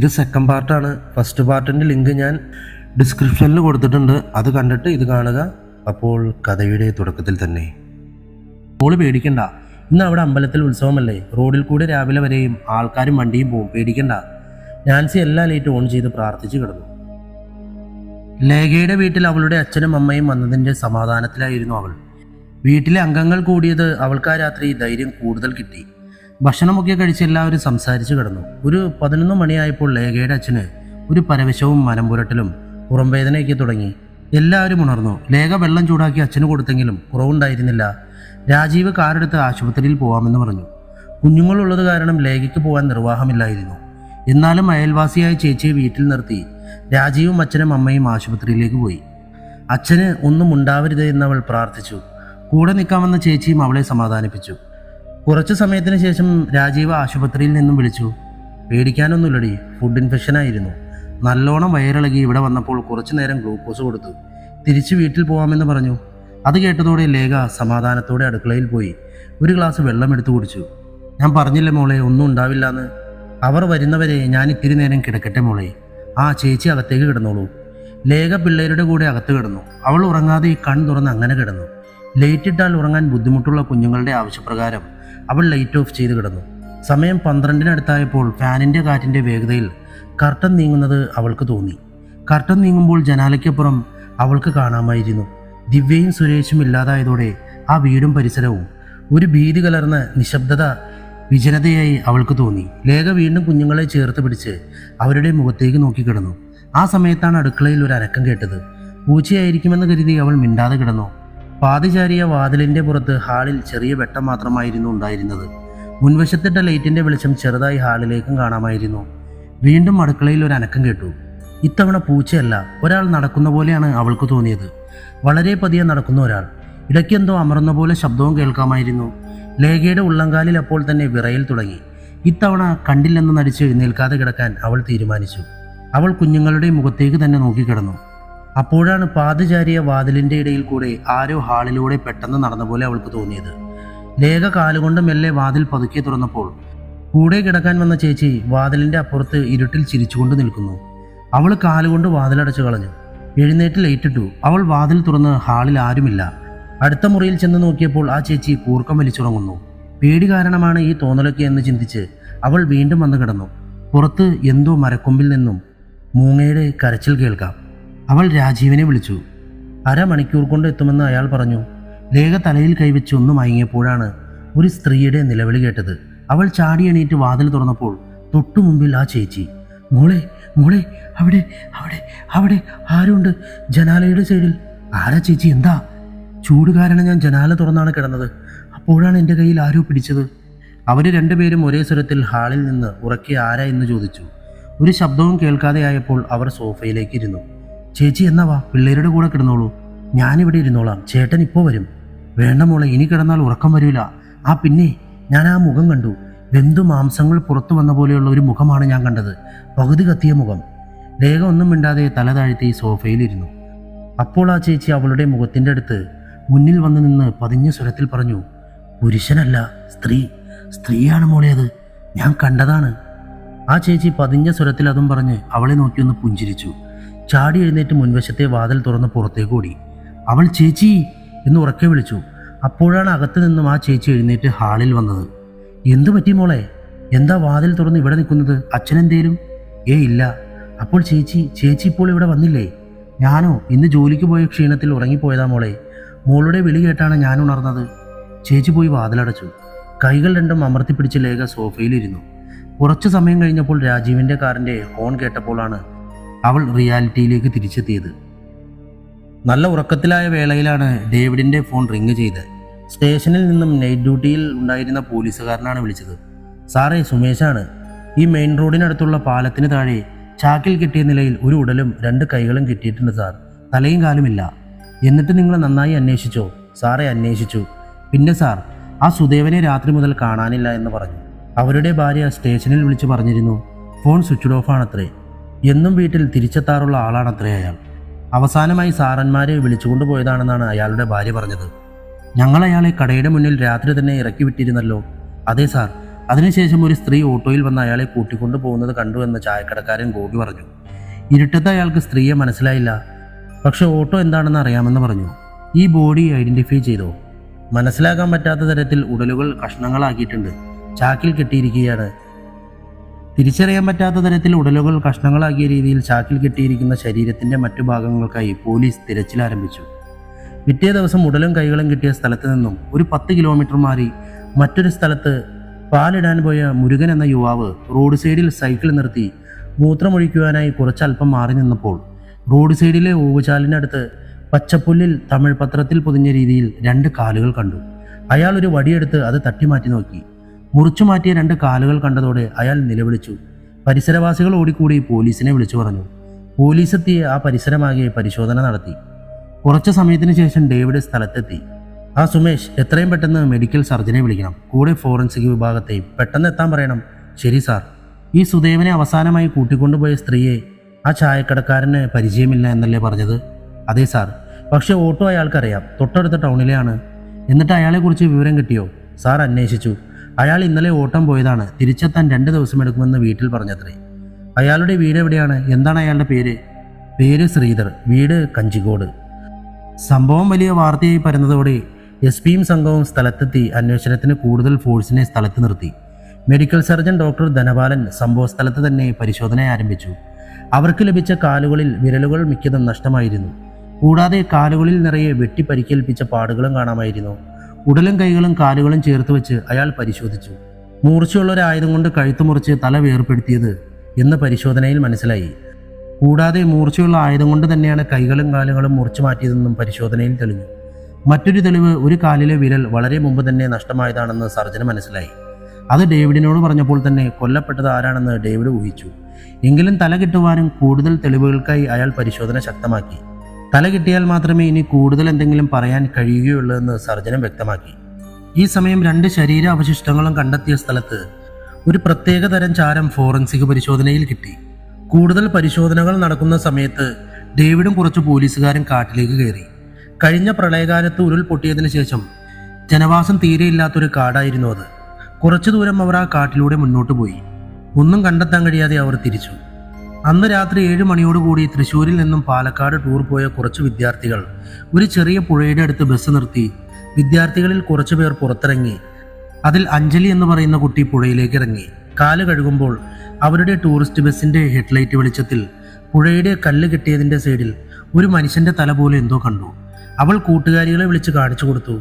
ഇത് സെക്കൻഡ് പാർട്ടാണ്. First പാർട്ടിൻ്റെ link ഞാൻ ഡിസ്ക്രിപ്ഷനിൽ കൊടുത്തിട്ടുണ്ട്. അത് കണ്ടിട്ട് ഇത് കാണുക. അപ്പോൾ കഥയുടെ തുടക്കത്തിൽ തന്നെ. മോള് പേടിക്കണ്ട, ഇന്ന് അവിടെ അമ്പലത്തിൽ ഉത്സവമല്ലേ. റോഡിൽ കൂടെ രാവിലെ വരെയും ആൾക്കാരും വണ്ടിയും പോവും, പേടിക്കണ്ട. നാൻസി എല്ലാ ലൈറ്റും ഓൺ ചെയ്ത് പ്രാർത്ഥിച്ചു കിടന്നു. ലേഖയുടെ വീട്ടിൽ അവളുടെ അച്ഛനും അമ്മയും വന്നതിൻ്റെ സമാധാനത്തിലായിരുന്നു അവൾ. വീട്ടിലെ അംഗങ്ങൾ കൂടിയത് അവൾക്ക് ആ രാത്രി ധൈര്യം കൂടുതൽ കിട്ടി. ഭക്ഷണമൊക്കെ കഴിച്ച് എല്ലാവരും സംസാരിച്ചു കിടന്നു. ഒരു 11 മണിയായപ്പോൾ ലേഖയുടെ അച്ഛന് ഒരു പരവശവും മനംപുരട്ടലും പുറംവേദനയൊക്കെ തുടങ്ങി. എല്ലാവരും ഉണർന്നു. ലേഖ വെള്ളം ചൂടാക്കി അച്ഛന് കൊടുത്തെങ്കിലും കുറവുണ്ടായിരുന്നില്ല. രാജീവ് കാറെടുത്ത് ആശുപത്രിയിൽ പോവാമെന്ന് പറഞ്ഞു. കുഞ്ഞുങ്ങളുള്ളത് കാരണം ലേഖയ്ക്ക് പോകാൻ നിർവാഹമില്ലായിരുന്നു. എന്നാലും അയൽവാസിയായ ചേച്ചിയെ വീട്ടിൽ നിർത്തി രാജീവും അച്ഛനും അമ്മയും ആശുപത്രിയിലേക്ക് പോയി. അച്ഛന് ഒന്നും ഉണ്ടാവരുത് എന്നവൾ പ്രാർത്ഥിച്ചു. കൂടെ നിൽക്കാമെന്ന ചേച്ചിയും അവളെ സമാധാനിപ്പിച്ചു. കുറച്ചു സമയത്തിന് ശേഷം രാജീവ് ആശുപത്രിയിൽ നിന്നും വിളിച്ചു. പേടിക്കാനൊന്നുമില്ലടി, ഫുഡ് ഇൻഫെക്ഷൻ ആയിരുന്നു. നല്ലോണം വയറിളകി ഇവിടെ വന്നപ്പോൾ കുറച്ചു നേരം ഗ്ലൂക്കോസ് കൊടുത്തു. തിരിച്ച് വീട്ടിൽ പോകാമെന്ന് പറഞ്ഞു. അത് കേട്ടതോടെ ലേഖ സമാധാനത്തോടെ അടുക്കളയിൽ പോയി ഒരു ഗ്ലാസ് വെള്ളം എടുത്തു കുടിച്ചു. ഞാൻ പറഞ്ഞില്ലേ മോളെ, ഒന്നും ഉണ്ടാവില്ലാന്ന്. അവർ വരുന്നവരെ ഞാൻ ഇത്തിരി നേരം കിടക്കട്ടെ മോളെ. ആ ചേച്ചി അകത്തേക്ക് കിടന്നോളൂ. ലേഖ പിള്ളേരുടെ കൂടെ അകത്ത് കിടന്നു. അവൾ ഉറങ്ങാതെ ഈ കൺ തുറന്ന് അങ്ങനെ കിടന്നു. ലൈറ്റ് ഇട്ടാൽ ഉറങ്ങാൻ ബുദ്ധിമുട്ടുള്ള കുഞ്ഞുങ്ങളുടെ ആവശ്യപ്രകാരം അവൾ ലൈറ്റ് ഓഫ് ചെയ്ത് കിടന്നു. സമയം 12-അടുത്തായപ്പോൾ ഫാനിൻ്റെ കാറ്റിൻ്റെ വേഗതയിൽ കർട്ടൻ നീങ്ങുന്നത് അവൾക്ക് തോന്നി. കർട്ടൻ നീങ്ങുമ്പോൾ ജനാലയ്ക്കപ്പുറം അവൾക്ക് കാണാമായിരുന്നു. ദിവ്യയും സുരേഷും ഇല്ലാതായതോടെ ആ വീടും പരിസരവും ഒരു ഭീതി കലർന്ന നിശബ്ദത വിജനതയായി അവൾക്ക് തോന്നി. ലേഖ വീണ്ടും കുഞ്ഞുങ്ങളെ ചേർത്ത് പിടിച്ച് അവരുടെ മുഖത്തേക്ക് നോക്കിക്കിടന്നു. ആ സമയത്താണ് അടുക്കളയിൽ ഒരു അനക്കം കേട്ടത്. പൂച്ചയായിരിക്കുമെന്ന് കരുതി അവൾ മിണ്ടാതെ കിടന്നു. പാതിചാരിയ വാതിലിൻ്റെ പുറത്ത് ഹാളിൽ ചെറിയ വെട്ടം മാത്രമായിരുന്നു ഉണ്ടായിരുന്നത്. മുൻവശത്തിട്ട ലൈറ്റിൻ്റെ വെളിച്ചം ചെറുതായി ഹാളിലേക്കും കാണാമായിരുന്നു. വീണ്ടും അടുക്കളയിൽ ഒരു അനക്കം കേട്ടു. ഇത്തവണ പൂച്ചയല്ല, ഒരാൾ നടക്കുന്ന പോലെയാണ് അവൾക്ക് തോന്നിയത്. വളരെ പതിയെ നടക്കുന്ന ഒരാൾ. ഇടയ്ക്കെന്തോ അമർന്ന പോലെ ശബ്ദവും കേൾക്കാമായിരുന്നു. ലേഖയുടെ ഉള്ളങ്കാലിൽ അപ്പോൾ തന്നെ വിറയൽ തുടങ്ങി. ഇത്തവണ കണ്ടില്ലെന്ന് നടിച്ച് എഴുന്നേൽക്കാതെ കിടക്കാൻ അവൾ തീരുമാനിച്ചു. അവൾ കുഞ്ഞുങ്ങളുടെ മുഖത്തേക്ക് തന്നെ നോക്കിക്കിടന്നു. അപ്പോഴാണ് പാതിചാരിയ വാതിലിൻ്റെ ഇടയിൽ കൂടെ ആരോ ഹാളിലൂടെ പെട്ടെന്ന് നടന്ന പോലെ അവൾക്ക് തോന്നിയത്. ലേഖ കാലുകൊണ്ട് മെല്ലെ വാതിൽ പതുക്കെ തുറന്നപ്പോൾ കൂടെ കിടക്കാൻ വന്ന ചേച്ചി വാതിലിൻ്റെ അപ്പുറത്ത് ഇരുട്ടിൽ ചിരിച്ചുകൊണ്ട് നിൽക്കുന്നു. അവൾ കാലുകൊണ്ട് വാതിലടച്ചു കളഞ്ഞു. എഴുന്നേറ്റ് ലൈറ്റിട്ടു. അവൾ വാതിൽ തുറന്ന് ഹാളിൽ ആരുമില്ല. അടുത്ത മുറിയിൽ ചെന്ന് നോക്കിയപ്പോൾ ആ ചേച്ചി കൂർക്കം വലിച്ചുറങ്ങുന്നു. പേടി കാരണമാണ് ഈ തോന്നലൊക്കെ എന്ന് ചിന്തിച്ച് അവൾ വീണ്ടും വന്ന് കിടന്നു. പുറത്ത് എന്തോ മരക്കൊമ്പിൽ നിന്നും മൂങ്ങയുടെ കരച്ചിൽ കേൾക്കാം. അവൾ രാജീവിനെ വിളിച്ചു. 1/2 മണിക്കൂർ കൊണ്ട് എത്തുമെന്ന് അയാൾ പറഞ്ഞു. ലേഖ തലയിൽ കൈവച്ച് ഒന്ന് മയങ്ങിയപ്പോഴാണ് ഒരു സ്ത്രീയുടെ നിലവിളി കേട്ടത്. അവൾ ചാടി എണീറ്റ് വാതിൽ തുറന്നപ്പോൾ തൊട്ടു മുമ്പിൽ ആ ചേച്ചി. മോളെ മോളെ, അവിടെ അവിടെ അവിടെ ആരുണ്ട് ജനാലയുടെ സൈഡിൽ. ആരാ ചേച്ചി, എന്താ? ചൂട് കാരണം ഞാൻ ജനാല തുറന്നാണ് കിടന്നത്. അപ്പോഴാണ് എൻ്റെ കയ്യിൽ ആരോ പിടിച്ചത്. അവർ രണ്ടുപേരും ഒരേ സ്വരത്തിൽ ഹാളിൽ നിന്ന് ഉറക്കെ ആരാ എന്ന് ചോദിച്ചു. ഒരു ശബ്ദവും കേൾക്കാതെ ആയപ്പോൾ അവർ സോഫയിലേക്ക് ഇരുന്നു. ചേച്ചി എന്നാ വാ, പിള്ളേരുടെ കൂടെ കിടന്നോളൂ. ഞാനിവിടെ ഇരുന്നോളാം, ചേട്ടൻ ഇപ്പോൾ വരും. വേണ്ട മോളെ, ഇനി കിടന്നാൽ ഉറക്കം വരില്ല. ആ പിന്നെ ഞാൻ ആ മുഖം കണ്ടു. വെന്തു മാംസങ്ങൾ പുറത്തു വന്ന പോലെയുള്ള ഒരു മുഖമാണ് ഞാൻ കണ്ടത്, പകുതി കത്തിയ മുഖം. ലേഖ ഒന്നും മിണ്ടാതെ തല താഴ്ത്തി സോഫയിലിരുന്നു. അപ്പോൾ ആ ചേച്ചി അവളുടെ മുഖത്തിൻ്റെ അടുത്ത് മുന്നിൽ വന്ന് നിന്ന് പതിഞ്ഞ സ്വരത്തിൽ പറഞ്ഞു, പുരുഷനല്ല, സ്ത്രീയാണ് മോളെ, അത് ഞാൻ കണ്ടതാണ്. ആ ചേച്ചി പതിഞ്ഞ സ്വരത്തിൽ അതും പറഞ്ഞ് അവളെ നോക്കിയൊന്ന് പുഞ്ചിരിച്ചു. ചാടി എഴുന്നേറ്റ് മുൻവശത്തെ വാതിൽ തുറന്ന് പുറത്തേക്ക് ഓടി. അവൾ ചേച്ചി എന്ന് ഉറക്കെ വിളിച്ചു. അപ്പോഴാണ് അകത്ത് നിന്നും ആ ചേച്ചി എഴുന്നേറ്റ് ഹാളിൽ വന്നത്. എന്തു പറ്റി മോളെ? എന്താ വാതിൽ തുറന്ന് ഇവിടെ നിൽക്കുന്നത്? അച്ഛനെന്തേലും? ഇല്ല. അപ്പോൾ ചേച്ചി ഇപ്പോൾ ഇവിടെ വന്നില്ലേ? ഞാനോ ഇന്ന് ജോലിക്ക് പോയ ക്ഷീണത്തിൽ ഉറങ്ങിപ്പോയതാ മോളെ. മോളുടെ വിളി കേട്ടാണ് ഞാൻ ഉണർന്നത്. ചേച്ചി പോയി വാതിലടച്ചു. കൈകൾ രണ്ടും അമർത്തിപ്പിടിച്ച് ലേഖ സോഫയിലിരുന്നു. കുറച്ചു സമയം കഴിഞ്ഞപ്പോൾ രാജീവിൻ്റെ കാറിൻ്റെ ഹോൺ കേട്ടപ്പോഴാണ് അവൾ റിയാലിറ്റിയിലേക്ക് തിരിച്ചെത്തിയത്. നല്ല ഉറക്കത്തിലായ വേളയിലാണ് ഡേവിഡിൻ്റെ ഫോൺ റിങ് ചെയ്ത്. സ്റ്റേഷനിൽ നിന്നും നൈറ്റ് ഡ്യൂട്ടിയിൽ ഉണ്ടായിരുന്ന പോലീസുകാരനാണ് വിളിച്ചത്. സാറേ, സുമേഷാണ്. ഈ മെയിൻ റോഡിനടുത്തുള്ള പാലത്തിന് താഴെ ചാക്കിൽ കെട്ടിയ നിലയിൽ ഒരു ഉടലും 2 കൈകളും കിട്ടിയിട്ടുണ്ട് സാർ. തലയും കാലുമില്ല. എന്നിട്ട് നിങ്ങൾ നന്നായി അന്വേഷിച്ചോ? സാറേ, അന്വേഷിച്ചു. പിന്നെ സാർ, ആ സുദേവനെ രാത്രി മുതൽ കാണാനില്ല എന്ന് പറഞ്ഞു. അവരുടെ ഭാര്യ സ്റ്റേഷനിൽ വിളിച്ചു പറഞ്ഞിരുന്നു. ഫോൺ സ്വിച്ച്ഡ് ഓഫ് ആണത്രേ. എന്നും വീട്ടിൽ തിരിച്ചെത്താറുള്ള ആളാണത്രേ അയാൾ. അവസാനമായി സാറന്മാരെ വിളിച്ചുകൊണ്ടു പോയതാണെന്നാണ് അയാളുടെ ഭാര്യ പറഞ്ഞത്. ഞങ്ങൾ അയാളെ കടയുടെ മുന്നിൽ രാത്രി തന്നെ ഇറക്കി വിട്ടിരുന്നല്ലോ. അതെ സാർ, അതിനുശേഷം ഒരു സ്ത്രീ ഓട്ടോയിൽ വന്ന് അയാളെ കൂട്ടിക്കൊണ്ടു പോകുന്നത് കണ്ടു എന്ന് ചായക്കടക്കാരൻ ഗോപി പറഞ്ഞു. ഇരുട്ടത്ത് അയാൾക്ക് സ്ത്രീയെ മനസ്സിലായില്ല, പക്ഷെ ഓട്ടോ എന്താണെന്ന് അറിയാമെന്ന് പറഞ്ഞു. ഈ ബോഡി ഐഡന്റിഫൈ ചെയ്തോ? മനസ്സിലാക്കാൻ പറ്റാത്ത തരത്തിൽ ഉടലുകൾ കഷ്ണങ്ങളാക്കിയിട്ടുണ്ട്, ചാക്കിൽ കെട്ടിയിരിക്കുകയാണ്. തിരിച്ചറിയാൻ പറ്റാത്ത തരത്തിൽ ഉടലുകൾ കഷ്ണങ്ങളാക്കിയ രീതിയിൽ ചാക്കിൽ കെട്ടിയിരിക്കുന്ന ശരീരത്തിന്റെ മറ്റു ഭാഗങ്ങൾക്കായി പോലീസ് തിരച്ചിൽ ആരംഭിച്ചു. പിറ്റേ ദിവസം ഉടലും കൈകളും കിട്ടിയ സ്ഥലത്ത് നിന്നും ഒരു 10 കിലോമീറ്റർ മാറി മറ്റൊരു സ്ഥലത്ത് പാലിടാൻ പോയ മുരുകൻ എന്ന യുവാവ് റോഡ് സൈഡിൽ സൈക്കിൾ നിർത്തി മൂത്രമൊഴിക്കുവാനായി കുറച്ചല്പം മാറി നിന്നപ്പോൾ റോഡ് സൈഡിലെ ഓവുചാലിനടുത്ത് പച്ചപ്പുല്ലിൽ തമിഴ് പത്രത്തിൽ പൊതിഞ്ഞ രീതിയിൽ 2 കാലുകൾ കണ്ടു. അയാൾ ഒരു വടിയെടുത്ത് അത് തട്ടിമാറ്റി നോക്കി. മുറിച്ചു മാറ്റിയ 2 കാലുകൾ കണ്ടതോടെ അയാൾ നിലവിളിച്ചു. പരിസരവാസികൾ ഓടിക്കൂടി പോലീസിനെ വിളിച്ചു പറഞ്ഞു. പോലീസ് എത്തി ആ പരിസരമാകെ പരിശോധന നടത്തി. കുറച്ചു സമയത്തിന് ശേഷം ഡേവിഡ് സ്ഥലത്തെത്തി. ആ സുമേഷ്, എത്രയും പെട്ടെന്ന് മെഡിക്കൽ സർജനെ വിളിക്കണം, കൂടെ ഫോറൻസിക് വിഭാഗത്തെയും പെട്ടെന്ന് എത്താൻ പറയണം. ശരി സാർ. ഈ സുദേവനെ അവസാനമായി കൂട്ടിക്കൊണ്ടുപോയ സ്ത്രീയെ ആ ചായക്കടക്കാരന് പരിചയമില്ല എന്നല്ലേ പറഞ്ഞത്? അതെ സാർ, പക്ഷെ ഓട്ടോ അയാൾക്കറിയാം, തൊട്ടടുത്ത ടൗണിലെയാണ്. എന്നിട്ട് അയാളെക്കുറിച്ച് വിവരം കിട്ടിയോ? സാർ അന്വേഷിച്ചു. അയാൾ ഇന്നലെ ഓട്ടം പോയതാണ്, തിരിച്ചെത്താൻ 2 ദിവസമെടുക്കുമെന്ന് വീട്ടിൽ പറഞ്ഞത്രേ. അയാളുടെ വീട് എവിടെയാണ്? എന്താണ് അയാളുടെ പേര്? പേര് ശ്രീധർ, വീട് കഞ്ചിക്കോട്. സംഭവം വലിയ വാർത്തയായി പരന്നതോടെ SP-യും സംഘവും സ്ഥലത്തെത്തി അന്വേഷണത്തിന് കൂടുതൽ ഫോഴ്സിനെ സ്ഥലത്ത് നിർത്തി. മെഡിക്കൽ സർജൻ ഡോക്ടർ ധനപാലൻ സംഭവ സ്ഥലത്ത് തന്നെ പരിശോധന ആരംഭിച്ചു. അവർക്ക് ലഭിച്ച കാലുകളിൽ വിരലുകൾ മിക്കതും നഷ്ടമായിരുന്നു. കൂടാതെ കാലുകളിൽ നിറയെ വെട്ടി പരിക്കേൽപ്പിച്ച പാടുകളും കാണാമായിരുന്നു. ഉടലും കൈകളും കാലുകളും ചേർത്ത് വെച്ച് അയാൾ പരിശോധിച്ചു. മൂർച്ചയുള്ള ഒരു ആയുധം കൊണ്ട് കഴുത്ത് മുറിച്ച് തല വേർപ്പെടുത്തിയത് എന്ന് പരിശോധനയിൽ മനസ്സിലായി. കൂടാതെ മൂർച്ചയുള്ള ആയുധം കൊണ്ട് തന്നെയാണ് കൈകളും കാലുകളും മുറിച്ചു മാറ്റിയതെന്നും പരിശോധനയിൽ തെളിഞ്ഞു. മറ്റൊരു തെളിവ്, ഒരു കാലിലെ വിരൽ വളരെ മുമ്പ് തന്നെ നഷ്ടമായതാണെന്ന് സർജന് മനസ്സിലായി. അത് ഡേവിഡിനോട് പറഞ്ഞപ്പോൾ തന്നെ കൊല്ലപ്പെട്ടത് ആരാണെന്ന് ഡേവിഡ് ഊഹിച്ചു. എങ്കിലും തല കിട്ടുവാനും കൂടുതൽ തെളിവുകൾക്കായി അയാൾ പരിശോധന ശക്തമാക്കി. തല കിട്ടിയാൽ മാത്രമേ ഇനി കൂടുതൽ എന്തെങ്കിലും പറയാൻ കഴിയുകയുള്ളൂ എന്ന് സർജനും വ്യക്തമാക്കി. ഈ സമയം 2 ശരീരാവശിഷ്ടങ്ങളും കണ്ടെത്തിയ സ്ഥലത്ത് ഒരു പ്രത്യേക തരം ചാരം ഫോറൻസിക് പരിശോധനയിൽ കിട്ടി. കൂടുതൽ പരിശോധനകൾ നടക്കുന്ന സമയത്ത് ഡേവിഡും കുറച്ച് പോലീസുകാരും കാട്ടിലേക്ക് കയറി. കഴിഞ്ഞ പ്രളയകാലത്ത് ഉരുൾപൊട്ടിയതിനു ശേഷം ജനവാസം തീരെയില്ലാത്തൊരു കാടായിരുന്നു അത്. കുറച്ചു ദൂരം അവർ ആ കാട്ടിലൂടെ മുന്നോട്ട് പോയി. ഒന്നും കണ്ടെത്താൻ കഴിയാതെ അവർ തിരിച്ചു. അന്ന് രാത്രി 7 മണിയോടുകൂടി തൃശ്ശൂരിൽ നിന്നും പാലക്കാട് ടൂർ പോയ കുറച്ച് വിദ്യാർത്ഥികൾ ഒരു ചെറിയ പുഴയുടെ അടുത്ത് ബസ് നിർത്തി. വിദ്യാർത്ഥികളിൽ കുറച്ചു പേർ പുറത്തിറങ്ങി. അതിൽ അഞ്ജലി എന്ന് പറയുന്ന കുട്ടി പുഴയിലേക്ക് ഇറങ്ങി. കാല് കഴുകുമ്പോൾ അവരുടെ ടൂറിസ്റ്റ് ബസിന്റെ ഹെഡ്ലൈറ്റ് വെളിച്ചത്തിൽ പുഴയുടെ കല്ല് കെട്ടിയതിന്റെ സൈഡിൽ ഒരു മനുഷ്യന്റെ തല പോലെ എന്തോ കണ്ടു. അവൾ കൂട്ടുകാരികളെ വിളിച്ച് കാണിച്ചു കൊടുത്തു.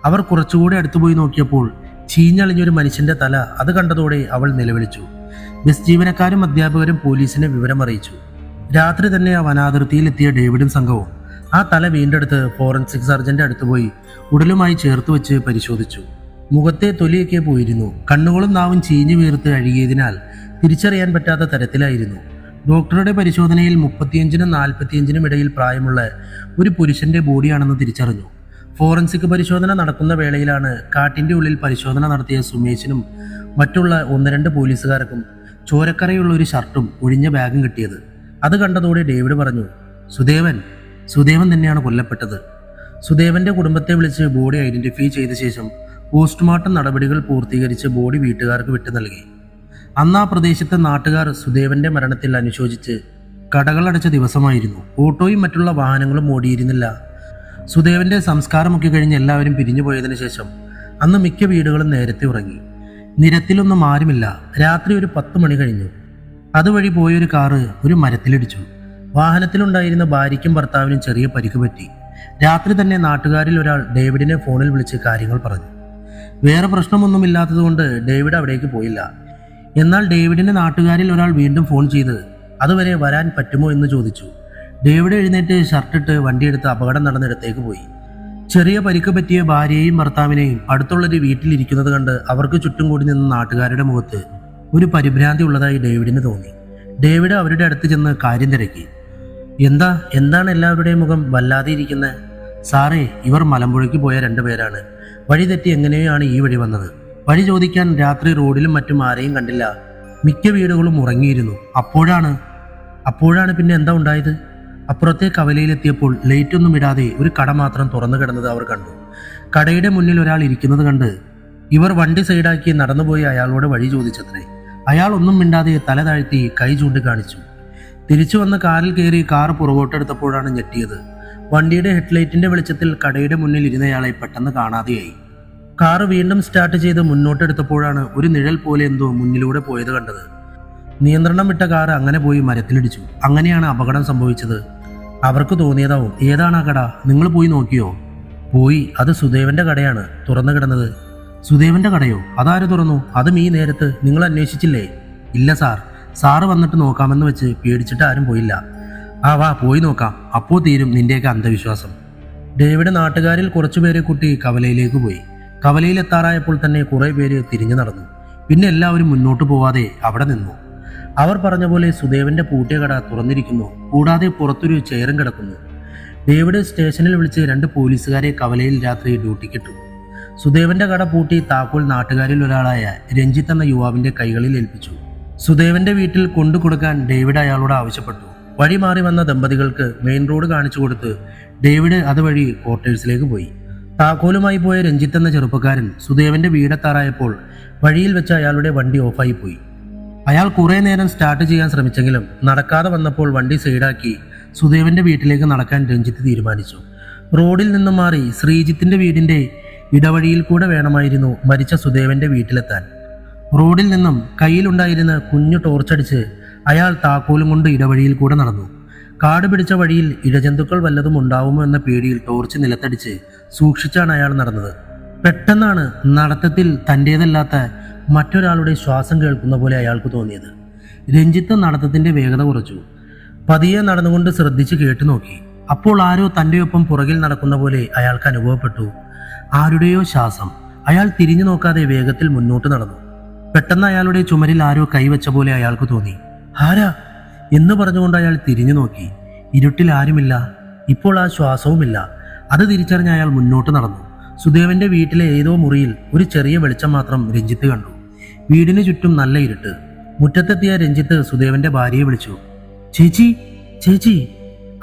അവർ കുറച്ചുകൂടി അടുത്തുപോയി നോക്കിയപ്പോൾ ചീഞ്ഞളിഞ്ഞൊരു മനുഷ്യന്റെ തല. അത് കണ്ടതോടെ അവൾ നിലവിളിച്ചു. ബസ് ജീവനക്കാരും അധ്യാപകരും പോലീസിനെ വിവരമറിയിച്ചു. രാത്രി തന്നെ ആ വനാതിർത്തിയിലെത്തിയ ഡേവിഡും സംഘവും ആ തല വീണ്ടെടുത്ത് ഫോറൻസിക് സർജന്റെ അടുത്തുപോയി ഉടലുമായി ചേർത്ത് വെച്ച് പരിശോധിച്ചു. മുഖത്തെ തൊലിയൊക്കെ പോയിരുന്നു. കണ്ണുകളും നാവും ചീഞ്ഞു വീർത്ത് അഴുകിയതിനാൽ തിരിച്ചറിയാൻ പറ്റാത്ത തരത്തിലായിരുന്നു. ഡോക്ടറുടെ പരിശോധനയിൽ 35-നും 45-നും ഇടയിൽ പ്രായമുള്ള ഒരു പുരുഷന്റെ ബോഡിയാണെന്ന് തിരിച്ചറിഞ്ഞു. ഫോറൻസിക് പരിശോധന നടക്കുന്ന വേളയിലാണ് കാട്ടിന്റെ ഉള്ളിൽ പരിശോധന നടത്തിയ സുമേഷിനും മറ്റുള്ള 1-2 പോലീസുകാർക്കും ചോരക്കറയുള്ള ഒരു ഷർട്ടും ഒഴിഞ്ഞ ബാഗും കിട്ടിയത്. അത് കണ്ടതോടെ ഡേവിഡ് പറഞ്ഞു, സുദേവൻ തന്നെയാണ് കൊല്ലപ്പെട്ടത്. സുദേവന്റെ കുടുംബത്തെ വിളിച്ച് ബോഡി ഐഡന്റിഫൈ ചെയ്ത ശേഷം പോസ്റ്റ്മോർട്ടം നടപടികൾ പൂർത്തീകരിച്ച് ബോഡി വീട്ടുകാർക്ക് വിട്ടു നൽകി. അന്ന് ആ പ്രദേശത്തെ നാട്ടുകാർ സുദേവന്റെ മരണത്തിൽ അനുശോചിച്ച് കടകളടച്ച ദിവസമായിരുന്നു. ഓട്ടോയും മറ്റുള്ള വാഹനങ്ങളും ഓടിയിരുന്നില്ല. സുദേവന്റെ സംസ്കാരമൊക്കെ കഴിഞ്ഞ് എല്ലാവരും പിരിഞ്ഞു പോയതിനു ശേഷം അന്ന് മിക്ക വീടുകളും നേരത്തെ ഉറങ്ങി. നിരത്തിലൊന്നും ആരുമില്ല. രാത്രി ഒരു 10 മണി കഴിഞ്ഞു. അതുവഴി പോയൊരു കാറ് ഒരു മരത്തിലിടിച്ചു. വാഹനത്തിലുണ്ടായിരുന്ന ഭാര്യയ്ക്കും ഭർത്താവിനും ചെറിയ പരിക്ക് പറ്റി. രാത്രി തന്നെ നാട്ടുകാരിൽ ഒരാൾ ഡേവിഡിനെ ഫോണിൽ വിളിച്ച് കാര്യങ്ങൾ പറഞ്ഞു. വേറെ പ്രശ്നമൊന്നുമില്ലാത്തതുകൊണ്ട് ഡേവിഡ് അവിടേക്ക് പോയില്ല. എന്നാൽ ഡേവിഡിന്റെ നാട്ടുകാരിൽ ഒരാൾ വീണ്ടും ഫോൺ ചെയ്ത് അതുവരെ വരാൻ പറ്റുമോ എന്ന് ചോദിച്ചു. ഡേവിഡ് എഴുന്നേറ്റ് ഷർട്ടിട്ട് വണ്ടിയെടുത്ത് അപകടം നടന്നിടത്തേക്ക് പോയി. ചെറിയ പരിക്ക് പറ്റിയ ഭാര്യയെയും ഭർത്താവിനെയും അടുത്തുള്ളൊരു വീട്ടിലിരിക്കുന്നത് കണ്ട് അവർക്ക് ചുറ്റും കൂടി നിന്ന നാട്ടുകാരുടെ മുഖത്ത് ഒരു പരിഭ്രാന്തി ഉള്ളതായി ഡേവിഡിന് തോന്നി. ഡേവിഡ് അവരുടെ അടുത്ത് ചെന്ന് കാര്യം തിരക്കി. എന്താണ് എല്ലാവരുടെയും മുഖം വല്ലാതെ ഇരിക്കുന്നത്? സാറേ, ഇവർ മലമ്പുഴയ്ക്ക് പോയ 2 പേരാണ്. വഴി തെറ്റി എങ്ങനെയാണ് ഈ വഴി വന്നത്. വഴി ചോദിക്കാൻ രാത്രി റോഡിലും മറ്റും ആരെയും കണ്ടില്ല. മിക്ക വീടുകളും ഉറങ്ങിയിരുന്നു. അപ്പോഴാണ് പിന്നെ എന്താ ഉണ്ടായത്? അപ്പുറത്തെ കവലയിലെത്തിയപ്പോൾ ലൈറ്റൊന്നും ഇടാതെ ഒരു കട മാത്രം തുറന്നു കിടന്നത് അവർ കണ്ടു. കടയുടെ മുന്നിൽ ഒരാൾ ഇരിക്കുന്നത് കണ്ട് ഇവർ വണ്ടി സൈഡാക്കി നടന്നുപോയി അയാളോട് വഴി ചോദിച്ചത്രേ. അയാൾ ഒന്നും മിണ്ടാതെ തല താഴ്ത്തി കൈ ചൂണ്ടിക്കാണിച്ചു. തിരിച്ചു വന്ന് കാറിൽ കയറി കാർ പുറകോട്ടെടുത്തപ്പോഴാണ് ഞെട്ടിയത്. വണ്ടിയുടെ ഹെഡ്ലൈറ്റിന്റെ വെളിച്ചത്തിൽ കടയുടെ മുന്നിൽ ഇരുന്നയാളെ പെട്ടെന്ന് കാണാതെയായി. കാറ് വീണ്ടും സ്റ്റാർട്ട് ചെയ്ത് മുന്നോട്ടെടുത്തപ്പോഴാണ് ഒരു നിഴൽ പോലെ എന്തോ മുന്നിലൂടെ പോയത് കണ്ടത്. നിയന്ത്രണം വിട്ട കാറ് അങ്ങനെ പോയി മരത്തിലിടിച്ചു. അങ്ങനെയാണ് അപകടം സംഭവിച്ചത്. അവർക്ക് തോന്നിയതാവും. ഏതാണ് ആ കട? നിങ്ങൾ പോയി നോക്കിയോ? പോയി. അത് സുദേവന്റെ കടയാണ് തുറന്നു കിടന്നത്. സുദേവന്റെ കടയോ? അതാര് തുറന്നു? അതും ഈ നേരത്ത്? നിങ്ങൾ അന്വേഷിച്ചില്ലേ? ഇല്ല സാർ. സാറ് വന്നിട്ട് നോക്കാമെന്ന് വെച്ച് പേടിച്ചിട്ട് ആരും പോയില്ല. ആ വാ പോയി നോക്കാം, അപ്പോ തീരും നിന്റെയൊക്കെ അന്ധവിശ്വാസം. ഡേവിഡ് നാട്ടുകാരിൽ കുറച്ചുപേരെ കൂട്ടി കവലയിലേക്ക് പോയി. കവലയിലെത്താറായപ്പോൾ തന്നെ കുറെ പേര് തിരിഞ്ഞു നടന്നു. പിന്നെ എല്ലാവരും മുന്നോട്ട് പോവാതെ അവിടെ നിന്നു. അവർ പറഞ്ഞ പോലെ സുദേവന്റെ പൂട്ടിയ കട തുറന്നിരിക്കുന്നു. കൂടാതെ പുറത്തൊരു ചെയറും കിടക്കുന്നു. ഡേവിഡ് സ്റ്റേഷനിൽ വിളിച്ച് 2 പോലീസുകാരെ കവലയിൽ രാത്രി ഡ്യൂട്ടിക്കിട്ടു. സുദേവന്റെ കട പൂട്ടി താക്കോൽ നാട്ടുകാരിൽ ഒരാളായ രഞ്ജിത്ത് എന്ന യുവാവിന്റെ കൈകളിൽ ഏൽപ്പിച്ചു. സുദേവന്റെ വീട്ടിൽ കൊണ്ടുകൊടുക്കാൻ ഡേവിഡ് അയാളോട് ആവശ്യപ്പെട്ടു. വഴി മാറി വന്ന ദമ്പതികൾക്ക് മെയിൻ റോഡ് കാണിച്ചു കൊടുത്ത് ഡേവിഡ് അതുവഴി ക്വാർട്ടേഴ്സിലേക്ക് പോയി. താക്കോലുമായി പോയ രഞ്ജിത്ത് എന്ന ചെറുപ്പക്കാരൻ സുദേവന്റെ വീടെത്താറായപ്പോൾ വഴിയിൽ വെച്ച് അയാളുടെ വണ്ടി ഓഫായി പോയി. അയാൾ കുറെ നേരം സ്റ്റാർട്ട് ചെയ്യാൻ ശ്രമിച്ചെങ്കിലും നടക്കാതെ വന്നപ്പോൾ വണ്ടി സൈഡാക്കി സുദേവന്റെ വീട്ടിലേക്ക് നടക്കാൻ രഞ്ജിത്ത് തീരുമാനിച്ചു. റോഡിൽ നിന്നും മാറി ശ്രീജിത്തിന്റെ വീടിന്റെ ഇടവഴിയിൽ കൂടെ വേണമായിരുന്നു മരിച്ച സുദേവന്റെ വീട്ടിലെത്താൻ. റോഡിൽ നിന്നും കയ്യിലുണ്ടായിരുന്ന കുഞ്ഞു ടോർച്ചടിച്ച് അയാൾ താക്കോലും കൊണ്ട് ഇടവഴിയിൽ കൂടെ നടന്നു. കാട് പിടിച്ച വഴിയിൽ ഇഴജന്തുക്കൾ വല്ലതും ഉണ്ടാവുമോ എന്ന പേടിയിൽ ടോർച്ച് നിലത്തടിച്ച് സൂക്ഷിച്ചാണ് അയാൾ നടന്നത്. പെട്ടെന്നാണ് നടത്തത്തിൽ തൻ്റേതല്ലാത്ത മറ്റൊരാളുടെ ശ്വാസം കേൾക്കുന്ന പോലെ അയാൾക്ക് തോന്നിയത്. രഞ്ജിത്ത് നടത്തത്തിന്റെ വേഗത കുറച്ചു. പതിയെ നടന്നുകൊണ്ട് ശ്രദ്ധിച്ച് കേട്ടു നോക്കി. അപ്പോൾ ആരോ തൻ്റെ ഒപ്പം പുറകിൽ നടക്കുന്ന പോലെ അയാൾക്ക് അനുഭവപ്പെട്ടു. ആരുടെയോ ശ്വാസം. അയാൾ തിരിഞ്ഞു നോക്കാതെ വേഗത്തിൽ മുന്നോട്ട് നടന്നു. പെട്ടെന്ന് അയാളുടെ ചുമരിൽ ആരോ കൈവച്ച പോലെ അയാൾക്ക് തോന്നി. ആരാ എന്ന് പറഞ്ഞുകൊണ്ട് അയാൾ തിരിഞ്ഞു നോക്കി. ഇരുട്ടിൽ ആരുമില്ല. ഇപ്പോൾ ആ ശ്വാസവുമില്ല. അത് തിരിച്ചറിഞ്ഞ അയാൾ മുന്നോട്ട് നടന്നു. സുദേവന്റെ വീട്ടിലെ ഏതോ മുറിയിൽ ഒരു ചെറിയ വെളിച്ചം മാത്രം രഞ്ജിത്ത് കണ്ടു. വീടിന് ചുറ്റും നല്ല ഇരുട്ട്. മുറ്റത്തെത്തിയ രഞ്ജിത്ത് സുദേവന്റെ ഭാര്യയെ വിളിച്ചു. ചേച്ചി, ചേച്ചി.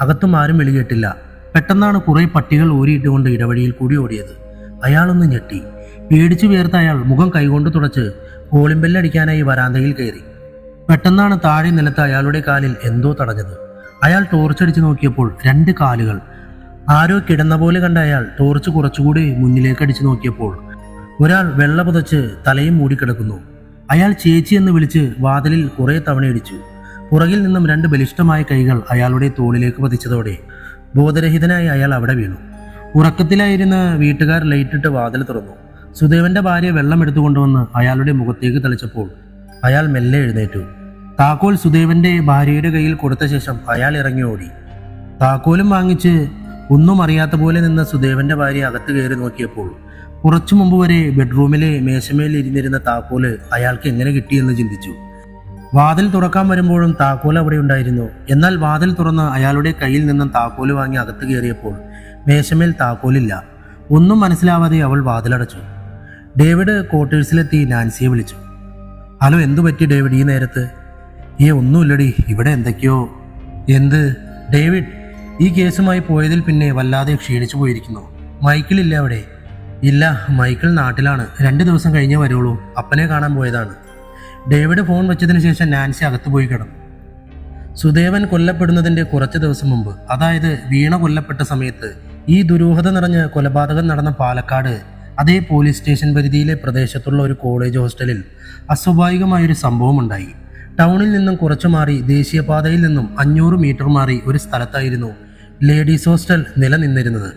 അകത്തും ആരും വിളി കേട്ടില്ല. പെട്ടെന്നാണ് കുറെ പട്ടികൾ ഊരിയിട്ടുകൊണ്ട് ഇടവഴിയിൽ കൂടി ഓടിയത്. അയാളൊന്ന് ഞെട്ടി. പേടിച്ചു വീർത്ത അയാൾ മുഖം കൈകൊണ്ട് തുടച്ച് കോളിമ്പെല്ലടിക്കാനായി വരാന്തയിൽ കയറി. പെട്ടെന്നാണ് താഴെ നിലത്ത് അയാളുടെ കാലിൽ എന്തോ തടഞ്ഞത്. അയാൾ ടോർച്ചടിച്ച് നോക്കിയപ്പോൾ 2 കാലുകൾ. ആരോ കിടന്ന പോലെ കണ്ട അയാൾ ടോർച്ച് കുറച്ചുകൂടി മുന്നിലേക്ക് അടിച്ചു നോക്കിയപ്പോൾ ഒരാൾ വെള്ള പുതച്ച് തലയും മൂടിക്കിടക്കുന്നു. അയാൾ ചേച്ചി എന്ന് വിളിച്ച് വാതിലിൽ കുറെ തവണ ഇടിച്ചു. പുറകിൽ നിന്നും 2 ബലിഷ്ഠമായ കൈകൾ അയാളുടെ തോളിലേക്ക് പതിച്ചതോടെ ബോധരഹിതനായി അയാൾ അവിടെ വീണു. ഉറക്കത്തിലായിരുന്ന വീട്ടുകാർ ലൈറ്റിട്ട് വാതിൽ തുറന്നു. സുദേവന്റെ ഭാര്യ വെള്ളം എടുത്തുകൊണ്ടുവന്ന് അയാളുടെ മുഖത്തേക്ക് തെളിച്ചപ്പോൾ അയാൾ മെല്ലെ എഴുന്നേറ്റു. താക്കോൽ സുദേവന്റെ ഭാര്യയുടെ കയ്യിൽ കൊടുത്ത ശേഷം അയാൾ ഇറങ്ങി ഓടി. താക്കോലും വാങ്ങിച്ച് ഒന്നും അറിയാത്ത പോലെ നിന്ന സുദേവന്റെ ഭാര്യ അകത്ത് കയറി നോക്കിയപ്പോൾ കുറച്ചു മുമ്പ് വരെ ബെഡ്റൂമിലെ മേശമേൽ ഇരുന്നിരുന്ന താക്കോല് അയാൾക്ക് എങ്ങനെ കിട്ടിയെന്ന് ചിന്തിച്ചു. വാതിൽ തുറക്കാൻ വരുമ്പോഴും താക്കോൽ അവിടെ ഉണ്ടായിരുന്നു. എന്നാൽ വാതിൽ തുറന്ന് അയാളുടെ കയ്യിൽ നിന്നും താക്കോല് വാങ്ങി അകത്ത് കയറിയപ്പോൾ മേശമേൽ താക്കോലില്ല. ഒന്നും മനസ്സിലാവാതെ അവൾ വാതിലടച്ചു. ഡേവിഡ് ക്വാർട്ടേഴ്സിലെത്തി നാൻസിയെ വിളിച്ചു. ഹലോ, എന്തു പറ്റി ഡേവിഡ് ഈ നേരത്ത്? ഒന്നുമില്ലടി, ഇവിടെ എന്തൊക്കെയോ. എന്ത്? ഡേവിഡ് ഈ കേസുമായി പോയതിൽ പിന്നെ വല്ലാതെ ക്ഷീണിച്ചു പോയിരിക്കുന്നു. മൈക്കിളില്ല അവിടെ? ഇല്ല, മൈക്കിൾ നാട്ടിലാണ്. 2 ദിവസം കഴിഞ്ഞേ വരുള്ളൂ. അപ്പനെ കാണാൻ പോയതാണ്. ഡേവിഡ് ഫോൺ വെച്ചതിന് ശേഷം നാൻസി അകത്ത് പോയി കിടന്നു. സുദേവൻ കൊല്ലപ്പെടുന്നതിന്റെ കുറച്ച് ദിവസം മുമ്പ്, അതായത് വീണ കൊല്ലപ്പെട്ട സമയത്ത് ഈ ദുരൂഹത നിറഞ്ഞ കൊലപാതകം നടന്ന പാലക്കാട് അതേ പോലീസ് സ്റ്റേഷൻ പരിധിയിലെ പ്രദേശത്തുള്ള ഒരു കോളേജ് ഹോസ്റ്റലിൽ അസ്വാഭാവികമായൊരു സംഭവം ഉണ്ടായി. ടൗണിൽ നിന്നും കുറച്ചു മാറി ദേശീയപാതയിൽ നിന്നും 500 മീറ്റർ മാറി ഒരു സ്ഥലത്തായിരുന്നു ലേഡീസ് ഹോസ്റ്റൽ നിലനിന്നിരുന്നത്.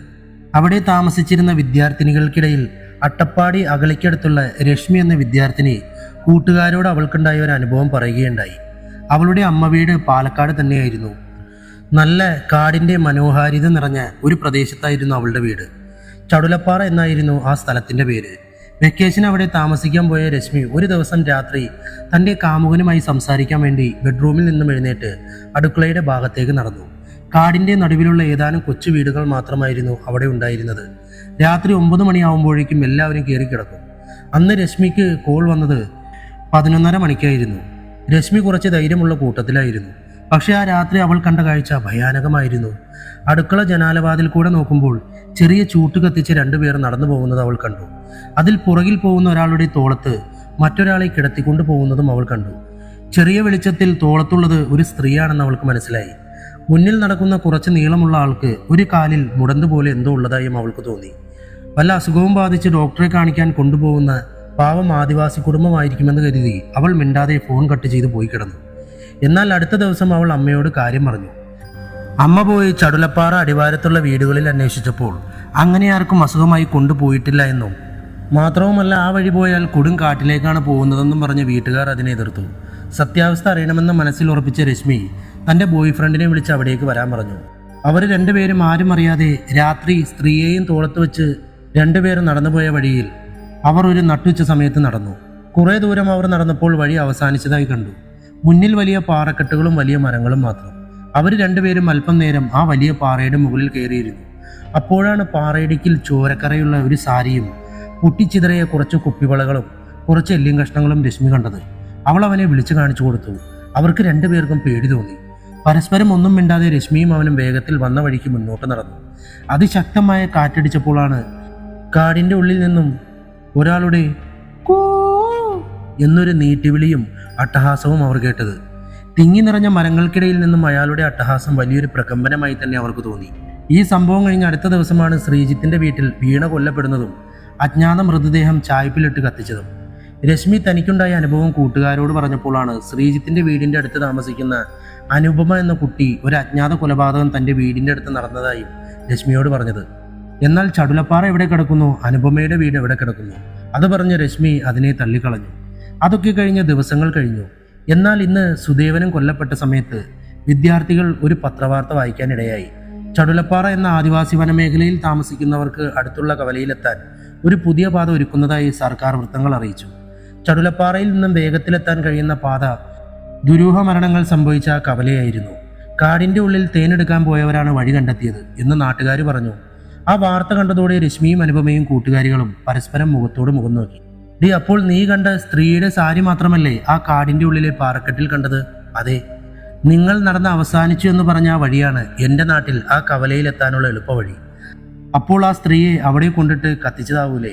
അവിടെ താമസിച്ചിരുന്ന വിദ്യാർത്ഥിനികൾക്കിടയിൽ അട്ടപ്പാടി അഗളിക്കടുത്തുള്ള രശ്മി എന്ന വിദ്യാർത്ഥിനി കൂട്ടുകാരോട് അവൾക്കുണ്ടായ ഒരു അനുഭവം പറയുകയുണ്ടായി. അവളുടെ അമ്മ വീട് പാലക്കാട് തന്നെയായിരുന്നു. നല്ല കാടിന്റെ മനോഹാരിത നിറഞ്ഞ ഒരു പ്രദേശത്തായിരുന്നു അവളുടെ വീട്. ചടുലപ്പാറ എന്നായിരുന്നു ആ സ്ഥലത്തിന്റെ പേര്. വെക്കേഷൻ അവിടെ താമസിക്കാൻ പോയ രശ്മി ഒരു ദിവസം രാത്രി തൻ്റെ കാമുകനുമായി സംസാരിക്കാൻ വേണ്ടി ബെഡ്റൂമിൽ നിന്നും എഴുന്നേറ്റ് അടുക്കളയുടെ ഭാഗത്തേക്ക് നടന്നു. കാടിന്റെ നടുവിലുള്ള ഏതാനും കൊച്ചു വീടുകൾ മാത്രമായിരുന്നു അവിടെ ഉണ്ടായിരുന്നത്. രാത്രി 9 മണിയാവുമ്പോഴേക്കും എല്ലാവരും കയറി കിടക്കും. അന്ന് രശ്മിക്ക് കോൾ വന്നത് 11:30 മണിക്കായിരുന്നു. രശ്മി കുറച്ച് ധൈര്യമുള്ള കൂട്ടത്തിലായിരുന്നു. പക്ഷെ ആ രാത്രി അവൾ കണ്ട കാഴ്ച ഭയാനകമായിരുന്നു. അടുക്കള ജനാലവാതിൽ കൂടെ നോക്കുമ്പോൾ ചെറിയ ചൂട്ട് കത്തിച്ച് രണ്ടുപേർ നടന്നു പോകുന്നത് അവൾ കണ്ടു. അതിൽ പുറകിൽ പോകുന്ന ഒരാളുടെ തോളത്ത് മറ്റൊരാളെ കിടത്തിക്കൊണ്ടു പോകുന്നതും അവൾ കണ്ടു. ചെറിയ വെളിച്ചത്തിൽ തോളത്തുള്ളത് ഒരു സ്ത്രീയാണെന്ന് അവൾക്ക് മനസ്സിലായി. മുന്നിൽ നടക്കുന്ന കുറച്ച് നീളമുള്ള ആൾക്ക് ഒരു കാലിൽ മുടന്ത് പോലെ എന്തോ ഉള്ളതായും അവൾക്ക് തോന്നി. വല്ല അസുഖവും ബാധിച്ച് ഡോക്ടറെ കാണിക്കാൻ കൊണ്ടുപോകുന്ന പാവം ആദിവാസി കുടുംബമായിരിക്കുമെന്ന് കരുതി അവൾ മിണ്ടാതെ ഫോൺ കട്ട് ചെയ്ത് പോയി കിടന്നു. എന്നാൽ അടുത്ത ദിവസം അവൾ അമ്മയോട് കാര്യം പറഞ്ഞു. അമ്മ പോയി ചടുലപ്പാറ അടിവാരത്തുള്ള വീടുകളിൽ അന്വേഷിച്ചപ്പോൾ അങ്ങനെ ആർക്കും അസുഖമായി കൊണ്ടുപോയിട്ടില്ല എന്നും മാത്രവുമല്ല ആ വഴി പോയാൽ കൊടും കാട്ടിലേക്കാണ് പോകുന്നതെന്നും പറഞ്ഞ് വീട്ടുകാർ അതിനെ എതിർത്തു. സത്യാവസ്ഥ അറിയണമെന്ന് മനസ്സിൽ ഉറപ്പിച്ച രശ്മി തൻ്റെ ബോയ് ഫ്രണ്ടിനെ വിളിച്ച് അവിടേക്ക് വരാൻ പറഞ്ഞു. അവർ രണ്ടുപേരും ആരും അറിയാതെ രാത്രി സ്ത്രീയെയും തോളത്ത് വെച്ച് രണ്ടുപേരും നടന്നുപോയ വഴിയിൽ അവർ ഒരു നട്ടുച്ച സമയത്ത് നടന്നു. കുറേ ദൂരം അവർ നടന്നപ്പോൾ വഴി അവസാനിച്ചതായി കണ്ടു. മുന്നിൽ വലിയ പാറക്കെട്ടുകളും വലിയ മരങ്ങളും മാത്രം. അവർ രണ്ടുപേരും അല്പം നേരം ആ വലിയ പാറയുടെ മുകളിൽ കയറിയിരുന്നു. അപ്പോഴാണ് പാറയിടുക്കിൽ ചോരക്കറയുള്ള ഒരു സാരിയും പൊട്ടിച്ചിതറിയ കുറച്ച് കുപ്പിവളകളും കുറച്ച് എല്ലും കഷ്ണങ്ങളും രശ്മി കണ്ടത്. അവൾ അവനെ വിളിച്ചു കാണിച്ചു കൊടുത്തു. അവർക്ക് രണ്ടുപേർക്കും പേടി തോന്നി. പരസ്പരം ഒന്നും മിണ്ടാതെ രശ്മിയും അവനും വേഗത്തിൽ വന്ന വഴിക്ക് മുന്നോട്ട് നടന്നു. അതിശക്തമായ കാറ്റടിച്ചപ്പോഴാണ് കാടിൻ്റെ ഉള്ളിൽ നിന്നും ഒരാളുടെ കൂ എന്നൊരു നീട്ടിവിളിയും അട്ടഹാസവും അവർ കേട്ടത്. തിങ്ങി നിറഞ്ഞ മരങ്ങൾക്കിടയിൽ നിന്നും അയാളുടെ അട്ടഹാസം വലിയൊരു പ്രകമ്പനമായി തന്നെ അവർക്ക് തോന്നി. ഈ സംഭവം കഴിഞ്ഞ് അടുത്ത ദിവസമാണ് ശ്രീജിത്തിന്റെ വീട്ടിൽ വീണ കൊല്ലപ്പെടുന്നതും അജ്ഞാത മൃതദേഹം ചായ്പിലിട്ട് കത്തിച്ചതും. രശ്മി തനിക്കുണ്ടായ അനുഭവം കൂട്ടുകാരോട് പറഞ്ഞപ്പോഴാണ് ശ്രീജിത്തിന്റെ വീടിന്റെ അടുത്ത് താമസിക്കുന്ന അനുപമ എന്ന കുട്ടി ഒരു അജ്ഞാത കൊലപാതകം തന്റെ വീടിന്റെ അടുത്ത് നടന്നതായും രശ്മിയോട് പറഞ്ഞത്. എന്നാൽ ചടുലപ്പാറ എവിടെ കിടക്കുന്നു, അനുപമയുടെ വീട് എവിടെ കിടക്കുന്നു, അത് പറഞ്ഞ് രശ്മി അതിനെ തള്ളിക്കളഞ്ഞു. അതൊക്കെ കഴിഞ്ഞ ദിവസങ്ങൾ കഴിഞ്ഞു. എന്നാൽ ഇന്ന് സുദേവനും കൊല്ലപ്പെട്ട സമയത്ത് വിദ്യാർത്ഥികൾ ഒരു പത്രവാർത്ത വായിക്കാനിടയായി. ചടുലപ്പാറ എന്ന ആദിവാസി വനമേഖലയിൽ താമസിക്കുന്നവർക്ക് അടുത്തുള്ള കവലയിലെത്താൻ ഒരു പുതിയ പാത ഒരുക്കുന്നതായി സർക്കാർ വൃത്തങ്ങൾ അറിയിച്ചു. ചടുലപ്പാറയിൽ നിന്നും വേഗത്തിലെത്താൻ കഴിയുന്ന പാത ദുരൂഹ മരണങ്ങൾ സംഭവിച്ച കവലയായിരുന്നു. കാടിന്റെ ഉള്ളിൽ തേനെടുക്കാൻ പോയവരാണ് വഴി കണ്ടെത്തിയത് എന്ന് നാട്ടുകാർ പറഞ്ഞു. ആ വാർത്ത കണ്ടതോടെ രശ്മിയും അനുപമയും കൂട്ടുകാരികളും പരസ്പരം മുഖത്തോട് മുഖം നോക്കി. അപ്പോൾ നീ കണ്ട സ്ത്രീയുടെ സാരി മാത്രമല്ലേ ആ കാടിന്റെ ഉള്ളിലെ പാറക്കെട്ടിൽ കണ്ടത്? അതെ, നിങ്ങൾ നടന്ന് അവസാനിച്ചു എന്ന് പറഞ്ഞ ആ വഴിയാണ് എൻ്റെ നാട്ടിൽ ആ കവലയിലെത്താനുള്ള എളുപ്പവഴി. അപ്പോൾ ആ സ്ത്രീയെ അവിടെ കൊണ്ടിട്ട് കത്തിച്ചതാവൂലേ?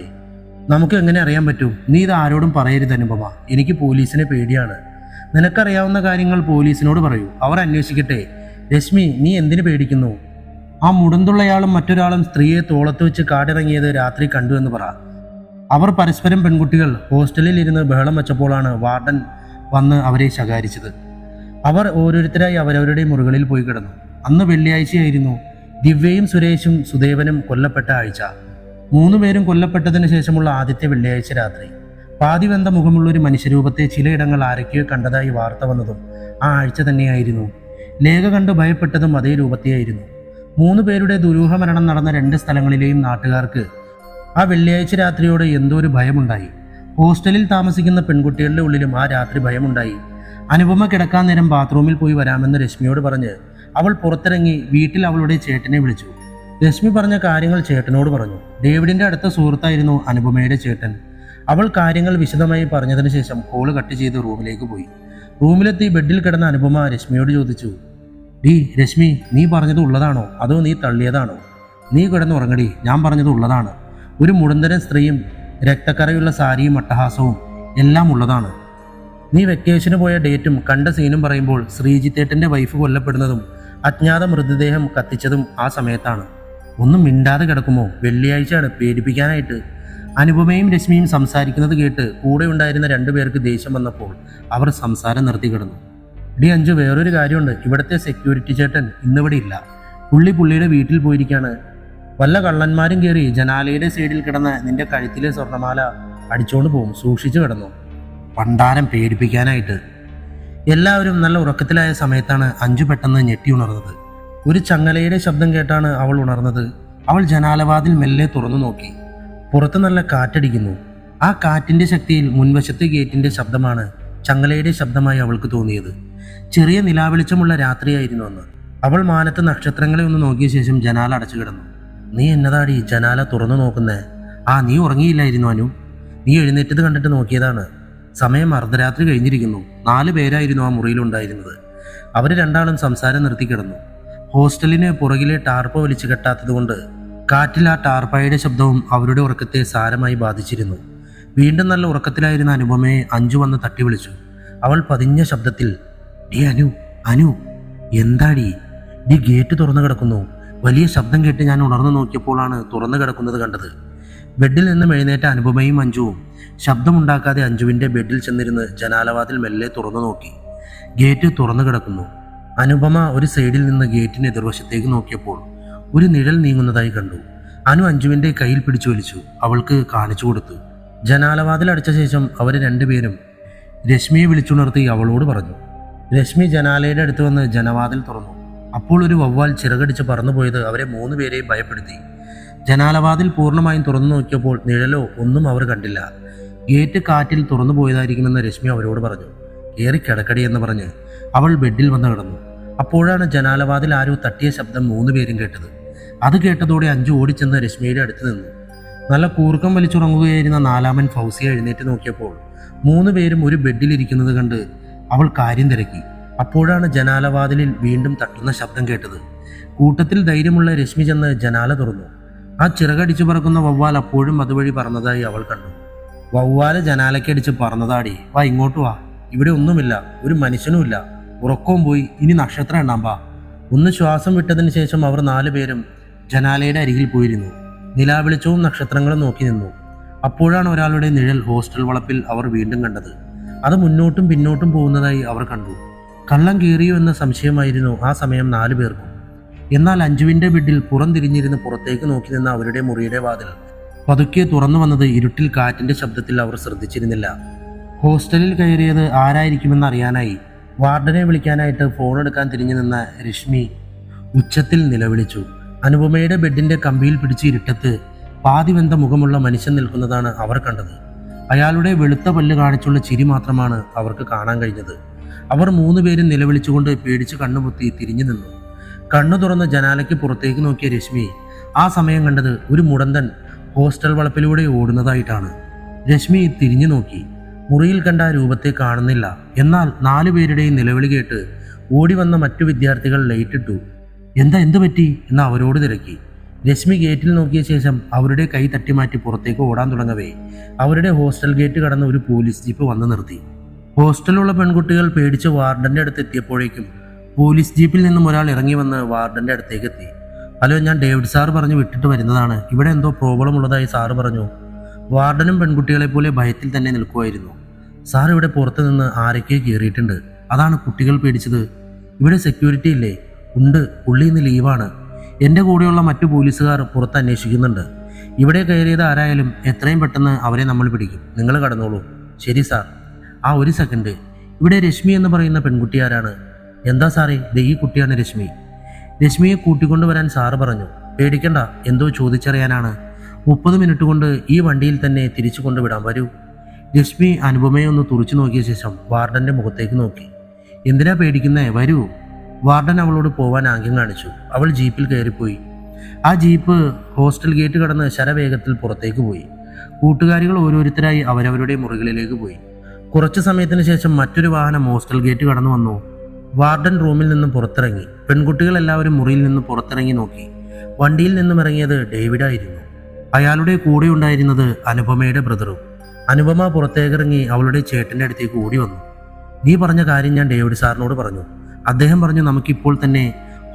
നമുക്ക് എങ്ങനെ അറിയാൻ പറ്റും? നീ ഇത് ആരോടും പറയരുത് അനുപമ. എനിക്ക് പോലീസിനെ പേടിയാണ്. നിനക്കറിയാവുന്ന കാര്യങ്ങൾ പോലീസിനോട് പറയൂ, അവർ അന്വേഷിക്കട്ടെ. രശ്മി, നീ എന്തിനു പേടിക്കുന്നു? ആ മുടന്തുള്ളയാളും മറ്റൊരാളും സ്ത്രീയെ തോളത്ത് വെച്ച് കാടിറങ്ങിയത് രാത്രി കണ്ടു എന്ന് പറ. അവർ പരസ്പരം പെൺകുട്ടികൾ ഹോസ്റ്റലിൽ ഇരുന്ന് ബഹളം വെച്ചപ്പോഴാണ് വാർഡൻ വന്ന് അവരെ ശകാരിച്ചത്. അവർ ഓരോരുത്തരായി അവരവരുടെ മുറികളിൽ പോയി കിടന്നു. അന്ന് വെള്ളിയാഴ്ചയായിരുന്നു. ദിവ്യയും സുരേഷും സുദേവനും കൊല്ലപ്പെട്ട ആഴ്ച. 3 പേരും കൊല്ലപ്പെട്ടതിന് ശേഷമുള്ള ആദ്യത്തെ വെള്ളിയാഴ്ച രാത്രി. പാതിവെന്ത മുഖമുള്ള ഒരു മനുഷ്യരൂപത്തെ ചിലയിടങ്ങൾ ആരൊക്കെയോ കണ്ടതായി വാർത്ത വന്നതും ആ ആഴ്ച തന്നെയായിരുന്നു. ലേഖ കണ്ട് ഭയപ്പെട്ടതും അതേ രൂപത്തെയായിരുന്നു. 3 പേരുടെ ദുരൂഹ മരണം നടന്ന 2 സ്ഥലങ്ങളിലെയും നാട്ടുകാർക്ക് ആ വെള്ളിയാഴ്ച രാത്രിയോട് എന്തോ ഒരു ഭയമുണ്ടായി. ഹോസ്റ്റലിൽ താമസിക്കുന്ന പെൺകുട്ടികളുടെ ഉള്ളിലും ആ രാത്രി ഭയമുണ്ടായി. അനുപമ കിടക്കാൻ നേരം ബാത്റൂമിൽ പോയി വരാമെന്ന് രശ്മിയോട് പറഞ്ഞ് അവൾ പുറത്തിറങ്ങി വീട്ടിൽ അവളുടെ ചേട്ടനെ വിളിച്ചു. രശ്മി പറഞ്ഞ കാര്യങ്ങൾ ചേട്ടനോട് പറഞ്ഞു. ഡേവിഡിന്റെ അടുത്ത സുഹൃത്തായിരുന്നു അനുപമയുടെ ചേട്ടൻ. അവൾ കാര്യങ്ങൾ വിശദമായി പറഞ്ഞതിന് ശേഷം കോള് കട്ട് ചെയ്ത് റൂമിലേക്ക് പോയി. റൂമിലെത്തി ബെഡിൽ കിടന്ന അനുപമ രശ്മിയോട് ചോദിച്ചു, രശ്മി, നീ പറഞ്ഞത് ഉള്ളതാണോ അതോ നീ തള്ളിയതാണോ? നീ കിടന്നുറങ്ങടി, ഞാൻ പറഞ്ഞത് ഉള്ളതാണ്. ഒരു മുടന്തരൻ സ്ത്രീയും രക്തക്കറയുള്ള സാരിയും അട്ടഹാസവും എല്ലാം ഉള്ളതാണ്. നീ വെക്കേഷന് പോയ ഡേറ്റും കണ്ട സീനും പറയുമ്പോൾ ശ്രീജിത്തേട്ടൻ്റെ വൈഫ് കൊല്ലപ്പെടുന്നതും അജ്ഞാത മൃതദേഹം കത്തിച്ചതും ആ സമയത്താണ്. ഒന്നും മിണ്ടാതെ കിടക്കുമോ? വെള്ളിയാഴ്ചയാണ്, പേടിപ്പിക്കാനായിട്ട്. അനുപമയും രശ്മിയും സംസാരിക്കുന്നത് കേട്ട് കൂടെ ഉണ്ടായിരുന്ന 2 പേർക്ക് ദേഷ്യം വന്നപ്പോൾ അവർ സംസാരം നിർത്തി കിടന്നു. അഞ്ചു, വേറൊരു കാര്യമുണ്ട്. ഇവിടുത്തെ സെക്യൂരിറ്റി ചേട്ടൻ ഇന്നിവിടെ ഇല്ല. പുള്ളിയുടെ വീട്ടിൽ പോയിരിക്കാണ്. വല്ല കള്ളന്മാരും കയറി ജനാലയുടെ സൈഡിൽ കിടന്ന നിന്റെ കഴുത്തിലെ സ്വർണ്ണമാല അടിച്ചോണ്ട് പോകും. സൂക്ഷിച്ചു കിടന്നു. പണ്ടാരം പേടിപ്പിക്കാനായിട്ട്. എല്ലാവരും നല്ല ഉറക്കത്തിലായ സമയത്താണ് അഞ്ചു പെട്ടെന്ന് ഞെട്ടി ഉണർന്നത്. ഒരു ചങ്ങലയുടെ ശബ്ദം കേട്ടാണ് അവൾ ഉണർന്നത്. അവൾ ജനാലവാതിൽ മെല്ലെ തുറന്നു നോക്കി. പുറത്ത് നല്ല കാറ്റടിക്കുന്നു. ആ കാറ്റിന്റെ ശക്തിയിൽ മുൻവശത്തെ ഗേറ്റിന്റെ ശബ്ദമാണ് ചങ്ങലയുടെ ശബ്ദമായി അവൾക്ക് തോന്നിയത്. ചെറിയ നിലാവെളിച്ചമുള്ള രാത്രിയായിരുന്നു അന്ന്. അവൾ മാനത്ത് നക്ഷത്രങ്ങളെ ഒന്ന് നോക്കിയ ശേഷം ജനാല അടച്ചു കിടന്നു. നീ എന്നതാടി ജനാല തുറന്നു നോക്കുന്നേ? നീ ഉറങ്ങിയില്ലായിരുന്നു അനു? നീ എഴുന്നേറ്റത് കണ്ടിട്ട് നോക്കിയതാണ്. സമയം അർദ്ധരാത്രി കഴിഞ്ഞിരിക്കുന്നു. 4 പേരായിരുന്നു ആ മുറിയിലുണ്ടായിരുന്നത്. അവർ രണ്ടാളും സംസാരം നിർത്തിക്കിടന്നു. ഹോസ്റ്റലിന് പുറകിലെ ടാർപ്പ വലിച്ചു കെട്ടാത്തതുകൊണ്ട് കാറ്റിൽ ആ ടാർപ്പായുടെ ശബ്ദവും അവരുടെ ഉറക്കത്തെ സാരമായി ബാധിച്ചിരുന്നു. വീണ്ടും നല്ല ഉറക്കത്തിലായിരുന്ന അനുപമയെ അഞ്ജു വന്ന് തട്ടി വിളിച്ചു. അവൾ പതിഞ്ഞ ശബ്ദത്തിൽ, ഡി അനു, അനു, എന്താടി? ഡി ഗേറ്റ് തുറന്നു കിടക്കുന്നു. വലിയ ശബ്ദം കേട്ട് ഞാൻ ഉണർന്നു നോക്കിയപ്പോഴാണ് തുറന്നു കിടക്കുന്നത് കണ്ടത്. ബെഡിൽ നിന്നും എഴുന്നേറ്റ അനുപമയും അഞ്ജുവും ശബ്ദമുണ്ടാക്കാതെ അഞ്ജുവിൻ്റെ ബെഡിൽ ചെന്നിരുന്ന് ജനാലവാതിൽ മെല്ലെ തുറന്നു നോക്കി. ഗേറ്റ് തുറന്നു കിടക്കുന്നു. അനുപമ ഒരു സൈഡിൽ നിന്ന് ഗേറ്റിന് എതിർവശത്തേക്ക് നോക്കിയപ്പോൾ ഒരു നിഴൽ നീങ്ങുന്നതായി കണ്ടു. അനു അഞ്ജുവിൻ്റെ കയ്യിൽ പിടിച്ചു വലിച്ചു അവൾക്ക് കാണിച്ചു കൊടുത്തു. ജനാലവാതിൽ അടച്ച ശേഷം അവർ രണ്ടുപേരും രശ്മിയെ വിളിച്ചുണർത്തി അവളോട് പറഞ്ഞു. രശ്മി ജനാലയുടെ അടുത്ത് വന്ന് ജനവാതിൽ തുറന്നു. അപ്പോൾ ഒരു വവ്വാൽ ചിറകടിച്ച് പറന്നുപോയത് അവരെ 3 പേരെയും ഭയപ്പെടുത്തി. ജനാലവാതിൽ പൂർണ്ണമായും തുറന്നു നോക്കിയപ്പോൾ നിഴലോ ഒന്നും അവർ കണ്ടില്ല. ഗേറ്റ് കാറ്റിൽ തുറന്നു പോയതായിരിക്കുമെന്ന് രശ്മി അവരോട് പറഞ്ഞു. ഏറി കിടക്കടി എന്ന് പറഞ്ഞ് അവൾ ബെഡിൽ വന്ന് കിടന്നു. അപ്പോഴാണ് ജനാലവാതിൽ ആരോ തട്ടിയ ശബ്ദം 3 പേരും കേട്ടത്. അത് കേട്ടതോടെ അഞ്ജു ഓടിച്ചെന്ന് രശ്മിയുടെ അടുത്ത് നിന്നു. നല്ല കൂർക്കം വലിച്ചുറങ്ങുകയായിരുന്ന 4-ാമൻ ഫൗസിയ എഴുന്നേറ്റ് നോക്കിയപ്പോൾ 3 പേരും ഒരു ബെഡിലിരിക്കുന്നത് കണ്ട് അവൾ കാര്യം തിരക്കി. അപ്പോഴാണ് ജനാലവാതിലിൽ വീണ്ടും തട്ടുന്ന ശബ്ദം കേട്ടത്. കൂട്ടത്തിൽ ധൈര്യമുള്ള രശ്മി ചെന്ന് ജനാല തുറന്നു. ആ ചിറകടിച്ചു പറക്കുന്ന വവ്വാൽ അപ്പോഴും അതുവഴി പറന്നതായി അവൾ കണ്ടു. വവ്വാല് ജനാലക്കടിച്ച് പറന്നതാടി. വാ, ഇങ്ങോട്ട് വാ. ഇവിടെ ഒന്നുമില്ല, ഒരു മനുഷ്യനുമില്ല. ഉറക്കവും പോയി, ഇനി നക്ഷത്രം എണ്ണാം വാ. ഒന്ന് ശ്വാസം വിട്ടതിന് ശേഷം അവർ 4 പേരും ജനാലയുടെ അരികിൽ പോയിരുന്നു. നിലാവെളിച്ചവും നക്ഷത്രങ്ങളും നോക്കി നിന്നു. അപ്പോഴാണ് ഒരാളുടെ നിഴൽ ഹോസ്റ്റൽ വളപ്പിൽ അവർ വീണ്ടും കണ്ടത്. അത് മുന്നോട്ടും പിന്നോട്ടും പോകുന്നതായി അവർ കണ്ടു. കള്ളം കീറിയോ എന്ന സംശയമായിരുന്നു ആ സമയം 4 പേർക്കും. എന്നാൽ അഞ്ജുവിൻ്റെ ബെഡിൽ പുറംതിരിഞ്ഞിരുന്ന് പുറത്തേക്ക് നോക്കി നിന്ന അവരുടെ മുറിയുടെ വാതിൽ പതുക്കെ തുറന്നു വന്നത് ഇരുട്ടിൽ കാറ്റിൻ്റെ ശബ്ദത്തിൽ അവർ ശ്രദ്ധിച്ചിരുന്നില്ല. ഹോസ്റ്റലിൽ കയറിയത് ആരായിരിക്കുമെന്ന് അറിയാനായി വാർഡനെ വിളിക്കാനായിട്ട് ഫോൺ എടുക്കാൻ തിരിഞ്ഞു നിന്ന രശ്മി ഉച്ചത്തിൽ നിലവിളിച്ചു. അനുപമയുടെ ബെഡിൻ്റെ കമ്പിയിൽ പിടിച്ച് ഇരുട്ടത്ത് പാതിവെന്ത മുഖമുള്ള മനുഷ്യൻ നിൽക്കുന്നതാണ് അവർ കണ്ടത്. അയാളുടെ വെളുത്ത പല്ല് കാണിച്ചുള്ള ചിരി മാത്രമാണ് അവർക്ക് കാണാൻ കഴിഞ്ഞത്. അവർ 3 പേരും നിലവിളിച്ചുകൊണ്ട് പേടിച്ച് കണ്ണുപൊത്തി തിരിഞ്ഞു നിന്നു. കണ്ണു തുറന്ന് ജനാലയ്ക്ക് പുറത്തേക്ക് നോക്കിയ രശ്മി ആ സമയം കണ്ടത് ഒരു മുടന്തൻ ഹോസ്റ്റൽ വളപ്പിലൂടെ ഓടുന്നതായിട്ടാണ്. രശ്മി തിരിഞ്ഞു നോക്കി. മുറിയിൽ കണ്ട രൂപത്തെ കാണുന്നില്ല. എന്നാൽ 4 പേരുടെയും നിലവിളി കേട്ട് ഓടി വന്ന മറ്റു വിദ്യാർത്ഥികൾ ലൈറ്റിട്ടു. എന്ത് പറ്റി എന്ന് അവരോട് തിരക്കി. രശ്മി ഗേറ്റിൽ നോക്കിയ ശേഷം അവരുടെ കൈ തട്ടിമാറ്റി പുറത്തേക്ക് ഓടാൻ തുടങ്ങവേ അവരുടെ ഹോസ്റ്റൽ ഗേറ്റ് കടന്ന് ഒരു പോലീസ് ജീപ്പ് വന്ന് നിർത്തി. ഹോസ്റ്റലിലുള്ള പെൺകുട്ടികൾ പേടിച്ച് വാർഡന്റെ അടുത്ത് എത്തിയപ്പോഴേക്കും പോലീസ് ജീപ്പിൽ നിന്നും ഒരാൾ ഇറങ്ങി വന്ന് വാർഡന്റെ അടുത്തേക്ക് എത്തി. ഹലോ, ഞാൻ ഡേവിഡ് സാർ പറഞ്ഞു വിട്ടിട്ട് വരുന്നതാണ്. ഇവിടെ എന്തോ പ്രോബ്ലം ഉള്ളതായി സാറ് പറഞ്ഞു. വാർഡനും പെൺകുട്ടികളെ പോലെ ഭയത്തിൽ തന്നെ നിൽക്കുമായിരുന്നു. സാർ, ഇവിടെ പുറത്ത് നിന്ന് ആരൊക്കെ കയറിയിട്ടുണ്ട്. അതാണ് കുട്ടികൾ പേടിച്ചത്. ഇവിടെ സെക്യൂരിറ്റി ഇല്ലേ? ഉണ്ട്, പുള്ളി ഇന്ന് ലീവാണ്. എൻ്റെ കൂടെയുള്ള മറ്റു പോലീസുകാർ പുറത്ത് അന്വേഷിക്കുന്നുണ്ട്. ഇവിടെ കയറിയത് ആരായാലും എത്രയും പെട്ടെന്ന് അവരെ നമ്മൾ പിടിക്കും. നിങ്ങൾ കടന്നോളൂ. ശരി സാർ. ആ, ഒരു സെക്കൻഡ്. ഇവിടെ രശ്മി എന്ന് പറയുന്ന പെൺകുട്ടി ആരാണ്? എന്താ സാറേ, ദേ ഈ കുട്ടിയാണ് രശ്മി. രശ്മിയെ കൂട്ടിക്കൊണ്ടുവരാൻ സാറ് പറഞ്ഞു. പേടിക്കണ്ട, എന്തോ ചോദിച്ചറിയാനാണ്. 30 മിനിറ്റ് കൊണ്ട് ഈ വണ്ടിയിൽ തന്നെ തിരിച്ചു കൊണ്ടുവിടാം, വരൂ. രശ്മി അനുപമയെ ഒന്ന് തുറച്ചു നോക്കിയ ശേഷം വാർഡന്റെ മുഖത്തേക്ക് നോക്കി. എന്തിനാ പേടിക്കുന്നേ, വരൂ. വാർഡൻ അവളോട് പോവാൻ ആംഗ്യം കാണിച്ചു. അവൾ ജീപ്പിൽ കയറിപ്പോയി. ആ ജീപ്പ് ഹോസ്റ്റൽ ഗേറ്റ് കടന്ന് ശരവേഗത്തിൽ പുറത്തേക്ക് പോയി. കൂട്ടുകാരികൾ ഓരോരുത്തരായി അവരവരുടെ മുറികളിലേക്ക് പോയി. കുറച്ചു സമയത്തിന് ശേഷം മറ്റൊരു വാഹനം ഹോസ്റ്റൽ ഗേറ്റ് കടന്നു വന്നു. വാർഡൻ റൂമിൽ നിന്നും പുറത്തിറങ്ങി. പെൺകുട്ടികൾ എല്ലാവരും മുറിയിൽ നിന്ന് പുറത്തിറങ്ങി നോക്കി. വണ്ടിയിൽ നിന്നും ഇറങ്ങിയത് ഡേവിഡായിരുന്നു. അയാളുടെ കൂടെ ഉണ്ടായിരുന്നത് അനുപമയുടെ ബ്രദറും. അനുപമ പുറത്തേക്കിറങ്ങി അവളുടെ ചേട്ടൻ്റെ അടുത്തേക്ക് ഓടി വന്നു. നീ പറഞ്ഞ കാര്യം ഞാൻ ഡേവിഡ് സാറിനോട് പറഞ്ഞു. അദ്ദേഹം പറഞ്ഞു നമുക്കിപ്പോൾ തന്നെ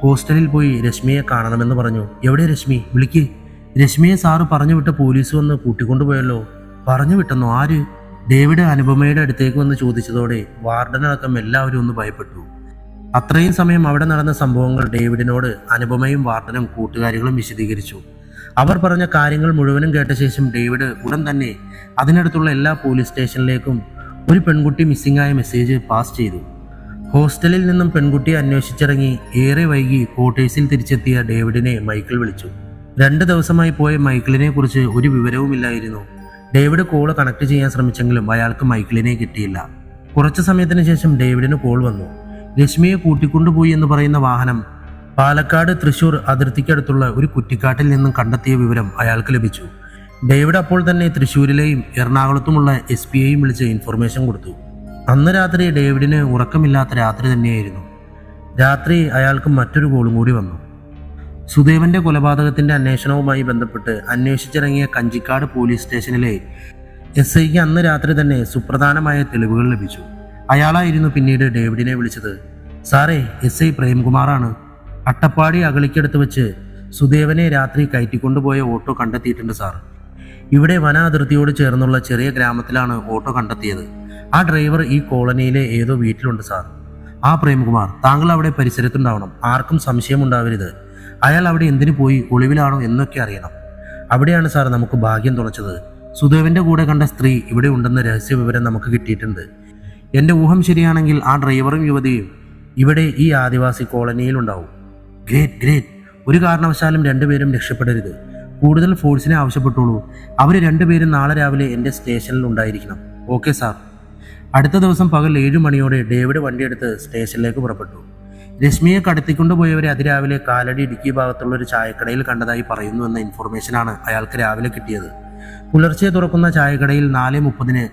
ഹോസ്റ്റലിൽ പോയി രശ്മിയെ കാണണമെന്ന് പറഞ്ഞു. എവിടെ രശ്മി? വിളിക്ക്. രശ്മിയെ സാറ് പറഞ്ഞു വിട്ട പോലീസ് വന്ന് കൂട്ടിക്കൊണ്ടുപോയല്ലോ. പറഞ്ഞു വിട്ടെന്നോ? ആര്? ഡേവിഡ് അനുപമയുടെ അടുത്തേക്ക് വന്ന് ചോദിച്ചതോടെ വാർഡനടക്കം എല്ലാവരും ഒന്ന് ഭയപ്പെട്ടു. അത്രയും സമയം അവിടെ നടന്ന സംഭവങ്ങൾ ഡേവിഡിനോട് അനുപമയും വാർഡനും കൂട്ടുകാരികളും വിശദീകരിച്ചു. അവർ പറഞ്ഞ കാര്യങ്ങൾ മുഴുവനും കേട്ട ശേഷം ഡേവിഡ് ഉടൻ തന്നെ അതിനടുത്തുള്ള എല്ലാ പോലീസ് സ്റ്റേഷനിലേക്കും ഒരു പെൺകുട്ടി മിസ്സിംഗ് ആയ മെസ്സേജ് പാസ് ചെയ്തു. ഹോസ്റ്റലിൽ നിന്നും പെൺകുട്ടിയെ അന്വേഷിച്ചിറങ്ങി ഏറെ വൈകി ക്വാർട്ടേഴ്സിൽ തിരിച്ചെത്തിയ ഡേവിഡിനെ മൈക്കിൾ വിളിച്ചു. 2 ദിവസമായി പോയ മൈക്കിളിനെ കുറിച്ച് ഒരു വിവരവുമില്ലായിരുന്നു. ഡേവിഡ് കോള് കണക്ട് ചെയ്യാൻ ശ്രമിച്ചെങ്കിലും അയാൾക്ക് മൈക്കിളിനെ കിട്ടിയില്ല. കുറച്ചു സമയത്തിന് ശേഷം ഡേവിഡിന് കോൾ വന്നു. രശ്മിയെ കൂട്ടിക്കൊണ്ടുപോയി എന്ന് പറയുന്ന വാഹനം പാലക്കാട് തൃശൂർ അതിർത്തിക്കടുത്തുള്ള ഒരു കുറ്റിക്കാട്ടിൽ നിന്നും കണ്ടെത്തിയ വിവരം അയാൾക്ക് ലഭിച്ചു. ഡേവിഡ് അപ്പോൾ തന്നെ തൃശ്ശൂരിലെയും എറണാകുളത്തുമുള്ള SPയെയും വിളിച്ച് ഇൻഫർമേഷൻ കൊടുത്തു. അന്ന് രാത്രി ഡേവിഡിന് ഉറക്കമില്ലാത്ത രാത്രി തന്നെയായിരുന്നു. രാത്രി അയാൾക്ക് മറ്റൊരു കോളും കൂടി വന്നു. സുദേവന്റെ കൊലപാതകത്തിന്റെ അന്വേഷണവുമായി ബന്ധപ്പെട്ട് അന്വേഷിച്ചിറങ്ങിയ കഞ്ചിക്കാട് പോലീസ് സ്റ്റേഷനിലെ SIക്ക് അന്ന് രാത്രി തന്നെ സുപ്രധാനമായ തെളിവുകൾ ലഭിച്ചു. അയാളായിരുന്നു പിന്നീട് ഡേവിഡിനെ വിളിച്ചത്. സാറേ, SI പ്രേംകുമാറാണ്. അട്ടപ്പാടി അഗളിക്കടുത്ത് വെച്ച് സുദേവനെ രാത്രി കയറ്റിക്കൊണ്ടുപോയ ഓട്ടോ കണ്ടെത്തിയിട്ടുണ്ട് സാർ. ഇവിടെ വന അതിർത്തിയോട് ചേർന്നുള്ള ചെറിയ ഗ്രാമത്തിലാണ് ഓട്ടോ കണ്ടെത്തിയത്. ആ ഡ്രൈവർ ഈ കോളനിയിലെ ഏതോ വീട്ടിലുണ്ട് സാർ. ആ പ്രേംകുമാർ, താങ്കൾ അവിടെ പരിസരത്തുണ്ടാവണം. ആർക്കും സംശയമുണ്ടാവരുത്. അയാൾ അവിടെ എന്തിനു പോയി, ഒളിവിലാണോ എന്നൊക്കെ അറിയണം. അവിടെയാണ് സാർ നമുക്ക് ഭാഗ്യം തുണച്ചത്. സുദേവന്റെ കൂടെ കണ്ട സ്ത്രീ ഇവിടെ ഉണ്ടെന്ന രഹസ്യ വിവരം നമുക്ക് കിട്ടിയിട്ടുണ്ട്. എൻ്റെ ഊഹം ശരിയാണെങ്കിൽ ആ ഡ്രൈവറും യുവതിയും ഇവിടെ ഈ ആദിവാസി കോളനിയിലുണ്ടാവും. Great great. ഒരു കാരണവശാലും രണ്ടുപേരും രക്ഷപ്പെടരുത്. കൂടുതൽ ഫോഴ്സിനെ ആവശ്യപ്പെട്ടുള്ളൂ. അവർ രണ്ടുപേരും നാളെ രാവിലെ എൻ്റെ സ്റ്റേഷനിൽ ഉണ്ടായിരിക്കണം. Okay sir. അടുത്ത ദിവസം പകൽ 7 മണിയോടെ ഡേവിഡ് വണ്ടിയെടുത്ത് സ്റ്റേഷനിലേക്ക് പുറപ്പെട്ടു. രശ്മിയെ കടത്തിക്കൊണ്ടുപോയവരെ അതിരാവിലെ കാലടി ഇടുക്കി ഭാഗത്തുള്ള ഒരു ചായക്കടയിൽ കണ്ടതായി പറയുന്നുവെന്ന ഇൻഫർമേഷനാണ് അയാൾക്ക് രാവിലെ കിട്ടിയത്. പുലർച്ചെ തുറക്കുന്ന ചായക്കടയിൽ 4:30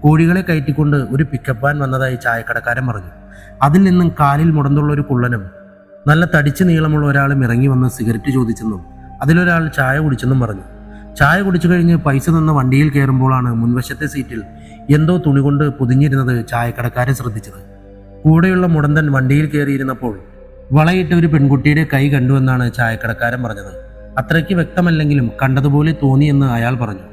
കോഴികളെ കയറ്റിക്കൊണ്ട് ഒരു പിക്കപ്പ് വാൻ വന്നതായി ചായക്കടക്കാരൻ പറഞ്ഞു. അതിൽ നിന്നും കാലിൽ മുടന്തുള്ള ഒരു കുള്ളനും നല്ല തടിച്ച് നീളമുള്ള ഒരാളും ഇറങ്ങി വന്ന് സിഗരറ്റ് ചോദിച്ചെന്നും അതിലൊരാൾ ചായ കുടിച്ചെന്നും പറഞ്ഞു. ചായ കുടിച്ചു കഴിഞ്ഞ് പൈസ തന്ന വണ്ടിയിൽ കയറുമ്പോഴാണ് മുൻവശത്തെ സീറ്റിൽ എന്തോ തുണി കൊണ്ട് പൊതിഞ്ഞിരുന്നത് ചായക്കടക്കാരൻ ശ്രദ്ധിച്ചത്. കൂടെയുള്ള മുടന്തൻ വണ്ടിയിൽ കയറിയിരുന്നപ്പോൾ വളയിട്ട ഒരു പെൺകുട്ടിയുടെ കൈ കണ്ടുവെന്നാണ് ചായക്കടക്കാരൻ പറഞ്ഞത്. അത്രയ്ക്ക് വ്യക്തമല്ലെങ്കിലും കണ്ടതുപോലെ തോന്നിയെന്ന് അയാൾ പറഞ്ഞു.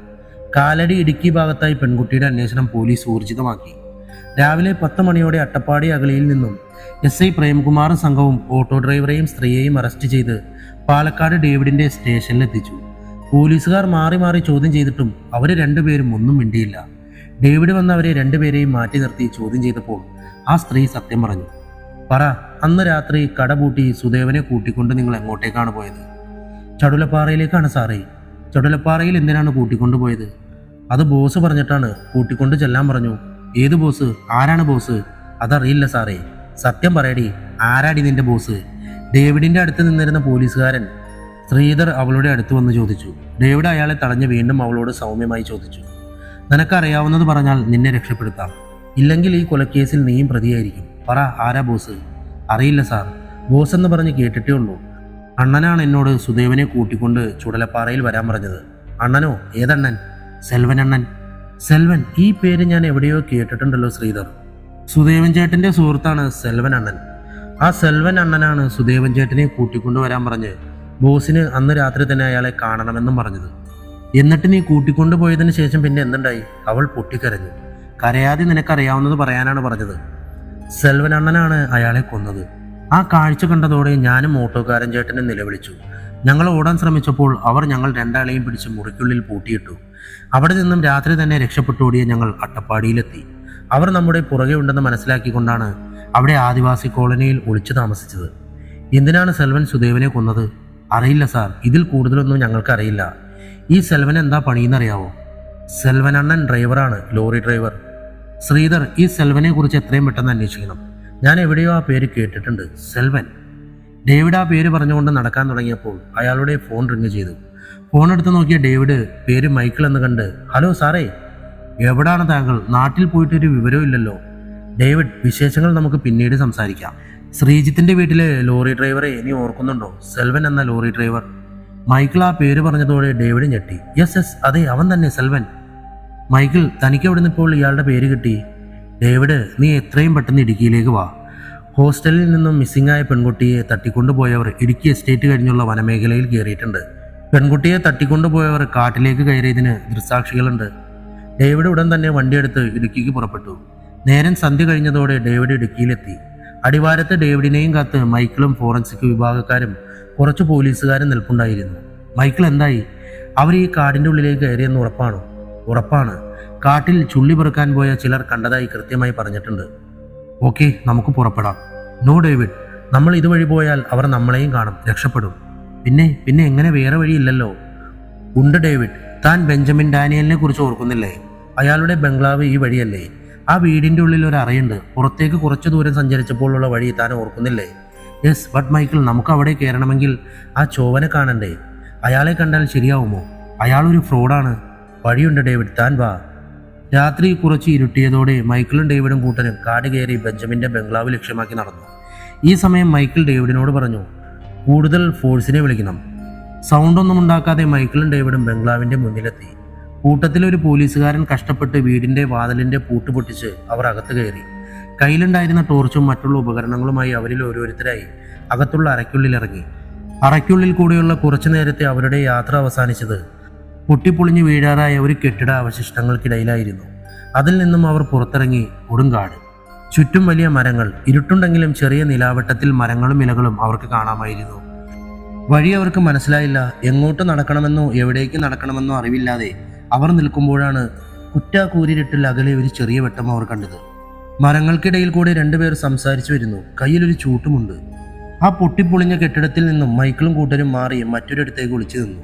കാലടി ഇടുക്കി ഭാഗത്തായി പെൺകുട്ടിയുടെ അന്വേഷണം പോലീസ് ഊർജിതമാക്കി. രാവിലെ 10 മണിയോടെ അട്ടപ്പാടി അഗളിയിൽ നിന്നും SI പ്രേംകുമാറും സംഘവും ഓട്ടോ ഡ്രൈവറെയും സ്ത്രീയെയും അറസ്റ്റ് ചെയ്ത് പാലക്കാട് ഡേവിഡിന്റെ സ്റ്റേഷനിലെത്തിച്ചു. പോലീസുകാർ മാറി മാറി ചോദ്യം ചെയ്തിട്ടും അവർ രണ്ടുപേരും ഒന്നും മിണ്ടിയില്ല. ഡേവിഡ് വന്നവരെ രണ്ടുപേരെയും മാറ്റി നിർത്തി ചോദ്യം ചെയ്തപ്പോൾ ആ സ്ത്രീ സത്യം പറഞ്ഞു. പറ, അന്ന് രാത്രി കട പൂട്ടി സുദേവനെ കൂട്ടിക്കൊണ്ട് നിങ്ങൾ എങ്ങോട്ടേക്കാണ് പോയത്? ചടുലപ്പാറയിലേക്കാണ് സാറേ. ചടുലപ്പാറയിൽ എന്തിനാണ് കൂട്ടിക്കൊണ്ടുപോയത്? അത് ബോസ് പറഞ്ഞിട്ടാണ്. കൂട്ടിക്കൊണ്ട് ചെല്ലാൻ പറഞ്ഞു. ഏത് ബോസ്? ആരാണ് ബോസ്? അതറിയില്ല സാറേ. സത്യം പറയടി, ആരാടി നിന്റെ ബോസ്? ഡേവിഡിന്റെ അടുത്ത് നിന്നിരുന്ന പോലീസുകാരൻ ശ്രീധർ അവളുടെ അടുത്ത് വന്ന് ചോദിച്ചു. ഡേവിഡ് അയാളെ തടഞ്ഞ് വീണ്ടും അവളോട് സൗമ്യമായി ചോദിച്ചു. നിനക്കറിയാവുന്നത് പറഞ്ഞാൽ നിന്നെ രക്ഷപ്പെടുത്താം. ഇല്ലെങ്കിൽ ഈ കൊലക്കേസിൽ നീയും പ്രതിയായിരിക്കും. പറ, ആരാ ബോസ്? അറിയില്ല സാർ. ബോസ് എന്ന് പറഞ്ഞ് കേട്ടിട്ടേ ഉള്ളൂ. അണ്ണനാണ് എന്നോട് സുദേവനെ കൂട്ടിക്കൊണ്ട് ചുടലപ്പാറയിൽ വരാൻ പറഞ്ഞത്. അണ്ണനോ? ഏതണ്ണൻ? സെൽവൻ അണ്ണൻ. സെൽവൻ? ഈ പേര് ഞാൻ എവിടെയോ കേട്ടിട്ടുണ്ടല്ലോ ശ്രീധർ. സുദേവൻ ചേട്ടന്റെ സുഹൃത്താണ് സെൽവൻ അണ്ണൻ. ആ സെൽവൻ അണ്ണനാണ് സുദേവൻ ചേട്ടനെ കൂട്ടിക്കൊണ്ടുവരാൻ പറഞ്ഞ് ബോസിന് അന്ന് രാത്രി തന്നെ അയാളെ കാണണമെന്നും പറഞ്ഞത്. എന്നിട്ട് നീ കൂട്ടിക്കൊണ്ടുപോയതിനു ശേഷം പിന്നെ എന്തുണ്ടായി? അവൾ പൊട്ടിക്കരഞ്ഞു. കരയാതെ നിനക്കറിയാവുന്നത് പറയാനാണ് പറഞ്ഞത്. സെൽവൻ അണ്ണനാണ് അയാളെ കൊന്നത്. ആ കാഴ്ച കണ്ടതോടെ ഞാനും ഓട്ടോക്കാരൻ ചേട്ടനും നിലവിളിച്ചു. ഞങ്ങൾ ഓടാൻ ശ്രമിച്ചപ്പോൾ അവർ ഞങ്ങൾ രണ്ടാളെയും പിടിച്ച് മുറിക്കുള്ളിൽ പൂട്ടിയിട്ടു. അവിടെ നിന്നും രാത്രി തന്നെ രക്ഷപ്പെട്ടോടിയ ഞങ്ങൾ അട്ടപ്പാടിയിലെത്തി. അവർ നമ്മുടെ പുറകെ ഉണ്ടെന്ന് മനസ്സിലാക്കിക്കൊണ്ടാണ് അവിടെ ആദിവാസി കോളനിയിൽ ഒളിച്ചു താമസിച്ചത്. എന്തിനാണ് സെൽവൻ സുദേവനെ കൊന്നത്? അറിയില്ല സാർ. ഇതിൽ കൂടുതലൊന്നും ഞങ്ങൾക്കറിയില്ല. ഈ സെൽവൻ എന്താ പണിയെന്നറിയാവോ? സെൽവൻ അണ്ണൻ ഡ്രൈവറാണ്, ലോറി ഡ്രൈവർ. ശ്രീധർ, ഈ സെൽവനെ കുറിച്ച് എത്രയും പെട്ടെന്ന് അന്വേഷിക്കണം. ഞാൻ എവിടെയോ ആ പേര് കേട്ടിട്ടുണ്ട്. സെൽവൻ. ഡേവിഡ് ആ പേര് പറഞ്ഞുകൊണ്ട് നടക്കാൻ തുടങ്ങിയപ്പോൾ അയാളുടെ ഫോൺ റിങ് ചെയ്തു. ഫോൺ എടുത്ത് നോക്കിയ ഡേവിഡ് പേര് മൈക്കിൾ എന്ന് കണ്ട്, ഹലോ സാറേ, എവിടാണ് താങ്കൾ? നാട്ടിൽ പോയിട്ടൊരു വിവരവും ഇല്ലല്ലോ. ഡേവിഡ്, വിശേഷങ്ങൾ നമുക്ക് പിന്നീട് സംസാരിക്കാം. ശ്രീജിത്തിന്റെ വീട്ടിലെ ലോറി ഡ്രൈവറെ ഇനി ഓർക്കുന്നുണ്ടോ? സെൽവൻ എന്ന ലോറി ഡ്രൈവർ. മൈക്കിൾ ആ പേര് പറഞ്ഞതോടെ ഡേവിഡ് ഞെട്ടി. യെസ്, അതെ, അവൻ തന്നെ, സെൽവൻ. മൈക്കിൾ, തനിക്ക് എവിടെ നിന്ന് ഇപ്പോൾ ഇയാളുടെ പേര് കിട്ടി? ഡേവിഡ്, നീ എത്രയും പെട്ടെന്ന് ഇടുക്കിയിലേക്ക് വാ. ഹോസ്റ്റലിൽ നിന്നും മിസ്സിംഗ് ആയ പെൺകുട്ടിയെ തട്ടിക്കൊണ്ടുപോയവർ ഇടുക്കി എസ്റ്റേറ്റ് കഴിഞ്ഞുള്ള വനമേഖലയിൽ കയറിയിട്ടുണ്ട്. പെൺകുട്ടിയെ തട്ടിക്കൊണ്ടുപോയവർ കാട്ടിലേക്ക് കയറിയതിന് ദൃക്സാക്ഷികളുണ്ട്. ഡേവിഡ് ഉടൻ തന്നെ വണ്ടിയെടുത്ത് ഇടുക്കിക്ക് പുറപ്പെട്ടു. നേരം സന്ധ്യ കഴിഞ്ഞതോടെ ഡേവിഡ് ഇടുക്കിയിലെത്തി. അടിവാരത്ത് ഡേവിഡിനെയും കാത്ത് മൈക്കിളും ഫോറൻസിക് വിഭാഗക്കാരും കുറച്ച് പോലീസുകാരും നിൽപ്പുണ്ടായിരുന്നു. മൈക്കിൾ, എന്തായി? അവർ ഈ കാടിൻ്റെ ഉള്ളിലേക്ക് കയറിയെന്ന് ഉറപ്പാണോ? ഉറപ്പാണ്. കാട്ടിൽ ചുള്ളി പെറുക്കാൻ പോയ ചിലർ കണ്ടതായി കൃത്യമായി പറഞ്ഞിട്ടുണ്ട്. ഓക്കെ, നമുക്ക് പുറപ്പെടാം. നോ ഡേവിഡ്, നമ്മൾ ഇതുവഴി പോയാൽ അവർ നമ്മളെയും കാണും, രക്ഷപ്പെടും. പിന്നെ എങ്ങനെ? വേറെ വഴിയില്ലല്ലോ. ഉണ്ട് ഡേവിഡ്, താൻ ബെഞ്ചമിൻ ഡാനിയലിനെ കുറിച്ച് ഓർക്കുന്നില്ലേ? അയാളുടെ ബംഗ്ലാവ് ഈ വഴിയല്ലേ? ആ വീടിൻ്റെ ഉള്ളിൽ ഒരു അറയുണ്ട്. പുറത്തേക്ക് കുറച്ചു ദൂരം സഞ്ചരിച്ചപ്പോഴുള്ള വഴി താൻ ഓർക്കുന്നില്ലേ? യെസ്, ബട്ട് മൈക്കിൾ, നമുക്ക് അവിടെ കയറണമെങ്കിൽ ആ ചോവനെ കാണണ്ടേ? അയാളെ കണ്ടാൽ ശരിയാവുമോ? അയാളൊരു ഫ്രോഡാണ്. വഴിയുണ്ട് ഡേവിഡ്, താൻ വാ. രാത്രി കുറച്ച് ഇരുട്ടിയതോടെ മൈക്കിളും ഡേവിഡും കൂട്ടനും കാട് കയറി ബെഞ്ചമിൻ്റെ ബംഗ്ലാവ് ലക്ഷ്യമാക്കി നടന്നു. ഈ സമയം മൈക്കിൾ ഡേവിഡിനോട് പറഞ്ഞു, കൂടുതൽ ഫോഴ്സിനെ വിളിക്കണം. സൗണ്ടൊന്നും ഉണ്ടാക്കാതെ മൈക്കിളും ഡേവിഡും ബംഗ്ലാവിൻ്റെ മുന്നിലെത്തി. കൂട്ടത്തിലൊരു പോലീസുകാരൻ കഷ്ടപ്പെട്ട് വീടിൻ്റെ വാതിലിൻ്റെ പൂട്ട് പൊട്ടിച്ച് അവർ അകത്ത് കയറി. കയ്യിലുണ്ടായിരുന്ന ടോർച്ചും മറ്റുള്ള ഉപകരണങ്ങളുമായി അവരിൽ ഓരോരുത്തരായി അകത്തുള്ള അറയ്ക്കുള്ളിൽ ഇറങ്ങി. അറയ്ക്കുള്ളിൽ കൂടെയുള്ള കുറച്ചു നേരത്തെ അവരുടെ യാത്ര അവസാനിച്ചത് പൊട്ടിപ്പൊളിഞ്ഞ് വീഴാറായ ഒരു കെട്ടിട അവശിഷ്ടങ്ങൾക്കിടയിലായിരുന്നു. അതിൽ നിന്നും അവർ പുറത്തിറങ്ങി കൊടുങ്കാട്. ചുറ്റും വലിയ മരങ്ങൾ. ഇരുട്ടുണ്ടെങ്കിലും ചെറിയ നിലാവട്ടത്തിൽ മരങ്ങളും ഇലകളും അവർക്ക് കാണാമായിരുന്നു. വഴി അവർക്ക് മനസ്സിലായില്ല. എങ്ങോട്ട് നടക്കണമെന്നോ എവിടേക്ക് നടക്കണമെന്നോ അറിവില്ലാതെ അവർ നിൽക്കുമ്പോഴാണ് കുറ്റാക്കൂരിരുട്ടിൽ അകലെ ഒരു ചെറിയ വെട്ടം അവർ കണ്ടത്. മരങ്ങൾക്കിടയിൽ കൂടെ രണ്ടുപേർ സംസാരിച്ചു വരുന്നു. കയ്യിലൊരു ചൂട്ടുമുണ്ട്. ആ പൊട്ടിപ്പൊളിഞ്ഞ കെട്ടിടത്തിൽ നിന്നും മൈക്കിളും കൂട്ടരും മാറി മറ്റൊരിടത്തേക്ക് ഒളിച്ചു നിന്നു.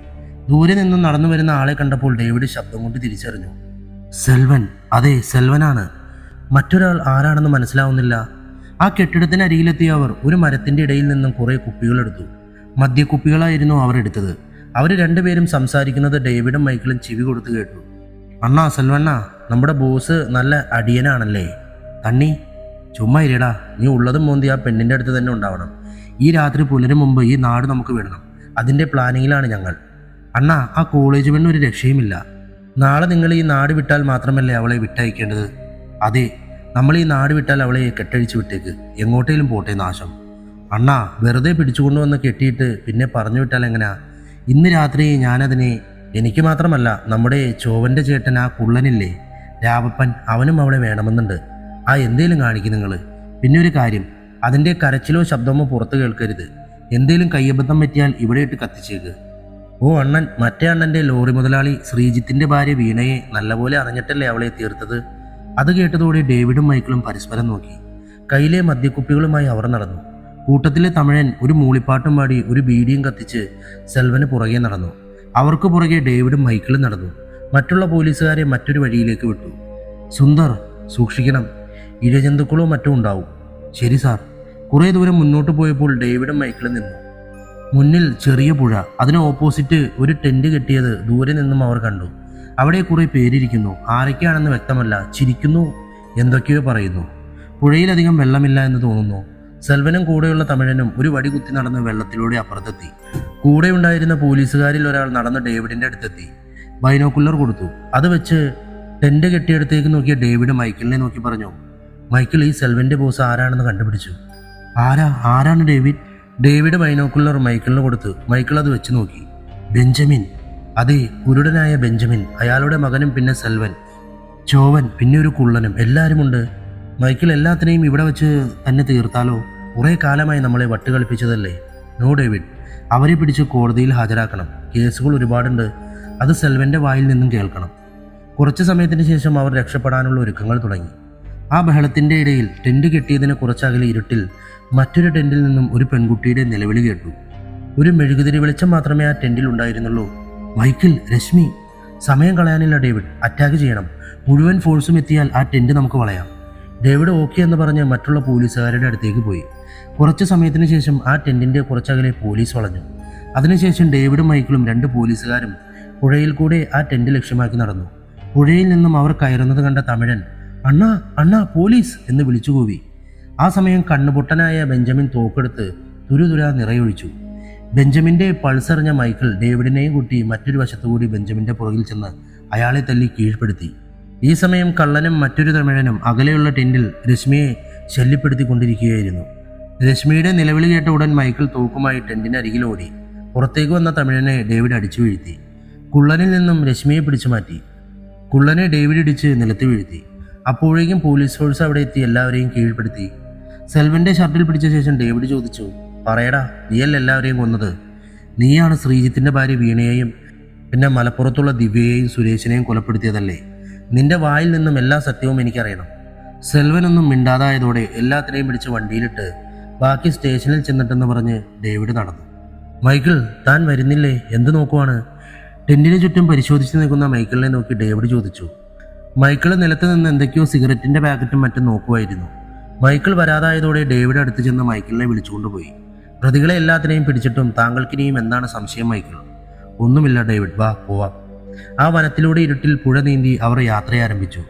ദൂരെ നിന്നും നടന്നു വരുന്ന ആളെ കണ്ടപ്പോൾ ഡേവിഡ് ശബ്ദം കൊണ്ട് തിരിച്ചറിഞ്ഞു. സെൽവൻ. അതെ, സെൽവനാണ്. മറ്റൊരാൾ ആരാണെന്ന് മനസ്സിലാവുന്നില്ല. ആ കെട്ടിടത്തിനരികിലെത്തിയ അവർ ഒരു മരത്തിൻ്റെ ഇടയിൽ നിന്നും കുറേ കുപ്പികളെടുത്തു. മദ്യക്കുപ്പികളായിരുന്നു അവർ എടുത്തത്. അവർ രണ്ടുപേരും സംസാരിക്കുന്നത് ഡേവിഡും മൈക്കിളും ചെവി കൊടുത്ത് കേട്ടു. അണ്ണാ, സെൽവണ്ണ, നമ്മുടെ ബോസ് നല്ല അടിയനാണല്ലേ. തണ്ണി, ചുമ്മാ ഇരിടാ. നീ ഉള്ളതും മോന്തി ആ പെണ്ണിൻ്റെ അടുത്ത് തന്നെ ഉണ്ടാവണം. ഈ രാത്രി പുലരും മുമ്പ് ഈ നാട് നമുക്ക് വിടണം. അതിൻ്റെ പ്ലാനിങ്ങിലാണ് ഞങ്ങൾ. അണ്ണാ, ആ കോളേജ് പെണ്ണ് ഒരു രക്ഷയുമില്ല. നാളെ നിങ്ങൾ ഈ നാട് വിട്ടാൽ മാത്രമല്ലേ അവളെ വിട്ടയക്കേണ്ടത്? അതെ, നമ്മൾ ഈ നാട് വിട്ടാൽ അവളെ കെട്ടഴിച്ച് വിട്ടേക്ക്. എങ്ങോട്ടേലും പോട്ടെ, നാശം. അണ്ണാ, വെറുതെ പിടിച്ചുകൊണ്ടുവന്ന് കെട്ടിയിട്ട് പിന്നെ പറഞ്ഞു വിട്ടാൽ എങ്ങനെയാ? ഇന്ന് രാത്രി ഞാനതിനെ, എനിക്ക് മാത്രമല്ല നമ്മുടെ ചോവൻ്റെ ചേട്ടൻ ആ കുള്ളനില്ലേ രാവപ്പൻ, അവനും അവളെ വേണമെന്നുണ്ട്. ആ എന്തേലും കാണിക്കും നിങ്ങൾ. പിന്നെ ഒരു കാര്യം, അതിൻ്റെ കരച്ചിലോ ശബ്ദമോ പുറത്ത് കേൾക്കരുത്. എന്തേലും കയ്യബദ്ധം പറ്റിയാൽ ഇവിടെ ഇട്ട് കത്തിച്ചേക്ക്. ഓ അണ്ണൻ, മറ്റേ അണ്ണൻ്റെ ലോറി മുതലാളി ശ്രീജിത്തിൻ്റെ ഭാര്യ വീണയെ നല്ലപോലെ അറിഞ്ഞിട്ടല്ലേ അവളെ തീർത്തത്. അത് കേട്ടതോടെ ഡേവിഡും മൈക്കിളും പരസ്പരം നോക്കി. കയ്യിലെ മദ്യക്കുപ്പികളുമായി അവർ നടന്നു. കൂട്ടത്തിലെ തമിഴൻ ഒരു മൂളിപ്പാട്ടും പാടി ഒരു ബീഡിയും കത്തിച്ച് സെൽവന് പുറകെ നടന്നു. അവർക്ക് പുറകെ ഡേവിഡും മൈക്കിളും നടന്നു. മറ്റുള്ള പോലീസുകാരെ മറ്റൊരു വഴിയിലേക്ക് വിട്ടു. സുന്ദർ, സൂക്ഷിക്കണം, ഇഴജന്തുക്കളോ മറ്റോ ഉണ്ടാവും. ശരി സാർ. കുറേ ദൂരം മുന്നോട്ട് പോയപ്പോൾ ഡേവിഡും മൈക്കിളും നിന്നു. മുന്നിൽ ചെറിയ പുഴ. അതിന് ഓപ്പോസിറ്റ് ഒരു ടെന്റ് കെട്ടിയത് ദൂരെ നിന്നും അവർ കണ്ടു. അവിടെ കുറേ പേരിരിക്കുന്നു. ആരൊക്കെയാണെന്ന് വ്യക്തമല്ല. ചിരിക്കുന്നു, എന്തൊക്കെയോ പറയുന്നു. പുഴയിലധികം വെള്ളമില്ല എന്ന് തോന്നുന്നു. സെൽവനും കൂടെയുള്ള തമിഴനും ഒരു വടി കുത്തി നടന്ന് വെള്ളത്തിലൂടെ അപ്പുറത്തെത്തി. കൂടെ ഉണ്ടായിരുന്ന പോലീസുകാരിൽ ഒരാൾ നടന്ന് ഡേവിഡിൻ്റെ അടുത്തെത്തി. ബൈനോക്കുലർ കൊടുത്തു. അത് വെച്ച് ടെന്റ് കെട്ടിയെടുത്തേക്ക് നോക്കിയ ഡേവിഡ് മൈക്കിളിനെ നോക്കി പറഞ്ഞു, മൈക്കിൾ, ഈ സെൽവൻ്റെ ബോസ് ആരാണെന്ന് കണ്ടുപിടിച്ചു. ആരാണ് ഡേവിഡ്? ഡേവിഡ് ബൈനോക്കുലർ മൈക്കിളിന് കൊടുത്തു. മൈക്കിൾ അത് വെച്ച് നോക്കി. ബെഞ്ചമിൻ. അതെ, കുരുടനായ ബെഞ്ചമിൻ. അയാളുടെ മകനും പിന്നെ സെൽവൻ, ചോവൻ, പിന്നെ ഒരു കുള്ളനും. എല്ലാവരുമുണ്ട്. മൈക്കിൾ, എല്ലാത്തിനെയും ഇവിടെ വെച്ച് തന്നെ തീർത്താലോ? കുറേ കാലമായി നമ്മളെ വട്ടുകളിപ്പിച്ചതല്ലേ. നോ ഡേവിഡ്, അവരെ പിടിച്ച് കോടതിയിൽ ഹാജരാക്കണം. കേസുകൾ ഒരുപാടുണ്ട്. അത് സെൽവൻ്റെ വായിൽ നിന്നും കേൾക്കണം. കുറച്ച് സമയത്തിന് ശേഷം അവർ രക്ഷപ്പെടാനുള്ള ഒരുക്കങ്ങൾ തുടങ്ങി. ആ ബഹളത്തിൻ്റെ ഇടയിൽ ടെന്റ് കെട്ടിയതിന് കുറച്ചകലെ ഇരുട്ടിൽ മറ്റൊരു ടെന്റിൽ നിന്നും ഒരു പെൺകുട്ടിയുടെ നിലവിളി കേട്ടു. ഒരു മെഴുകുതിരി വെളിച്ചം മാത്രമേ ആ ടെന്റിൽ ഉണ്ടായിരുന്നുള്ളൂ. മൈക്കിൾ, രശ്മി. സമയം കളയാനില്ല ഡേവിഡ്, അറ്റാക്ക് ചെയ്യണം. മുഴുവൻ ഫോഴ്സും എത്തിയാൽ ആ ടെന്റ് നമുക്ക് വളയാം. ഡേവിഡ് ഓക്കെ എന്ന് പറഞ്ഞ് മറ്റുള്ള പോലീസുകാരുടെ അടുത്തേക്ക് പോയി. കുറച്ച് സമയത്തിന് ശേഷം ആ ടെന്റിൻ്റെ കുറച്ചകലെ പോലീസ് വളഞ്ഞു. അതിനുശേഷം ഡേവിഡും മൈക്കിളും രണ്ട് പോലീസുകാരും പുഴയിൽ കൂടെ ആ ടെന്റ് ലക്ഷ്യമാക്കി നടന്നു. പുഴയിൽ നിന്നും അവർ കയറുന്നത് കണ്ട തമിഴൻ, അണ്ണാ, അണ്ണാ, പോലീസ് എന്ന് വിളിച്ചുകൂവി. ആ സമയം കണ്ണുപൊട്ടനായ ബെഞ്ചമിൻ തോക്കെടുത്ത് തുരുതുരാ നിറയൊഴിച്ചു. ബെഞ്ചമിൻ്റെ പൾസറിഞ്ഞ മൈക്കിൾ ഡേവിഡിനെയും കൂട്ടി മറ്റൊരു വശത്തുകൂടി ബെഞ്ചമിൻ്റെ പുറകിൽ ചെന്ന് അയാളെ തല്ലി കീഴ്പ്പെടുത്തി. ഈ സമയം കള്ളനും മറ്റൊരു തമിഴനും അകലെയുള്ള ടെന്റിൽ രശ്മിയെ ശല്യപ്പെടുത്തിക്കൊണ്ടിരിക്കുകയായിരുന്നു. രശ്മിയുടെ നിലവിളി കേട്ട ഉടൻ മൈക്കിൾ തോക്കുമായി ടെന്റിനരികിൽ ഓടി. പുറത്തേക്ക് വന്ന തമിഴനെ ഡേവിഡ് അടിച്ചു വീഴ്ത്തി. കുള്ളനിൽ നിന്നും രശ്മിയെ പിടിച്ചു മാറ്റി. കുള്ളനെ ഡേവിഡ് ഇടിച്ച് നിലത്ത് വീഴ്ത്തി. അപ്പോഴേക്കും പോലീസ് ഫോഴ്സ് അവിടെ എത്തി എല്ലാവരെയും കീഴ്പ്പെടുത്തി. സെൽവൻ്റെ ഷർട്ടിൽ പിടിച്ച ശേഷം ഡേവിഡ് ചോദിച്ചു, പറയടാ, നീയല്ല എല്ലാവരെയും കൊന്നത്? നീയാണ് ശ്രീജിത്തിൻ്റെ ഭാര്യ വീണയെയും പിന്നെ മലപ്പുറത്തുള്ള ദിവ്യയെയും സുരേഷിനെയും കൊലപ്പെടുത്തിയതല്ലേ? നിന്റെ വായിൽ നിന്നും എല്ലാ സത്യവും എനിക്കറിയണം. സെൽവനൊന്നും മിണ്ടാതായതോടെ എല്ലാത്തിനെയും പിടിച്ച് വണ്ടിയിലിട്ട് ബാക്കി സ്റ്റേഷനിൽ ചെന്നിട്ടെന്ന് പറഞ്ഞ് ഡേവിഡ് നടന്നു. മൈക്കിൾ, താൻ വരുന്നില്ലേ? എന്ത് നോക്കുവാണ്? ടെന്റിന് ചുറ്റും പരിശോധിച്ച് നിൽക്കുന്ന മൈക്കിളിനെ നോക്കി ഡേവിഡ് ചോദിച്ചു. മൈക്കിൾ നിലത്ത് നിന്ന് എന്തൊക്കെയോ സിഗരറ്റിൻ്റെ പാക്കറ്റും മറ്റും നോക്കുമായിരുന്നു. മൈക്കിൾ വരാതായതോടെ ഡേവിഡ് അടുത്ത് ചെന്ന് മൈക്കിളിനെ വിളിച്ചുകൊണ്ടുപോയി. പ്രതികളെ എല്ലാത്തിനെയും പിടിച്ചിട്ടും താങ്കൾക്കിനിയും എന്താണ് സംശയം മൈക്കിൾ? ഒന്നുമില്ല ഡേവിഡ്, വാ പോവാം. ആ വനത്തിലൂടെ ഇരുട്ടിൽ പുഴ നീന്തി അവർ യാത്ര ആരംഭിച്ചു.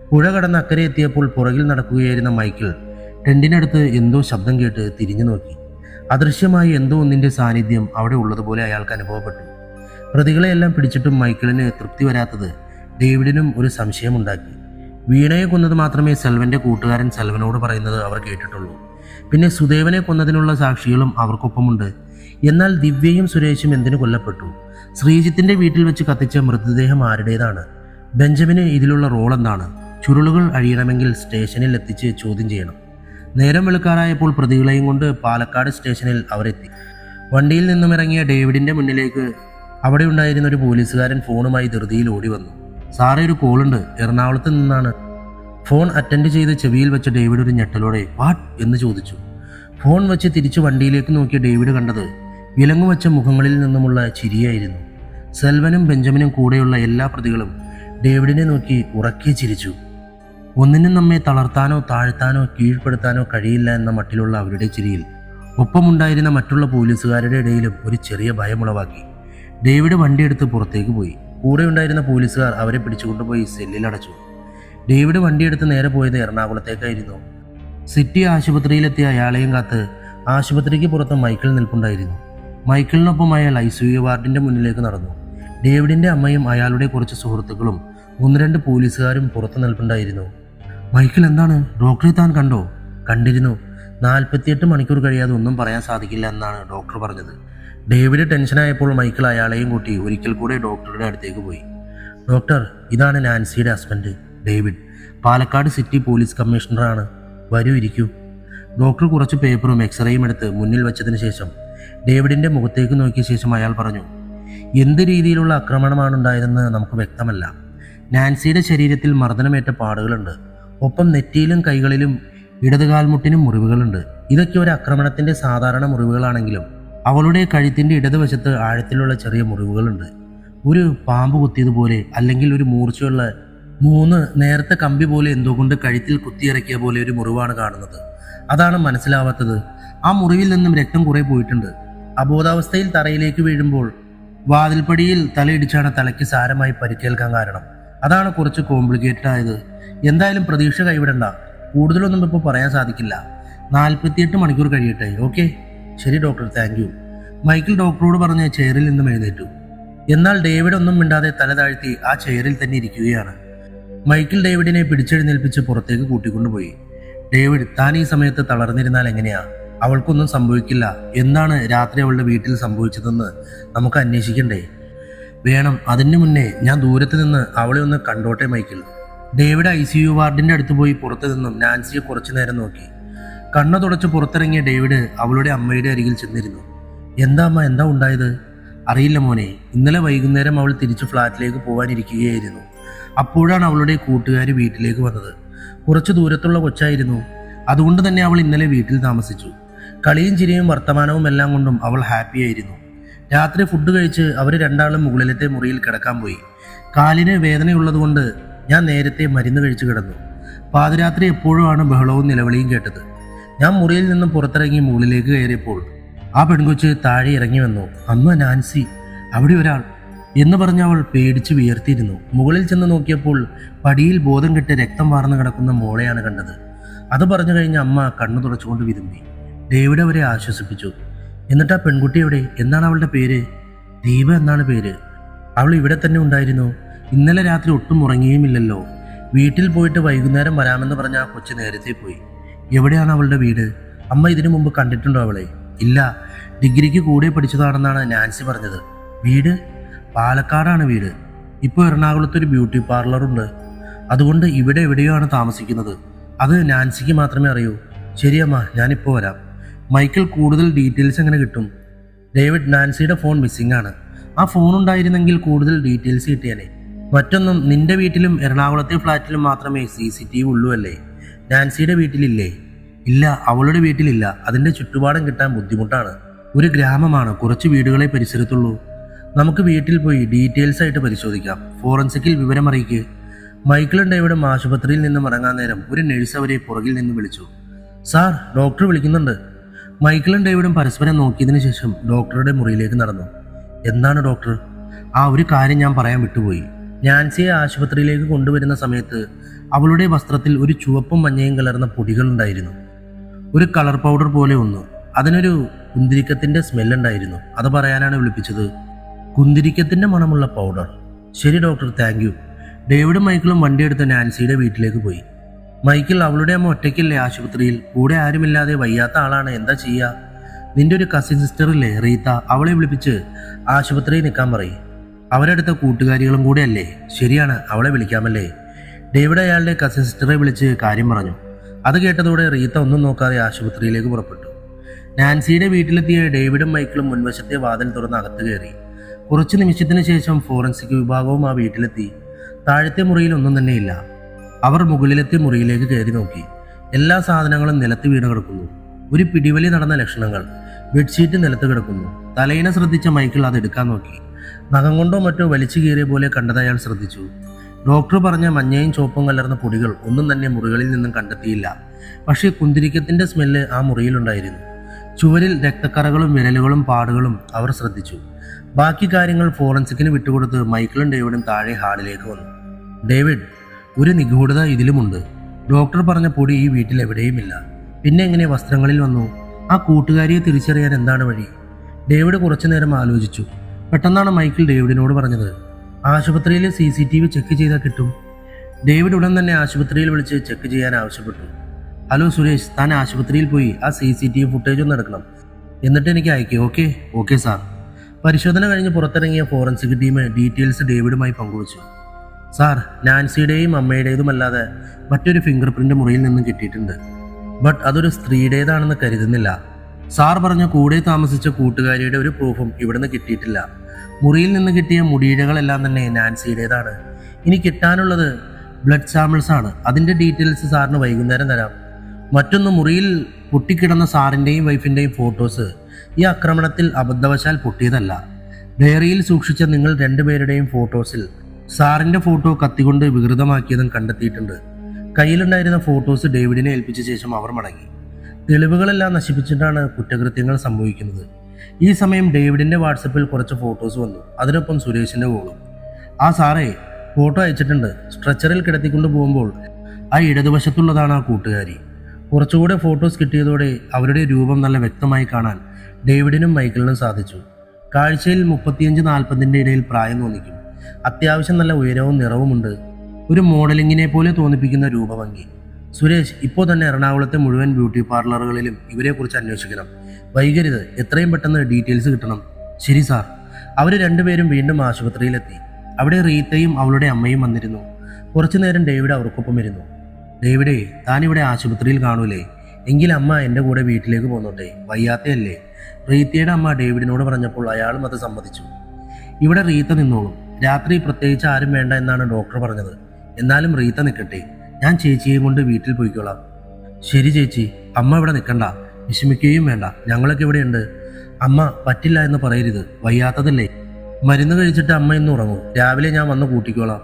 പുഴ കടന്ന് അക്കരെ എത്തിയപ്പോൾ പുറകിൽ നടക്കുകയായിരുന്ന മൈക്കിൾ ടെന്റിനടുത്ത് എന്തോ ശബ്ദം കേട്ട് തിരിഞ്ഞു നോക്കി. അദൃശ്യമായി എന്തോ ഒന്നിന്റെ സാന്നിധ്യം അവിടെ ഉള്ളതുപോലെ അയാൾക്ക് അനുഭവപ്പെട്ടു. പ്രതികളെയെല്ലാം പിടിച്ചിട്ടും മൈക്കിളിന് തൃപ്തി വരാത്തത് ഡേവിഡിനും ഒരു സംശയമുണ്ടാക്കി. വീണയെ കൊന്നത് മാത്രമേ സെൽവന്റെ കൂട്ടുകാരൻ സെൽവനോട് പറയുന്നത് അവർ കേട്ടിട്ടുള്ളൂ. പിന്നെ സുദേവനെ കൊന്നതിനുള്ള സാക്ഷികളും അവർക്കൊപ്പമുണ്ട്. എന്നാൽ ദിവ്യയും സുരേഷും എന്തിനു കൊല്ലപ്പെട്ടു? ശ്രീജിത്തിന്റെ വീട്ടിൽ വെച്ച് കത്തിച്ച മൃതദേഹം ആരുടേതാണ്? ബെഞ്ചമിന് ഇതിലുള്ള റോൾ എന്താണ്? ചുരുളുകൾ അഴിയണമെങ്കിൽ സ്റ്റേഷനിൽ എത്തിച്ച് ചോദ്യം ചെയ്യണം. നേരം വെളുക്കാറായപ്പോൾ പ്രതികളെയും കൊണ്ട് പാലക്കാട് സ്റ്റേഷനിൽ അവരെത്തി. വണ്ടിയിൽ നിന്നും ഇറങ്ങിയ ഡേവിഡിന്റെ മുന്നിലേക്ക് അവിടെ ഉണ്ടായിരുന്ന ഒരു പോലീസുകാരൻ ഫോണുമായി ധൃതിയിൽ ഓടി വന്നു. സാറേ, ഒരു കോളുണ്ട്, എറണാകുളത്ത് നിന്നാണ്. ഫോൺ അറ്റൻഡ് ചെയ്ത് ചെവിയിൽ വെച്ച ഡേവിഡ് ഒരു ഞെട്ടലോടെ വാട്ട് എന്ന് ചോദിച്ചു. ഫോൺ വെച്ച് തിരിച്ച് വണ്ടിയിലേക്ക് നോക്കിയ ഡേവിഡ് കണ്ടത് വിലങ്ങുവച്ച മുഖങ്ങളിൽ നിന്നുമുള്ള ചിരിയായിരുന്നു. സെൽവനും ബെഞ്ചമിനും കൂടെയുള്ള എല്ലാ പ്രതികളും ഡേവിഡിനെ നോക്കി ഉറക്കെ ചിരിച്ചു. ഒന്നിനും നമ്മെ തളർത്താനോ താഴ്ത്താനോ കീഴ്പ്പെടുത്താനോ കഴിയില്ല എന്ന മട്ടിലുള്ള അവരുടെ ചിരിയിൽ ഒപ്പമുണ്ടായിരുന്ന മറ്റുള്ള പോലീസുകാരുടെ ഇടയിലും ഒരു ചെറിയ ഭയമുളവാക്കി. ഡേവിഡ് വണ്ടിയെടുത്ത് പുറത്തേക്ക് പോയി. കൂടെ ഉണ്ടായിരുന്ന പോലീസുകാർ അവരെ പിടിച്ചുകൊണ്ടുപോയി സെല്ലിൽ അടച്ചു. ഡേവിഡ് വണ്ടിയെടുത്ത് നേരെ പോയത് എറണാകുളത്തേക്കായിരുന്നു. സിറ്റി ആശുപത്രിയിലെത്തിയ അയാളെയും കാത്ത് ആശുപത്രിക്ക് പുറത്ത് മൈക്കിൾ നിൽപ്പുണ്ടായിരുന്നു. മൈക്കിളിനൊപ്പം അയാൾ ICU വാർഡിന്റെ മുന്നിലേക്ക് നടന്നു. ഡേവിഡിന്റെ അമ്മയും അയാളുടെ കുറച്ച് സുഹൃത്തുക്കളും 1-2 പോലീസുകാരും പുറത്ത് നിൽപ്പുണ്ടായിരുന്നു. മൈക്കിൾ, എന്താണ്? ഡോക്ടറെ താൻ കണ്ടോ? കണ്ടിരുന്നു. 48 മണിക്കൂർ കഴിയാതെ ഒന്നും പറയാൻ സാധിക്കില്ല എന്നാണ് ഡോക്ടർ പറഞ്ഞത്. ഡേവിഡ് ടെൻഷനായപ്പോൾ മൈക്കിൾ അയാളെയും കൂട്ടി ഒരിക്കൽ കൂടെ ഡോക്ടറുടെ അടുത്തേക്ക് പോയി. ഡോക്ടർ, ഇതാണ് നാൻസിയുടെ husband David, Palakkad city police കമ്മീഷണറാണ്. വരൂ, ഇരിക്കൂ. ഡോക്ടർ കുറച്ച് പേപ്പറും എക്സ്റേയും എടുത്ത് മുന്നിൽ വെച്ചതിന് ശേഷം ഡേവിഡിന്റെ മുഖത്തേക്ക് നോക്കിയ ശേഷം അയാൾ പറഞ്ഞു, എന്ത് രീതിയിലുള്ള ആക്രമണമാണ് ഉണ്ടായതെന്ന് നമുക്ക് വ്യക്തമല്ല. നാൻസിയുടെ ശരീരത്തിൽ മർദ്ദനമേറ്റ പാടുകളുണ്ട്. ഒപ്പം നെറ്റിയിലും കൈകളിലും ഇടതുകാൽമുട്ടിനും മുറിവുകളുണ്ട്. ഇതൊക്കെ ഒരു ആക്രമണത്തിന്റെ സാധാരണ മുറിവുകളാണെങ്കിലും അവളുടെ കഴുത്തിന്റെ ഇടതുവശത്ത് ആഴത്തിലുള്ള ചെറിയ മുറിവുകളുണ്ട്. ഒരു പാമ്പ് കുത്തിയതുപോലെ, അല്ലെങ്കിൽ ഒരു മൂർച്ചയുള്ള 3 നേരത്തെ കമ്പി പോലെ എന്തോ കൊണ്ട് കഴുത്തിൽ കുത്തിയിറക്കിയ പോലെ ഒരു മുറിവാണ് കാണുന്നത്. അതാണ് മനസ്സിലാവാത്തത്. ആ മുറിവിൽ നിന്നും രക്തം കുറെ പോയിട്ടുണ്ട്. അബോധാവസ്ഥയിൽ തറയിലേക്ക് വീഴുമ്പോൾ വാതിൽപ്പടിയിൽ തലയിടിച്ചാണ് തലയ്ക്ക് സാരമായി പരിക്കേൽക്കാൻ കാരണം. അതാണ് കുറച്ച് കോംപ്ലിക്കേറ്റഡ് ആയത്. എന്തായാലും പ്രതീക്ഷ കൈവിടണ്ട. കൂടുതലൊന്നും ഇപ്പോൾ പറയാൻ സാധിക്കില്ല. 48 മണിക്കൂർ കഴിയട്ടെ. ഓക്കെ, ശരി ഡോക്ടർ, താങ്ക് യു. മൈക്കിൾ ഡോക്ടറോട് പറഞ്ഞ് ചെയറിൽ നിന്നും എഴുന്നേറ്റു. എന്നാൽ ഡേവിഡ് ഒന്നും മിണ്ടാതെ തല താഴ്ത്തി ആ ചെയറിൽ തന്നെ ഇരിക്കുകയാണ്. മൈക്കിൾ ഡേവിഡിനെ പിടിച്ചെഴുന്നേൽപ്പിച്ച് പുറത്തേക്ക് കൂട്ടിക്കൊണ്ടുപോയി. ഡേവിഡ്, താൻ ഈ സമയത്ത് തളർന്നിരുന്നാൽ എങ്ങനെയാ? അവൾക്കൊന്നും സംഭവിക്കില്ല. എന്താണ് രാത്രി അവളുടെ വീട്ടിൽ സംഭവിച്ചതെന്ന് നമുക്ക് അന്വേഷിക്കണ്ടേ? വേണം. അതിന് മുന്നേ ഞാൻ ദൂരത്ത് നിന്ന് അവളെ ഒന്ന് കണ്ടോട്ടെ മൈക്കിൾ. ഡേവിഡ് ICU വാർഡിന്റെ അടുത്ത് പോയി പുറത്തു നിന്നും നാൻസിയെ കുറച്ചു നേരം നോക്കി. കണ്ണു തുടച്ച് പുറത്തിറങ്ങിയ ഡേവിഡ് അവളുടെ അമ്മയുടെ അരികിൽ ചെന്നിരുന്നു. എന്താ അമ്മ, എന്താ ഉണ്ടായത്? അറിയില്ല മോനെ, ഇന്നലെ വൈകുന്നേരം അവൾ തിരിച്ച് ഫ്ലാറ്റിലേക്ക് പോകാനിരിക്കുകയായിരുന്നു. അപ്പോഴാണ് അവളുടെ കൂട്ടുകാരി വീട്ടിലേക്ക് വന്നത്. കുറച്ച് ദൂരത്തുള്ള കൊച്ചായിരുന്നു. അതുകൊണ്ട് തന്നെ അവൾ ഇന്നലെ വീട്ടിൽ താമസിച്ചു. കളിയും ചിരിയും വർത്തമാനവും എല്ലാം കൊണ്ടും അവൾ ഹാപ്പിയായിരുന്നു. രാത്രി ഫുഡ് കഴിച്ച് അവർ രണ്ടാളും മുകളിലത്തെ മുറിയിൽ കിടക്കാൻ പോയി. കാലിന് വേദനയുള്ളതുകൊണ്ട് ഞാൻ നേരത്തെ മരുന്ന് കഴിച്ചു കിടന്നു. പാതിരാത്രി എപ്പോഴുമാണ് ബഹളവും നിലവിളിയും കേട്ടത്. ഞാൻ മുറിയിൽ നിന്നും പുറത്തിറങ്ങി മുകളിലേക്ക് കയറിയപ്പോൾ ആ പെൺകൊച്ച് താഴെ ഇറങ്ങി വന്നു. അമ്മ, നാൻസി, അവിടെ ഒരാൾ എന്ന് പറഞ്ഞ അവൾ പേടിച്ച് വിയർത്തിയിരുന്നു. മുകളിൽ ചെന്ന് നോക്കിയപ്പോൾ പടിയിൽ ബോധം കെട്ട് രക്തം വാർന്നു കിടക്കുന്ന മോളെയാണ് കണ്ടത്. അത് പറഞ്ഞു കഴിഞ്ഞ അമ്മ കണ്ണു തുടച്ചുകൊണ്ട് വിരുമ്പി. ഡേവിഡ് അവരെ ആശ്വസിപ്പിച്ചു. എന്നിട്ട് ആ പെൺകുട്ടി എവിടെ? എന്താണ് അവളുടെ പേര്? ദീപ എന്നാണ് പേര്. അവൾ ഇവിടെ തന്നെ ഉണ്ടായിരുന്നു. ഇന്നലെ രാത്രി ഒട്ടും ഉറങ്ങിയുമില്ലല്ലോ. വീട്ടിൽ പോയിട്ട് വൈകുന്നേരം വരാമെന്ന് പറഞ്ഞ ആ കൊച്ചു നേരത്തെ പോയി. എവിടെയാണ് അവളുടെ വീട്? അമ്മ ഇതിനു മുമ്പ് കണ്ടിട്ടുണ്ടോ അവളെ? ഇല്ല, ഡിഗ്രിക്ക് കൂടെ പഠിച്ചതാണെന്നാണ് നാൻസി പറഞ്ഞത്. വീട് പാലക്കാടാണ് വീട്. ഇപ്പോൾ എറണാകുളത്തൊരു ബ്യൂട്ടി പാർലറുണ്ട്. അതുകൊണ്ട് ഇവിടെ എവിടെയോ ആണ് താമസിക്കുന്നത്. അത് നാൻസിക്ക് മാത്രമേ അറിയൂ. ശരിയമ്മ, ഞാനിപ്പോൾ വരാം. മൈക്കിൾ, കൂടുതൽ ഡീറ്റെയിൽസ് എങ്ങനെ കിട്ടും? ഡേവിഡ്, നാൻസിയുടെ ഫോൺ മിസ്സിംഗ് ആണ്. ആ ഫോൺ ഉണ്ടായിരുന്നെങ്കിൽ കൂടുതൽ ഡീറ്റെയിൽസ് കിട്ടിയാലേ. മറ്റൊന്നും, നിന്റെ വീട്ടിലും എറണാകുളത്തെ ഫ്ലാറ്റിലും മാത്രമേ CCTV ഉള്ളൂ അല്ലേ? നാൻസിയുടെ വീട്ടിലില്ലേ? ഇല്ല, അവളുടെ വീട്ടിലില്ല. അതിൻ്റെ ചുറ്റുപാടും കിട്ടാൻ ബുദ്ധിമുട്ടാണ്. ഒരു ഗ്രാമമാണ്, കുറച്ച് വീടുകളെ പരിസരത്തുള്ളൂ. നമുക്ക് വീട്ടിൽ പോയി ഡീറ്റെയിൽസ് ആയിട്ട് പരിശോധിക്കാം. ഫോറൻസിക്കിൽ വിവരം അറിയിക്ക്. മൈക്കിളും ഡേവിഡും ആശുപത്രിയിൽ നിന്നും ഇറങ്ങാൻ നേരം ഒരു നഴ്സ് അവരെ പുറകിൽ നിന്ന് വിളിച്ചു. സാർ, ഡോക്ടർ വിളിക്കുന്നുണ്ട്. മൈക്കിളും ഡേവിഡും പരസ്പരം നോക്കിയതിനു ശേഷം ഡോക്ടറുടെ മുറിയിലേക്ക് നടന്നു. എന്താണ് ഡോക്ടർ? ഒരു കാര്യം ഞാൻ പറയാൻ വിട്ടുപോയി. നാൻസിയെ ആശുപത്രിയിലേക്ക് കൊണ്ടുവരുന്ന സമയത്ത് അവളുടെ വസ്ത്രത്തിൽ ഒരു ചുവപ്പും മഞ്ഞയും കലർന്ന പൊടികളുണ്ടായിരുന്നു. ഒരു കളർ പൗഡർ പോലെ ഒന്ന്. അതിനൊരു കുന്തിരിക്കത്തിന്റെ സ്മെല്ലുണ്ടായിരുന്നു. അത് പറയാനാണ് വിളിപ്പിച്ചത്. കുന്തിരിക്കത്തിന്റെ മണമുള്ള പൗഡർ. ശരി ഡോക്ടർ, താങ്ക് യു. ഡേവിഡും മൈക്കിളും വണ്ടിയെടുത്ത് നാൻസിയുടെ വീട്ടിലേക്ക് പോയി. മൈക്കിൾ, അവളുടെ അമ്മ ഒറ്റയ്ക്കല്ലേ ആശുപത്രിയിൽ, കൂടെ ആരുമില്ലാതെ വയ്യാത്ത ആളാണ്, എന്താ ചെയ്യുക? നിന്റെ ഒരു കസിൻ സിസ്റ്ററില്ലേ റീത്ത, അവളെ വിളിപ്പിച്ച് ആശുപത്രിയിൽ നിൽക്കാൻ പറയും. അവരെടുത്ത കൂട്ടുകാരികളും കൂടെ അല്ലേ? ശരിയാണ്, അവളെ വിളിക്കാമല്ലേ? ഡേവിഡ് അയാളുടെ കസിൻ സിസ്റ്ററെ വിളിച്ച് കാര്യം പറഞ്ഞു. അത് കേട്ടതോടെ റീത്ത ഒന്നും നോക്കാതെ ആശുപത്രിയിലേക്ക് പുറപ്പെട്ടു. നാൻസിയുടെ വീട്ടിലെത്തിയ ഡേവിഡും മൈക്കിളും മുൻവശത്തെ വാതിൽ തുറന്ന് അകത്ത് കയറി. കുറച്ചു നിമിഷത്തിന് ശേഷം ഫോറൻസിക് വിഭാഗവും ആ വീട്ടിലെത്തി. താഴത്തെ മുറിയിൽ ഒന്നും തന്നെയില്ല. അവർ മുകളിലെത്തിയ മുറിയിലേക്ക് കയറി നോക്കി. എല്ലാ സാധനങ്ങളും നിലത്ത് വീണ് കിടക്കുന്നു. ഒരു പിടിവലി നടന്ന ലക്ഷണങ്ങൾ. ബെഡ്ഷീറ്റ് നിലത്ത് കിടക്കുന്നു. തലയിണ ശ്രദ്ധിച്ച മൈക്കിൾ അത് എടുക്കാൻ നോക്കി. നഖം കൊണ്ടോ മറ്റോ വലിച്ചു കീറിയ പോലെ കണ്ടത് അയാൾ ശ്രദ്ധിച്ചു. ഡോക്ടർ പറഞ്ഞ മഞ്ഞയും ചുവപ്പും കലർന്ന പൊടികൾ ഒന്നും തന്നെ മുറികളിൽ നിന്നും കണ്ടെത്തിയില്ല. പക്ഷേ കുന്തിരിക്കത്തിന്റെ സ്മെല്ല് ആ മുറിയിലുണ്ടായിരുന്നു. ചുവരിൽ രക്തക്കറകളും വിരലുകളും പാടുകളും അവർ ശ്രദ്ധിച്ചു. ബാക്കി കാര്യങ്ങൾ ഫോറൻസിക്കിന് വിട്ടുകൊടുത്ത് മൈക്കിളും ഡേവിഡും താഴെ ഹാളിലേക്ക് വന്നു. ഡേവിഡ്, ഒരു നിഗൂഢത ഇതിലുമുണ്ട്. ഡോക്ടർ പറഞ്ഞ പൊടി ഈ വീട്ടിൽ എവിടെയുമില്ല. പിന്നെ എങ്ങനെ വസ്ത്രങ്ങളിൽ വന്നു? ആ കൂട്ടുകാരിയെ തിരിച്ചറിയാൻ എന്താണ് വഴി? ഡേവിഡ് കുറച്ചു നേരം ആലോചിച്ചു. പെട്ടെന്നാണ് മൈക്കിൾ ഡേവിഡിനോട് പറഞ്ഞത്, ആശുപത്രിയിലെ CCTV ചെക്ക് ചെയ്താൽ കിട്ടും. ഡേവിഡ് ഉടൻ തന്നെ ആശുപത്രിയിൽ വിളിച്ച് ചെക്ക് ചെയ്യാൻ ആവശ്യപ്പെട്ടു. ഹലോ സുരേഷ്, താൻ ആശുപത്രിയിൽ പോയി ആ CCTV ഫുട്ടേജ് ഒന്ന് എടുക്കണം. എന്നിട്ട് എനിക്ക് അയക്കേ. ഓക്കെ? Okay sir. പരിശോധന കഴിഞ്ഞ് പുറത്തിറങ്ങിയ ഫോറൻസിക് ടീം ഡീറ്റെയിൽസ് ഡേവിഡുമായി പങ്കുവച്ചു. സാർ, നാൻസിയുടെയും അമ്മയുടേതുമല്ലാതെ മറ്റൊരു ഫിംഗർ പ്രിന്റ് മുറിയിൽ നിന്നും കിട്ടിയിട്ടുണ്ട്. ബട്ട് അതൊരു സ്ത്രീയുടേതാണെന്ന് കരുതുന്നില്ല. സാർ പറഞ്ഞ കൂടെ താമസിച്ച കൂട്ടുകാരിയുടെ ഒരു പ്രൂഫും ഇവിടുന്ന് കിട്ടിയിട്ടില്ല. മുറിയിൽ നിന്ന് കിട്ടിയ മുടിയിഴകളെല്ലാം തന്നെ നാൻസിയുടേതാണ്. ഇനി കിട്ടാനുള്ളത് ബ്ലഡ് സാമ്പിൾസ് ആണ്. അതിൻ്റെ ഡീറ്റെയിൽസ് സാറിന് വൈകുന്നേരം തരാം. മറ്റൊന്ന്, മുറിയിൽ പൊട്ടിക്കിടന്ന സാറിൻ്റെയും വൈഫിൻ്റെയും ഫോട്ടോസ് ഈ ആക്രമണത്തിൽ അബദ്ധവശാൽ പൊട്ടിയതല്ല. ഡയറിയിൽ സൂക്ഷിച്ച നിങ്ങൾ രണ്ടുപേരുടെയും ഫോട്ടോസിൽ സാറിൻ്റെ ഫോട്ടോ കത്തികൊണ്ട് വികൃതമാക്കിയതും കണ്ടെത്തിയിട്ടുണ്ട്. കയ്യിലുണ്ടായിരുന്ന ഫോട്ടോസ് ഡേവിഡിനെ ഏൽപ്പിച്ച ശേഷം അവർ മടങ്ങി. തെളിവുകളെല്ലാം നശിപ്പിച്ചിട്ടാണ് കുറ്റകൃത്യങ്ങൾ സംഭവിക്കുന്നത്. ഈ സമയം ഡേവിഡിന്റെ വാട്സപ്പിൽ കുറച്ച് ഫോട്ടോസ് വന്നു. അതിനൊപ്പം സുരേഷിന്റെ കോളും. ആ സാറേ, ഫോട്ടോ അയച്ചിട്ടുണ്ട്. സ്ട്രെച്ചറിൽ കിടത്തിക്കൊണ്ട് പോകുമ്പോൾ ആ ഇടതുവശത്തുള്ളതാണ് ആ കൂട്ടുകാരി. കുറച്ചുകൂടെ ഫോട്ടോസ് കിട്ടിയതോടെ അവരുടെ രൂപം നല്ല വ്യക്തമായി കാണാൻ ഡേവിഡിനും മൈക്കിളിനും സാധിച്ചു. കാഴ്ചയിൽ 35-40 ഇടയിൽ പ്രായം തോന്നിക്കും. അത്യാവശ്യം നല്ല ഉയരവും നിറവുമുണ്ട്. ഒരു മോഡലിങ്ങിനെ പോലെ തോന്നിപ്പിക്കുന്ന രൂപഭംഗി. സുരേഷ്, ഇപ്പോൾ തന്നെ എറണാകുളത്തെ മുഴുവൻ ബ്യൂട്ടി പാർലറുകളിലും ഇവരെക്കുറിച്ച് അന്വേഷിക്കണം. വൈകരുത്, എത്രയും പെട്ടെന്ന് ഡീറ്റെയിൽസ് കിട്ടണം. ശരി സാർ. അവർ രണ്ടുപേരും വീണ്ടും ആശുപത്രിയിലെത്തി. അവിടെ റീത്തയും അവളുടെ അമ്മയും വന്നിരുന്നു. കുറച്ചു നേരം ഡേവിഡ് അവർക്കൊപ്പം ഇരുന്നു. ഡേവിഡേ, താനിവിടെ ആശുപത്രിയിൽ കാണൂലേ? എങ്കിൽ അമ്മ എൻ്റെ കൂടെ വീട്ടിലേക്ക് പോന്നോട്ടെ, വയ്യാത്തയല്ലേ? റീത്തയുടെ അമ്മ ഡേവിഡിനോട് പറഞ്ഞപ്പോൾ അയാളും അത് സമ്മതിച്ചു. ഇവിടെ റീത്ത നിന്നോളും. രാത്രി പ്രത്യേകിച്ച് ആരും വേണ്ട എന്നാണ് ഡോക്ടർ പറഞ്ഞത്. എന്നാലും റീത്ത നിൽക്കട്ടെ, ഞാൻ ചേച്ചിയെയും കൊണ്ട് വീട്ടിൽ പോയിക്കോളാം. ശരി ചേച്ചി, അമ്മ ഇവിടെ നിൽക്കണ്ട, വിഷമിക്കുകയും വേണ്ട, ഞങ്ങളൊക്കെ ഇവിടെയുണ്ട്. അമ്മ പറ്റില്ല എന്ന് പറയരുത്, വയ്യാത്തതല്ലേ. മരുന്ന് കഴിച്ചിട്ട് അമ്മ ഇന്ന് ഉറങ്ങൂ. രാവിലെ ഞാൻ വന്ന് കൂട്ടിക്കോളാം.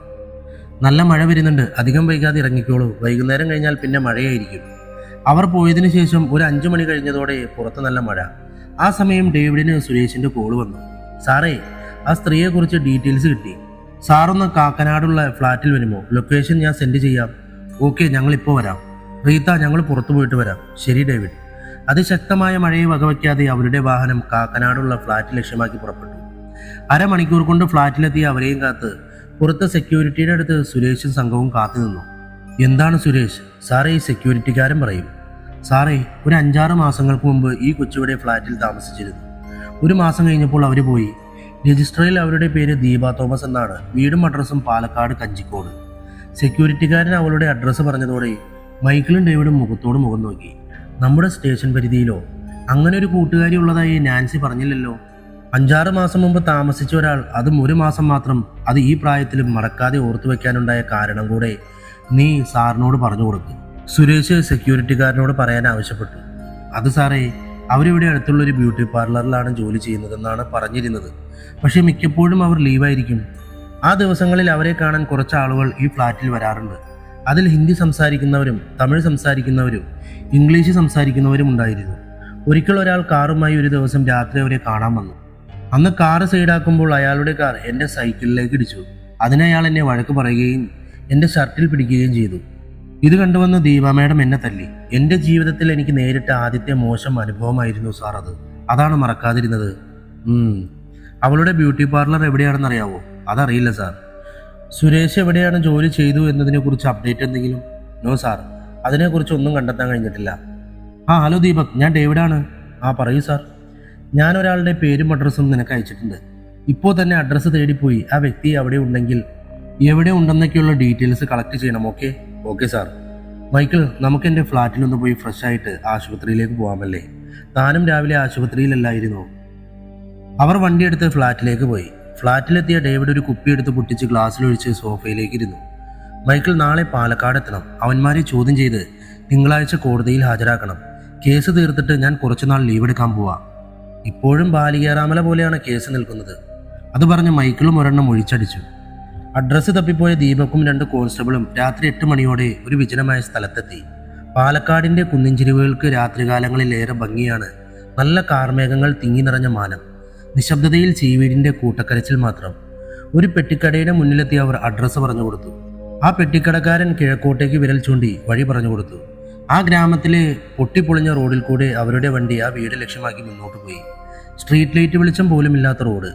നല്ല മഴ വരുന്നുണ്ട്, അധികം വൈകാതെ ഇറങ്ങിക്കോളൂ. വൈകുന്നേരം കഴിഞ്ഞാൽ പിന്നെ മഴയായിരിക്കും. അവർ പോയതിനു ശേഷം ഒരു 5 മണി കഴിഞ്ഞതോടെ പുറത്ത് നല്ല മഴ. ആ സമയം ഡേവിഡിന് സുരേഷിന്റെ കോള് വന്നു. സാറേ, ആ സ്ത്രീയെക്കുറിച്ച് ഡീറ്റെയിൽസ് കിട്ടി. സാറൊന്ന് കാക്കനാടുള്ള ഫ്ലാറ്റിൽ വരുമോ? ലൊക്കേഷൻ ഞാൻ സെൻഡ് ചെയ്യാം. ഓക്കെ, ഞങ്ങളിപ്പോൾ വരാം. റീത്ത, ഞങ്ങൾ പുറത്തു പോയിട്ട് വരാം. ശരി ഡേവിഡ്. അതിശക്തമായ മഴയെ വകവയ്ക്കാതെ അവരുടെ വാഹനം കാക്കനാടുള്ള ഫ്ലാറ്റ് ലക്ഷ്യമാക്കി പുറപ്പെട്ടു. അരമണിക്കൂർ കൊണ്ട് ഫ്ലാറ്റിലെത്തിയ അവരെയും കാത്ത് പുറത്ത് സെക്യൂരിറ്റിയുടെ അടുത്ത് സുരേഷും സംഘവും കാത്തു നിന്നു. എന്താണ് സുരേഷ്? സാറേ, ഈ സെക്യൂരിറ്റിക്കാരൻ പറയും. സാറേ, ഒരു 5-6 മാസങ്ങൾക്ക് മുമ്പ് ഈ കൊച്ചിയുടെ ഫ്ലാറ്റിൽ താമസിച്ചിരുന്നു. 1 മാസം കഴിഞ്ഞപ്പോൾ അവർ പോയി. രജിസ്റ്ററിൽ അവരുടെ പേര് ദീപ തോമസ് എന്നാണ്. വീടും അഡ്രസ്സും പാലക്കാട് കഞ്ചിക്കോട്. സെക്യൂരിറ്റിക്കാരൻ അവളുടെ അഡ്രസ്സ് പറഞ്ഞതോടെ മൈക്കിളും ഡേവിഡും മുഖത്തോട് മുഖം നോക്കി. നമ്മുടെ സ്റ്റേഷൻ പരിധിയിലോ? അങ്ങനെ ഒരു കൂട്ടുകാരി ഉള്ളതായി നാൻസി പറഞ്ഞില്ലല്ലോ. 5-6 മാസം മുമ്പ് താമസിച്ച ഒരാൾ, അതും 1 മാസം മാത്രം, അത് ഈ പ്രായത്തിലും മറക്കാതെ ഓർത്തു വെക്കാനുണ്ടായ കാരണം കൂടെ നീ സാറിനോട് പറഞ്ഞു കൊടുക്കും. സുരേഷ് സെക്യൂരിറ്റിക്കാരനോട് പറയാൻ ആവശ്യപ്പെട്ടു. അത് സാറേ, അവരിവിടെ അടുത്തുള്ളൊരു ബ്യൂട്ടി പാർലറിലാണ് ജോലി ചെയ്യുന്നതെന്നാണ് പറഞ്ഞിരുന്നത്. പക്ഷേ മിക്കപ്പോഴും അവർ ലീവായിരിക്കും. ആ ദിവസങ്ങളിൽ അവരെ കാണാൻ കുറച്ച് ആളുകൾ ഈ ഫ്ലാറ്റിൽ വരാറുണ്ട്. അതിൽ ഹിന്ദി സംസാരിക്കുന്നവരും തമിഴ് സംസാരിക്കുന്നവരും ഇംഗ്ലീഷ് സംസാരിക്കുന്നവരും ഉണ്ടായിരുന്നു. ഒരിക്കൽ ഒരാൾ കാറുമായി ഒരു ദിവസം രാത്രി അവരെ കാണാൻ വന്നു. അന്ന് കാറ് സൈഡാക്കുമ്പോൾ അയാളുടെ കാർ എൻ്റെ സൈക്കിളിലേക്ക് ഇടിച്ചു. അതിനയാൾ എന്നെ വഴക്ക് പറയുകയും എൻ്റെ ഷർട്ടിൽ പിടിക്കുകയും ചെയ്തു. ഇത് കണ്ടുവന്ന് ദീപ മാഡം എന്നെ തല്ലി. എൻ്റെ ജീവിതത്തിൽ എനിക്ക് നേരിട്ട ആദ്യത്തെ മോശം അനുഭവമായിരുന്നു സാർ അത്. അതാണ് മറക്കാതിരുന്നത്. അവളുടെ ബ്യൂട്ടി പാർലർ എവിടെയാണെന്നറിയാവോ? അതറിയില്ല സാർ. സുരേഷ് എവിടെയാണ് ജോലി ചെയ്തു എന്നതിനെക്കുറിച്ച് അപ്ഡേറ്റ് എന്തെങ്കിലും? നോ സാർ, അതിനെക്കുറിച്ച് ഒന്നും കണ്ടെത്താൻ കഴിഞ്ഞിട്ടില്ല. ഹലോ ദീപക്, ഞാൻ ഡേവിഡാണ്. പറയൂ സാർ. ഞാൻ ഒരാളുടെ പേരും അഡ്രസ്സും നിനക്ക് അയച്ചിട്ടുണ്ട്. ഇപ്പോൾ തന്നെ അഡ്രസ്സ് തേടിപ്പോയി ആ വ്യക്തി അവിടെ ഉണ്ടെങ്കിൽ എവിടെ ഉണ്ടെന്നൊക്കെയുള്ള ഡീറ്റെയിൽസ് കളക്ട് ചെയ്യണം. Okay sir. മൈക്കിൾ, നമുക്ക് എൻ്റെ ഫ്ലാറ്റിലൊന്ന് പോയി ഫ്രഷ് ആയിട്ട് ആശുപത്രിയിലേക്ക് പോകാമല്ലേ? താനും രാവിലെ ആശുപത്രിയിലല്ലായിരുന്നോ? അവർ വണ്ടിയെടുത്ത് ഫ്ലാറ്റിലേക്ക് പോയി. ഫ്ലാറ്റിലെത്തിയ ഡേവിഡ് ഒരു കുപ്പിയെടുത്ത് പൊട്ടിച്ച് ഗ്ലാസ്സിലൊഴിച്ച് സോഫയിലേക്ക് ഇരുന്നു. മൈക്കിൾ നാളെ പാലക്കാട് എത്തണം. അവന്മാരെ ചോദ്യം ചെയ്ത് തിങ്കളാഴ്ച കോടതിയിൽ ഹാജരാക്കണം. കേസ് തീർത്തിട്ട് ഞാൻ കുറച്ചുനാൾ ലീവ് എടുക്കാൻ പോവാം. ഇപ്പോഴും ബാലികേറാമല പോലെയാണ് കേസ് നിൽക്കുന്നത്. അത് പറഞ്ഞ് മൈക്കിളും ഒരെണ്ണം ഒഴിച്ചടിച്ചു. അഡ്രസ്സ് തപ്പിപ്പോയ ദീപക്കും 2 കോൺസ്റ്റബിളും രാത്രി 8 മണിയോടെ ഒരു വിജനമായ സ്ഥലത്തെത്തി. പാലക്കാടിന്റെ കുന്നിൻചെരിവുകൾക്ക് രാത്രികാലങ്ങളിൽ ഏറെ ഭംഗിയാണ്. നല്ല കാർമേഘങ്ങൾ തിങ്ങി നിറഞ്ഞ മാനം. നിശബ്ദതയിൽ ചീവീടിന്റെ കൂട്ടക്കരച്ചിൽ മാത്രം. ഒരു പെട്ടിക്കടയുടെ മുന്നിലെത്തി അവർ അഡ്രസ്സ് പറഞ്ഞു കൊടുത്തു. ആ പെട്ടിക്കടക്കാരൻ കിഴക്കോട്ടേക്ക് വിരൽ ചൂണ്ടി വഴി പറഞ്ഞു കൊടുത്തു. ആ ഗ്രാമത്തിലെ പൊട്ടിപ്പൊളിഞ്ഞ റോഡിൽ കൂടെ അവരുടെ വണ്ടി ആ വീട് ലക്ഷ്യമാക്കി മുന്നോട്ട് പോയി. സ്ട്രീറ്റ് ലൈറ്റ് വെളിച്ചം പോലും ഇല്ലാത്ത റോഡ്.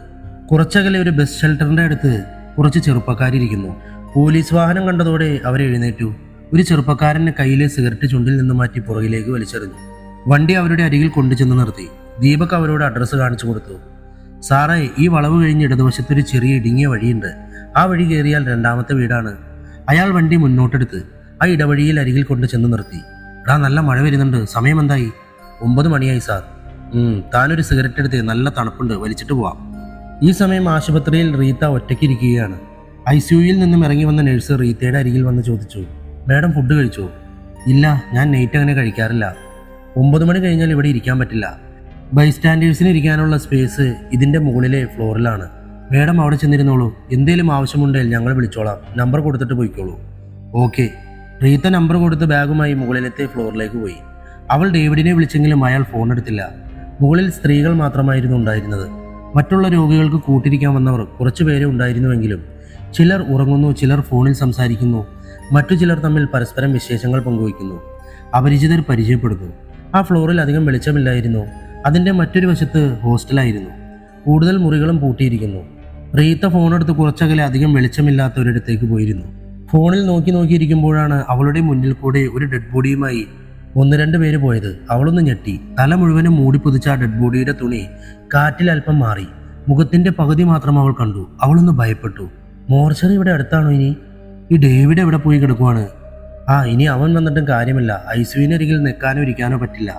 കുറച്ചകലെ ഒരു ബസ് ഷെൽട്ടറിന്റെ അടുത്ത് കുറച്ച് ചെറുപ്പക്കാരിയിരിക്കുന്നു. പോലീസ് വാഹനം കണ്ടതോടെ അവരെഴുന്നേറ്റു. ഒരു ചെറുപ്പക്കാരൻ്റെ കയ്യിലെ സിഗരറ്റ് ചുണ്ടിൽ നിന്ന് മാറ്റി പുറകിലേക്ക് വലിച്ചെറിഞ്ഞു. വണ്ടി അവരുടെ അരികിൽ കൊണ്ടുചെന്ന് നിർത്തി. ദീപക് അവരോട് അഡ്രസ്സ് കാണിച്ചു കൊടുത്തു. സാറേ, ഈ വളവ് കഴിഞ്ഞ് ഇടതുവശത്തൊരു ചെറിയ ഇടുങ്ങിയ വഴിയുണ്ട്. ആ വഴി കയറിയാൽ 2ാമത്തെ വീടാണ്. അയാൾ വണ്ടി മുന്നോട്ടെടുത്ത് ആ ഇടവഴിയിൽ അരികിൽ കൊണ്ട് ചെന്ന് നിർത്തി. നല്ല മഴ വരുന്നുണ്ട്. സമയം എന്തായി? 9 മണിയായി സാർ. താനൊരു സിഗരറ്റ് എടുത്ത്, നല്ല തണുപ്പുണ്ട്, വലിച്ചിട്ട് പോവാം. ഈ സമയം ആശുപത്രിയിൽ റീത്ത ഒറ്റയ്ക്കിരിക്കുകയാണ്. ICUയിൽ നിന്നും ഇറങ്ങി വന്ന നഴ്സ് റീത്തയുടെ അരികിൽ വന്ന് ചോദിച്ചു, മാഡം ഫുഡ് കഴിച്ചോ? ഇല്ല, ഞാൻ നൈറ്റ് അങ്ങനെ കഴിക്കാറില്ല. 9 മണി കഴിഞ്ഞാൽ ഇവിടെ ഇരിക്കാൻ പറ്റില്ല. ബൈസ്റ്റാൻഡേഴ്സിന് ഇരിക്കാനുള്ള സ്പേസ് ഇതിൻ്റെ മുകളിലെ ഫ്ലോറിലാണ്. മാഡം അവിടെ ചെന്നിരുന്നോളൂ. എന്തേലും ആവശ്യമുണ്ടെങ്കിൽ ഞങ്ങൾ വിളിച്ചോളാം. നമ്പർ കൊടുത്തിട്ട് പോയിക്കോളൂ. ഓക്കെ. റീത്ത നമ്പർ കൊടുത്ത് ബാഗുമായി മുകളിലത്തെ ഫ്ലോറിലേക്ക് പോയി. അവൾ ഡേവിഡിനെ വിളിച്ചെങ്കിലും അയാൾ ഫോൺ എടുത്തില്ല. മുകളിൽ സ്ത്രീകൾ മാത്രമായിരുന്നു ഉണ്ടായിരുന്നത്. മറ്റുള്ള രോഗികൾക്ക് കൂട്ടിരിക്കാൻ വന്നവർ കുറച്ചു പേരെ ഉണ്ടായിരുന്നുവെങ്കിലും ചിലർ ഉറങ്ങുന്നു, ചിലർ ഫോണിൽ സംസാരിക്കുന്നു, മറ്റു ചിലർ തമ്മിൽ പരസ്പരം വിശേഷങ്ങൾ പങ്കുവയ്ക്കുന്നു. അപരിചിതർ പരിചയപ്പെടുന്നു. ആ ഫ്ലോറിൽ അധികം വെളിച്ചമില്ലായിരുന്നു. അതിൻ്റെ മറ്റൊരു വശത്ത് ഹോസ്റ്റലായിരുന്നു. കൂടുതൽ മുറികളും പൂട്ടിയിരിക്കുന്നു. റീത്ത ഫോണെടുത്ത് കുറച്ചകലെ അധികം വെളിച്ചമില്ലാത്ത ഒരിടത്തേക്ക് പോയിരുന്നു. ഫോണിൽ നോക്കിയിരിക്കുമ്പോഴാണ് അവളുടെ മുന്നിൽ കൂടെ ഒരു ഡെഡ് ബോഡിയുമായി 1-2 പേര് പോയത്. അവളൊന്ന് ഞെട്ടി. തല മുഴുവനും മൂടിപ്പൊതിച്ച ആ ഡെഡ് ബോഡിയുടെ തുണി കാറ്റിൽ അല്പം മാറി. മുഖത്തിന്റെ പകുതി മാത്രം അവൾ കണ്ടു. അവളൊന്ന് ഭയപ്പെട്ടു. മോർച്ചറി ഇവിടെ അടുത്താണോ? ഇനി ഈ ഡേവിഡ് എവിടെ പോയി കിടക്കുവാണ്? ഇനി അവൻ വന്നിട്ടും കാര്യമില്ല. ICUവിനരികിൽ നിൽക്കാനോ ഇരിക്കാനോ പറ്റില്ല.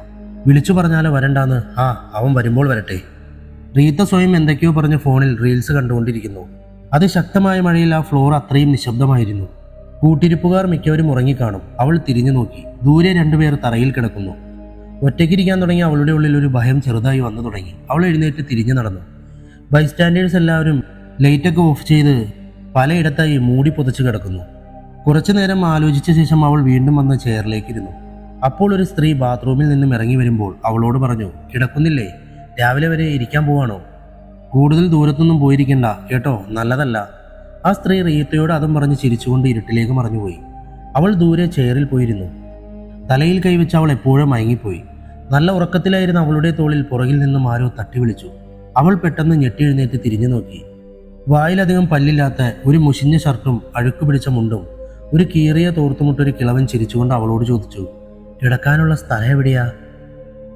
വിളിച്ചു പറഞ്ഞാലോ വരണ്ടാന്ന്. അവൻ വരുമ്പോൾ വരട്ടെ. റീത്ത സ്വയം എന്തൊക്കെയോ പറഞ്ഞ് ഫോണിൽ റീൽസ് കണ്ടുകൊണ്ടിരിക്കുന്നു. അതിശക്തമായ മഴയിൽ ആ ഫ്ലോർ അത്രയും നിശബ്ദമായിരുന്നു. കൂട്ടിരിപ്പുകാർ മിക്കവരും ഉറങ്ങിക്കാണും. അവൾ തിരിഞ്ഞു നോക്കി. ദൂരെ 2 പേർ തറയിൽ കിടക്കുന്നു. ഒറ്റയ്ക്കിരിക്കാൻ തുടങ്ങി അവളുടെ ഉള്ളിൽ ഒരു ഭയം ചെറുതായി വന്നു തുടങ്ങി. അവൾ എഴുന്നേറ്റ് തിരിഞ്ഞു നടന്നു. ബൈസ്റ്റാൻഡേഴ്സ് എല്ലാവരും ലൈറ്റൊക്കെ ഓഫ് ചെയ്ത് പലയിടത്തായി മൂടി പൊതച്ച് കിടക്കുന്നു. കുറച്ചു നേരം ആലോചിച്ച ശേഷം അവൾ വീണ്ടും വന്ന് ചെയറിലേക്ക് ഇരുന്നു. അപ്പോൾ ഒരു സ്ത്രീ ബാത്റൂമിൽ നിന്നും ഇറങ്ങി വരുമ്പോൾ അവളോട് പറഞ്ഞു, കിടക്കുന്നില്ലേ? രാവിലെ വരെ ഇരിക്കാൻ പോവാണോ? കൂടുതൽ ദൂരത്തൊന്നും പോയിരിക്കണ്ട കേട്ടോ, നല്ലതല്ല. ആ സ്ത്രീ റീത്തയോട് അതും പറഞ്ഞ് ചിരിച്ചുകൊണ്ട് ഇരുട്ടിലേക്ക് മറഞ്ഞുപോയി. അവൾ ദൂരെ ചെയറിൽ പോയിരുന്നു. തലയിൽ കൈവച്ച് അവൾ എപ്പോഴും മയങ്ങിപ്പോയി. നല്ല ഉറക്കത്തിലായിരുന്ന അവളുടെ തോളിൽ പുറകിൽ നിന്നും ആരോ തട്ടി വിളിച്ചു. അവൾ പെട്ടെന്ന് ഞെട്ടിയെഴുന്നേറ്റ് തിരിഞ്ഞു നോക്കി. വായിലധികം പല്ലില്ലാത്ത ഒരു മുഷിഞ്ഞ ഷർട്ടും അഴുക്ക് പിടിച്ച മുണ്ടും ഒരു കീറിയ തോർത്തുമുട്ടൊരു കിളവൻ ചിരിച്ചുകൊണ്ട് അവളോട് ചോദിച്ചു, കിടക്കാനുള്ള സ്ഥലം എവിടെയാ?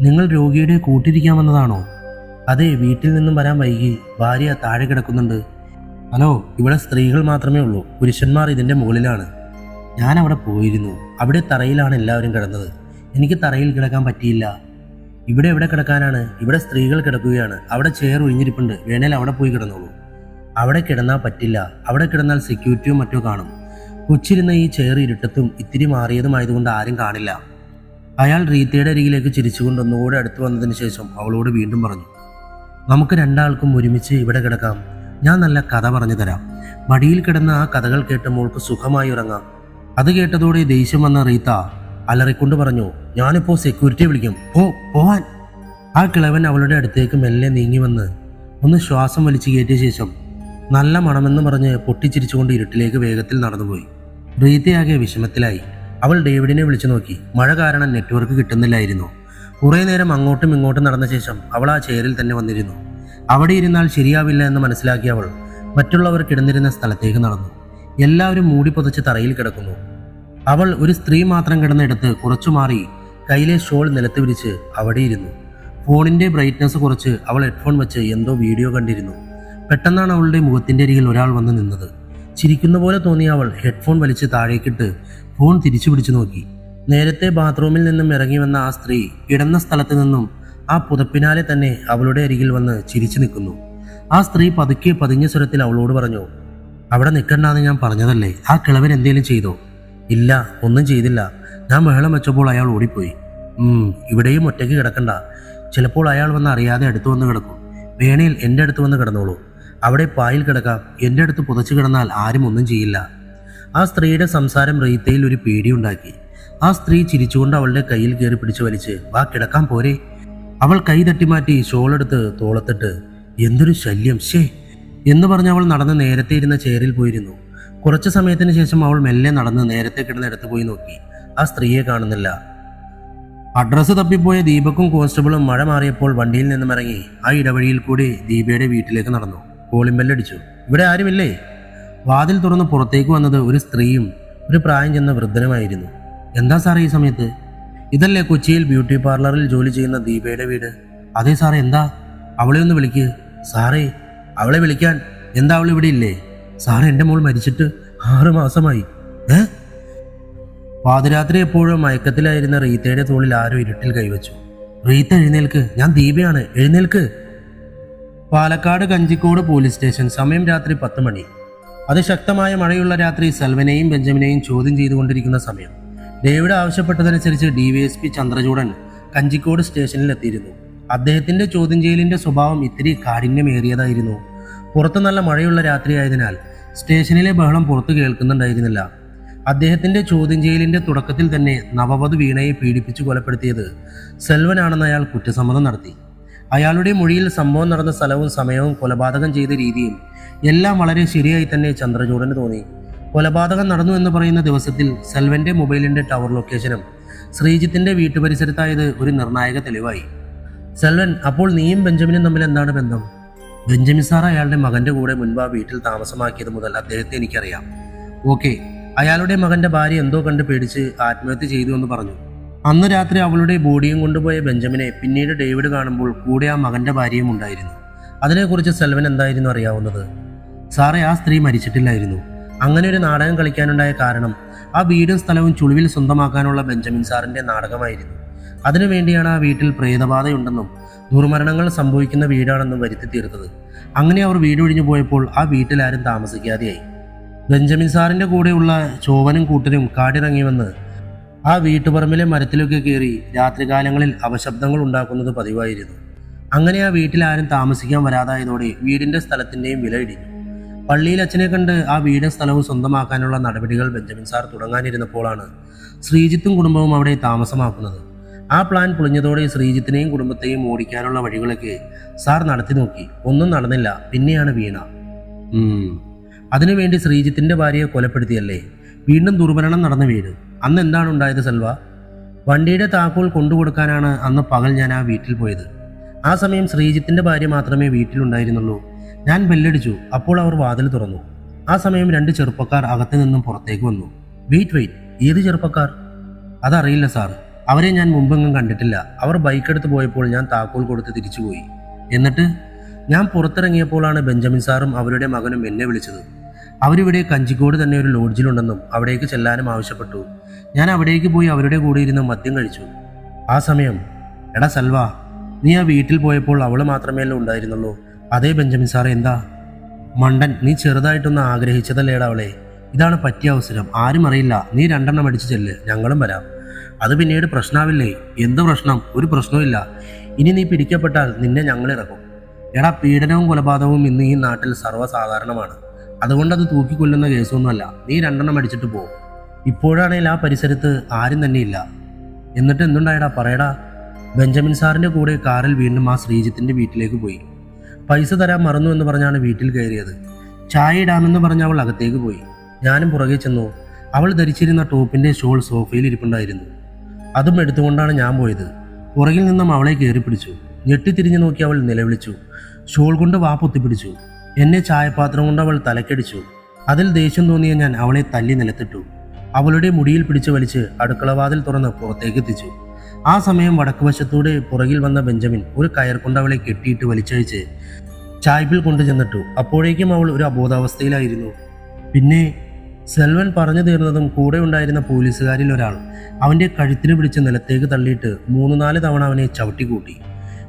നിങ്ങൾ രോഗിയുടെ കൂട്ടിരിക്കാൻ വന്നതാണോ? അതെ, വീട്ടിൽ നിന്നും വരാൻ വൈകി. ഭാര്യ താഴെ കിടക്കുന്നുണ്ട്. ഹലോ, ഇവിടെ സ്ത്രീകൾ മാത്രമേ ഉള്ളൂ. പുരുഷന്മാർ ഇതിൻ്റെ മുകളിലാണ്. ഞാൻ അവിടെ പോയിരുന്നു. അവിടെ തറയിലാണ് എല്ലാവരും കിടന്നത്. എനിക്ക് തറയിൽ കിടക്കാൻ പറ്റിയില്ല. ഇവിടെ എവിടെ കിടക്കാനാണ്? ഇവിടെ സ്ത്രീകൾ കിടക്കുകയാണ്. അവിടെ ചെയർ ഒഴിഞ്ഞിരിപ്പുണ്ട്. വേണേൽ അവിടെ പോയി കിടന്നോളൂ. അവിടെ കിടന്നാൽ പറ്റില്ല. അവിടെ കിടന്നാൽ സെക്യൂരിറ്റിയോ മറ്റോ കാണും. കൊച്ചിരുന്ന ഈ ചെയർ ഇരുട്ടത്തും ഇത്തിരി മാറിയതുമായതുകൊണ്ട് ആരും കാണില്ല. അയാൾ റീത്തയുടെ അരികിലേക്ക് ചിരിച്ചുകൊണ്ട് ഒന്നുകൂടെ അടുത്ത് വന്നതിന് ശേഷം അവളോട് വീണ്ടും പറഞ്ഞു, നമുക്ക് 2 ആൾക്കും ഒരുമിച്ച് ഇവിടെ കിടക്കാം. ഞാൻ നല്ല കഥ പറഞ്ഞു തരാം. മടിയിൽ കിടന്ന ആ കഥകൾ കേട്ട് മോൾക്ക് സുഖമായി ഉറങ്ങാം. അത് കേട്ടതോടെ ദേഷ്യം വന്ന റീത്ത അലറിക്കൊണ്ട് പറഞ്ഞു, ഞാനിപ്പോൾ സെക്യൂരിറ്റിയെ വിളിക്കും. പോവാൻ. ആ കിളവൻ അവളുടെ അടുത്തേക്ക് മെല്ലെ നീങ്ങി വന്ന് ഒന്ന് ശ്വാസം വലിച്ചു കയറ്റിയ ശേഷം നല്ല മണമെന്ന് പറഞ്ഞ് പൊട്ടിച്ചിരിച്ചുകൊണ്ട് ഇരുട്ടിലേക്ക് വേഗത്തിൽ നടന്നുപോയി. റീത്തയാകെ വിഷമത്തിലായി. അവൾ ഡേവിഡിനെ വിളിച്ചു നോക്കി. മഴ കാരണം നെറ്റ്വർക്ക് കിട്ടുന്നില്ലായിരുന്നു. കുറേ നേരം അങ്ങോട്ടും ഇങ്ങോട്ടും നടന്ന ശേഷം അവൾ ആ ചെയറിൽ തന്നെ വന്നിരുന്നു. അവിടെ ഇരുന്നാൽ ശരിയാവില്ല എന്ന് മനസ്സിലാക്കിയ അവൾ മറ്റുള്ളവർ കിടന്നിരുന്ന സ്ഥലത്തേക്ക് നടന്നു. എല്ലാവരും മൂടി പൊതച്ച് തറയിൽ കിടക്കുന്നു. അവൾ ഒരു സ്ത്രീ മാത്രം കിടന്നിടത്ത് കുറച്ചു മാറി കയ്യിലെ ഷോൾ നിലത്ത് വിരിച്ച് അവിടെ ഇരുന്നു. ഫോണിന്റെ ബ്രൈറ്റ്നസ് കുറച്ച് അവൾ ഹെഡ്ഫോൺ വെച്ച് എന്തോ വീഡിയോ കണ്ടിരുന്നു. പെട്ടെന്നാണ് അവളുടെ മുഖത്തിന്റെ അരികിൽ ഒരാൾ വന്ന് നിന്നത്. ചിരിക്കുന്ന പോലെ തോന്നിയ അവൾ ഹെഡ്ഫോൺ വലിച്ച് താഴേക്കിട്ട് ഫോൺ തിരിച്ചു പിടിച്ചു നോക്കി. നേരത്തെ ബാത്റൂമിൽ നിന്നും ഇറങ്ങി വന്ന ആ സ്ത്രീ കിടന്ന സ്ഥലത്ത് നിന്നും ആ പുതപ്പിനാലെ തന്നെ അവളുടെ അരികിൽ വന്ന് ചിരിച്ചു നിൽക്കുന്നു. ആ സ്ത്രീ പതുക്കെ പതിഞ്ഞ സ്വരത്തിൽ അവളോട് പറഞ്ഞു, അവിടെ നിൽക്കണ്ടെന്ന് ഞാൻ പറഞ്ഞതല്ലേ, ആ കിളവൻ എന്തേലും ചെയ്തോ? ഇല്ല, ഒന്നും ചെയ്തില്ല. ഞാൻ ബഹളം വെച്ചപ്പോൾ അയാൾ ഓടിപ്പോയി. ഇവിടെയും ഒറ്റയ്ക്ക് കിടക്കണ്ട, ചിലപ്പോൾ അയാൾ വന്ന് അറിയാതെ അടുത്ത് വന്ന് കിടക്കും. വേണേൽ എൻ്റെ അടുത്ത് വന്ന് കിടന്നോളൂ, അവിടെ പായിൽ കിടക്കാം. എൻ്റെ അടുത്ത് പുതച്ചു കിടന്നാൽ ആരും ഒന്നും ചെയ്യില്ല. ആ സ്ത്രീയുടെ സംസാരം റീത്തയിൽ ഒരു പേടിയുണ്ടാക്കി. ആ സ്ത്രീ ചിരിച്ചുകൊണ്ട് അവളുടെ കയ്യിൽ കയറി പിടിച്ചു വലിച്ച്, വാ കിടക്കാൻ പോരെ. അവൾ കൈ തട്ടിമാറ്റി ഷോളെടുത്ത് തോളത്തിട്ട്, എന്തൊരു ശല്യം ശേ എന്ന് പറഞ്ഞ് അവൾ നടന്ന് നേരത്തെ ഇരുന്ന ചെയറിൽ പോയിരുന്നു. കുറച്ചു സമയത്തിന് ശേഷം അവൾ മെല്ലെ നടന്ന് നേരത്തെ കിടന്നെടുത്ത് പോയി നോക്കി. ആ സ്ത്രീയെ കാണുന്നില്ല. അഡ്രസ്സ് തപ്പിപ്പോയ ദീപക്കും കോൺസ്റ്റബിളും മഴ മാറിയപ്പോൾ വണ്ടിയിൽ നിന്നും ഇറങ്ങി ആ ഇടവഴിയിൽ കൂടി ദീപയുടെ വീട്ടിലേക്ക് നടന്നു. കോളിംഗ് ബെല്ലടിച്ചു. ഇവിടെ ആരുമില്ലേ? വാതിൽ തുറന്ന് പുറത്തേക്ക് വന്നത് ഒരു സ്ത്രീയും ഒരു പ്രായം ചെന്ന വൃദ്ധനുമായിരുന്നു. എന്താ സാറേ ഈ സമയത്ത്? ഇതല്ലേ കൊച്ചിയിൽ ബ്യൂട്ടി പാർലറിൽ ജോലി ചെയ്യുന്ന ദീപയുടെ വീട്? അതെ സാറേ, എന്താ? അവളെ ഒന്ന് വിളിക്ക്. സാറേ, അവളെ വിളിക്കാൻ. എന്താ അവൾ ഇവിടെ ഇല്ലേ? സാറേ, എൻ്റെ മോൾ മരിച്ചിട്ട് 6 മാസമായി. പാതിരാത്രി എപ്പോഴും മയക്കത്തിലായിരുന്ന റീത്തയുടെ തോളിൽ ആരോ ഇരുട്ടിൽ കൈവച്ചു. റീത്ത, എഴുന്നേൽക്ക്, ഞാൻ ദീപയാണ്, എഴുന്നേൽക്ക്. Palakkad Kanjikode police station. സമയം രാത്രി 10 മണി. അതിശക്തമായ മഴയുള്ള രാത്രി സെൽവനെയും ബെഞ്ചമിനെയും ചോദ്യം ചെയ്തുകൊണ്ടിരിക്കുന്ന സമയം. ഡേവിഡ് ആവശ്യപ്പെട്ടതനുസരിച്ച് DYSP ചന്ദ്രചൂഡൻ കഞ്ചിക്കോട് സ്റ്റേഷനിൽ എത്തിയിരുന്നു. അദ്ദേഹത്തിന്റെ ചോദ്യം ചെയ്യലിന്റെ സ്വഭാവം ഇത്തിരി കാഠിന്യമേറിയതായിരുന്നു. പുറത്ത് നല്ല മഴയുള്ള രാത്രിയായതിനാൽ സ്റ്റേഷനിലെ ബഹളം പുറത്ത് കേൾക്കുന്നുണ്ടായിരുന്നില്ല. അദ്ദേഹത്തിന്റെ ചോദ്യം ചെയ്യലിന്റെ തുടക്കത്തിൽ തന്നെ നവവധു വീണയെ പീഡിപ്പിച്ചു കൊലപ്പെടുത്തിയത് സെൽവനാണെന്ന് അയാൾ കുറ്റസമ്മതം നടത്തി. അയാളുടെ മൊഴിയിൽ സംഭവം നടന്ന സ്ഥലവും സമയവും കൊലപാതകം ചെയ്ത രീതിയും എല്ലാം വളരെ ശരിയായി തന്നെ ചന്ദ്രചൂഡന് തോന്നി. കൊലപാതകം നടന്നു എന്ന് പറയുന്ന ദിവസത്തിൽ സെൽവന്റെ മൊബൈലിന്റെ ടവർ ലൊക്കേഷനും ശ്രീജിത്തിന്റെ വീട്ടുപരിസരത്തായത് ഒരു നിർണായക തെളിവായി. സെൽവൻ, അപ്പോൾ നീയും ബെഞ്ചമിനും തമ്മിൽ എന്താണ് ബന്ധം? ബെഞ്ചമിൻ സാർ അയാളുടെ മകന്റെ കൂടെ മുൻപ് ആ വീട്ടിൽ താമസമാക്കിയത് മുതൽ അദ്ദേഹത്തെ എനിക്കറിയാം. ഓക്കെ, അയാളുടെ മകന്റെ ഭാര്യ എന്തോ കണ്ട് പേടിച്ച് ആത്മഹത്യ ചെയ്തു എന്ന് പറഞ്ഞു. അന്ന് രാത്രി അവളുടെ ബോഡിയും കൊണ്ടുപോയ ബെഞ്ചമിനെ പിന്നീട് ഡേവിഡ് കാണുമ്പോൾ കൂടെ ആ മകന്റെ ഭാര്യയും ഉണ്ടായിരുന്നു. അതിനെക്കുറിച്ച് സെൽവൻ എന്തായിരുന്നു അറിയാവുന്നത്? സാറേ, ആ സ്ത്രീ മരിച്ചിട്ടില്ലായിരുന്നു. അങ്ങനെ ഒരു നാടകം കളിക്കാനുണ്ടായ കാരണം ആ വീടും സ്ഥലവും ചുളിവിൽ സ്വന്തമാക്കാനുള്ള ബെഞ്ചമിൻ സാറിന്റെ നാടകമായിരുന്നു. അതിനുവേണ്ടിയാണ് ആ വീട്ടിൽ പ്രേതബാധയുണ്ടെന്നും ദുർമരണങ്ങൾ സംഭവിക്കുന്ന വീടാണെന്നും വരുത്തി തീർത്തത്. അങ്ങനെ അവർ വീട് ഒഴിഞ്ഞു പോയപ്പോൾ ആ വീട്ടിൽ ആരും താമസിക്കാതെയായി. ബെഞ്ചമിൻ സാറിന്റെ കൂടെയുള്ള ചോവനും കൂട്ടരും കാടിറങ്ങി വന്ന് ആ വീട്ടുപറമ്പിലെ മരത്തിലൊക്കെ കയറി രാത്രികാലങ്ങളിൽ അപശബ്ദങ്ങൾ ഉണ്ടാക്കുന്നത് പതിവായിരുന്നു. അങ്ങനെ ആ വീട്ടിൽ ആരും താമസിക്കാൻ വരാതായതോടെ വീടിന്റെ സ്ഥലത്തിന്റെയും വില ഇടിഞ്ഞു. പള്ളിയിൽ അച്ഛനെ കണ്ട് ആ വീടും സ്ഥലവും സ്വന്തമാക്കാനുള്ള നടപടികൾ ബെഞ്ചമിൻ സാർ തുടങ്ങാനിരുന്നപ്പോഴാണ് ശ്രീജിത്തും കുടുംബവും അവിടെ താമസമാക്കുന്നത്. ആ പ്ലാൻ പൊളിഞ്ഞതോടെ ശ്രീജിത്തിനെയും കുടുംബത്തെയും ഓടിക്കാനുള്ള വഴികളൊക്കെ സാർ നടത്തി നോക്കി. ഒന്നും നടന്നില്ല. പിന്നെയാണ് വീണ. അതിനുവേണ്ടി ശ്രീജിത്തിന്റെ ഭാര്യയെ കൊലപ്പെടുത്തിയല്ലേ? വീണ്ടും ദുർമരണം നടന്ന വീട്. അന്ന് എന്താണ് ഉണ്ടായത് സെൽവ? വണ്ടിയുടെ താക്കോൽ കൊണ്ടുകൊടുക്കാനാണ് അന്ന് പകൽ ഞാൻ ആ വീട്ടിൽ പോയത്. ആ സമയം ശ്രീജിത്തിന്റെ ഭാര്യ മാത്രമേ വീട്ടിലുണ്ടായിരുന്നുള്ളൂ. ഞാൻ ബെല്ലടിച്ചു. അപ്പോൾ അവർ വാതിൽ തുറന്നു. ആ സമയം 2 ചെറുപ്പക്കാർ അകത്തു നിന്നും പുറത്തേക്ക് വന്നു. വെയിറ്റ്, ഏത് ചെറുപ്പക്കാർ? അതറിയില്ല സാർ, അവരെ ഞാൻ മുമ്പെങ്ങും കണ്ടിട്ടില്ല. അവർ ബൈക്ക് എടുത്ത് പോയപ്പോൾ ഞാൻ താക്കോൽ കൊടുത്ത് തിരിച്ചുപോയി. എന്നിട്ട് ഞാൻ പുറത്തിറങ്ങിയപ്പോഴാണ് ബെഞ്ചമിൻ സാറും അവരുടെ മകനും എന്നെ വിളിച്ചത്. അവരിവിടെ കഞ്ചിക്കോട് തന്നെ ഒരു ലോഡ്ജിലുണ്ടെന്നും അവിടേക്ക് ചെല്ലാനും ആവശ്യപ്പെട്ടു. ഞാൻ അവിടേക്ക് പോയി അവരുടെ കൂടെ ഇരുന്ന് മദ്യം കഴിച്ചു. ആ സമയം, എടാ സെൽവ, നീ ആ വീട്ടിൽ പോയപ്പോൾ അവൾ മാത്രമേ ഉണ്ടായിരുന്നുള്ളൂ. അതേ ബെഞ്ചമിൻ സാർ. എന്താ മണ്ടൻ, നീ ചെറുതായിട്ടൊന്ന് ആഗ്രഹിച്ചതല്ലേടാ അവളെ. ഇതാണ് പറ്റിയ അവസരം. ആരും അറിയില്ല. നീ 2 എണ്ണം അടിച്ചു ചെല്ല്, ഞങ്ങളും വരാം. അത് പിന്നീട് പ്രശ്നാവില്ലേ? എന്ത് പ്രശ്നം? ഒരു പ്രശ്നവുമില്ല. ഇനി നീ പിടിക്കപ്പെട്ടാൽ നിന്നെ ഞങ്ങൾ ഇറക്കും. എടാ, പീഡനവും കൊലപാതകവും ഇന്ന് ഈ നാട്ടിൽ സർവ്വസാധാരണമാണ്. അതുകൊണ്ടത് തൂക്കിക്കൊല്ലുന്ന കേസൊന്നുമല്ല. നീ 2 എണ്ണം അടിച്ചിട്ട് പോ. ഇപ്പോഴാണെങ്കിൽ ആ പരിസരത്ത് ആരും തന്നെ ഇല്ല. എന്നിട്ട് എന്തുണ്ടായടാ, പറയടാ. ബെഞ്ചമിൻ സാറിന്റെ കൂടെ കാറിൽ വീണ്ടും ആ ശ്രീജിത്തിന്റെ വീട്ടിലേക്ക് പോയി. പൈസ തരാൻ മറന്നു എന്ന് പറഞ്ഞാണ് വീട്ടിൽ കയറിയത്. ചായ ഇടാമെന്ന് പറഞ്ഞ് അവൾ അകത്തേക്ക് പോയി. ഞാനും പുറകെ ചെന്നു. അവൾ ധരിച്ചിരുന്ന ടോപ്പിൻ്റെ ഷോൾ സോഫയിൽ ഇരിപ്പുണ്ടായിരുന്നു. അതും എടുത്തുകൊണ്ടാണ് ഞാൻ പോയത്. പുറകിൽ നിന്നും അവളെ കയറി പിടിച്ചു. ഞെട്ടിത്തിരിഞ്ഞു നോക്കി അവൾ നിലവിളിച്ചു. ഷോൾ കൊണ്ട് വാ പൊത്തിപ്പിടിച്ചു. എന്നെ ചായപാത്രം കൊണ്ട് അവൾ തലക്കടിച്ചു. അതിൽ ദേഷ്യം തോന്നിയ ഞാൻ അവളെ തല്ലി നിലത്തിട്ടു. അവളുടെ മുടിയിൽ പിടിച്ചു വലിച്ച് അടുക്കളവാതിൽ തുറന്ന് പുറത്തേക്ക് എത്തിച്ചു. ആ സമയം വടക്കുവശത്തൂടെ പുറകിൽ വന്ന ബെഞ്ചമിൻ ഒരു കയർ കൊണ്ട് അവളെ കെട്ടിയിട്ട് വലിച്ചഴിച്ച് ചായ്പിൽ കൊണ്ടുചെന്നിട്ടു. അപ്പോഴേക്കും അവൾ ഒരു അബോധാവസ്ഥയിലായിരുന്നു. പിന്നെ സെൽവൻ പറഞ്ഞു തീർന്നതും കൂടെ ഉണ്ടായിരുന്ന പോലീസുകാരിൽ ഒരാൾ അവൻ്റെ കഴുത്തിന് പിടിച്ച് നിലത്തേക്ക് തള്ളിയിട്ട് 3-4 തവണ അവനെ ചവിട്ടിക്കൂട്ടി.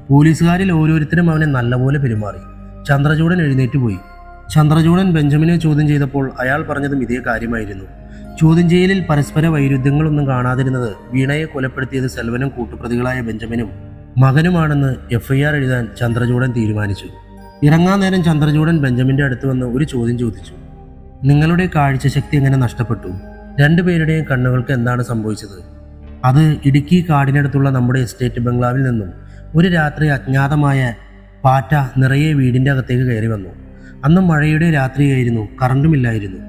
പോലീസുകാരിൽ ഓരോരുത്തരും അവനെ നല്ലപോലെ പെരുമാറി. ചന്ദ്രചൂഡൻ എഴുന്നേറ്റ് പോയി. ചന്ദ്രചൂഡൻ ബെഞ്ചമിനെ ചോദ്യം ചെയ്തപ്പോൾ അയാൾ പറഞ്ഞതും ഇതേ കാര്യമായിരുന്നു. ചോദ്യം ചെയ്യലിൽ പരസ്പര വൈരുദ്ധ്യങ്ങളൊന്നും കാണാതിരുന്നത് വീണയെ കൊലപ്പെടുത്തിയത് സെൽവനും കൂട്ടുപ്രതികളായ ബെഞ്ചമിനും മകനുമാണെന്ന് FIR എഴുതാൻ ചന്ദ്രചൂഡൻ തീരുമാനിച്ചു. ഇറങ്ങാൻ നേരം ചന്ദ്രചൂഡൻ ബെഞ്ചമിൻ്റെ അടുത്ത് വന്ന് ഒരു ചോദ്യം ചോദിച്ചു. നിങ്ങളുടെ കാഴ്ചശക്തി എങ്ങനെ നഷ്ടപ്പെട്ടു? രണ്ടുപേരുടെയും കണ്ണുകൾക്ക് എന്താണ് സംഭവിച്ചത്? അത് ഇടുക്കി കാടിനടുത്തുള്ള നമ്മുടെ എസ്റ്റേറ്റ് ബംഗ്ലാവിൽ നിന്നും ഒരു രാത്രി അജ്ഞാതമായ പാറ്റ നിറയെ വീടിൻ്റെ അകത്തേക്ക് കയറി വന്നു. അന്ന് മഴയുടെ രാത്രിയായിരുന്നു, കറണ്ടുമില്ലായിരുന്നു.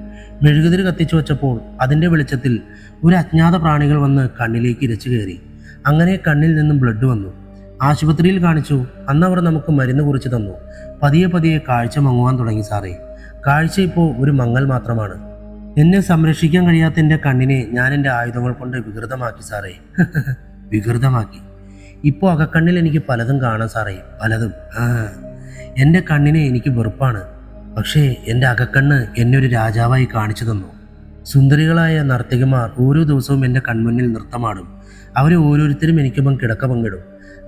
മെഴുകുതിരി കത്തിച്ചു വച്ചപ്പോൾ അതിൻ്റെ വെളിച്ചത്തിൽ ഒരു അജ്ഞാത പ്രാണികൾ വന്ന് കണ്ണിലേക്ക് ഇരച്ചു കയറി. അങ്ങനെ കണ്ണിൽ നിന്നും ബ്ലഡ് വന്നു. ആശുപത്രിയിൽ കാണിച്ചു. അന്ന് അവർ നമുക്ക് മരുന്ന് കുറിച്ച് തന്നു. പതിയെ പതിയെ കാഴ്ച മങ്ങുവാൻ തുടങ്ങി സാറേ. കാഴ്ച ഇപ്പോൾ ഒരു മങ്ങൽ മാത്രമാണ്. എന്നെ സംരക്ഷിക്കാൻ കഴിയാത്ത എൻ്റെ കണ്ണിനെ ഞാൻ എൻ്റെ ആയുധങ്ങൾ കൊണ്ട് വികൃതമാക്കി സാറേ. വികൃതമാക്കി. ഇപ്പോൾ അകക്കണ്ണിൽ എനിക്ക് പലതും കാണാം സാറേ, പലതും. എൻ്റെ കണ്ണിനെ എനിക്ക് വെറുപ്പാണ്. പക്ഷേ എൻ്റെ അകക്കണ്ണ് എന്നെ ഒരു രാജാവായി കാണിച്ചു തന്നു. സുന്ദരികളായ നർത്തകിമാർ ഓരോ ദിവസവും എൻ്റെ കൺമുന്നിൽ നൃത്തമാടും. അവരെ ഓരോരുത്തരും എനിക്കൊപ്പം കിടക്ക പങ്കിടും.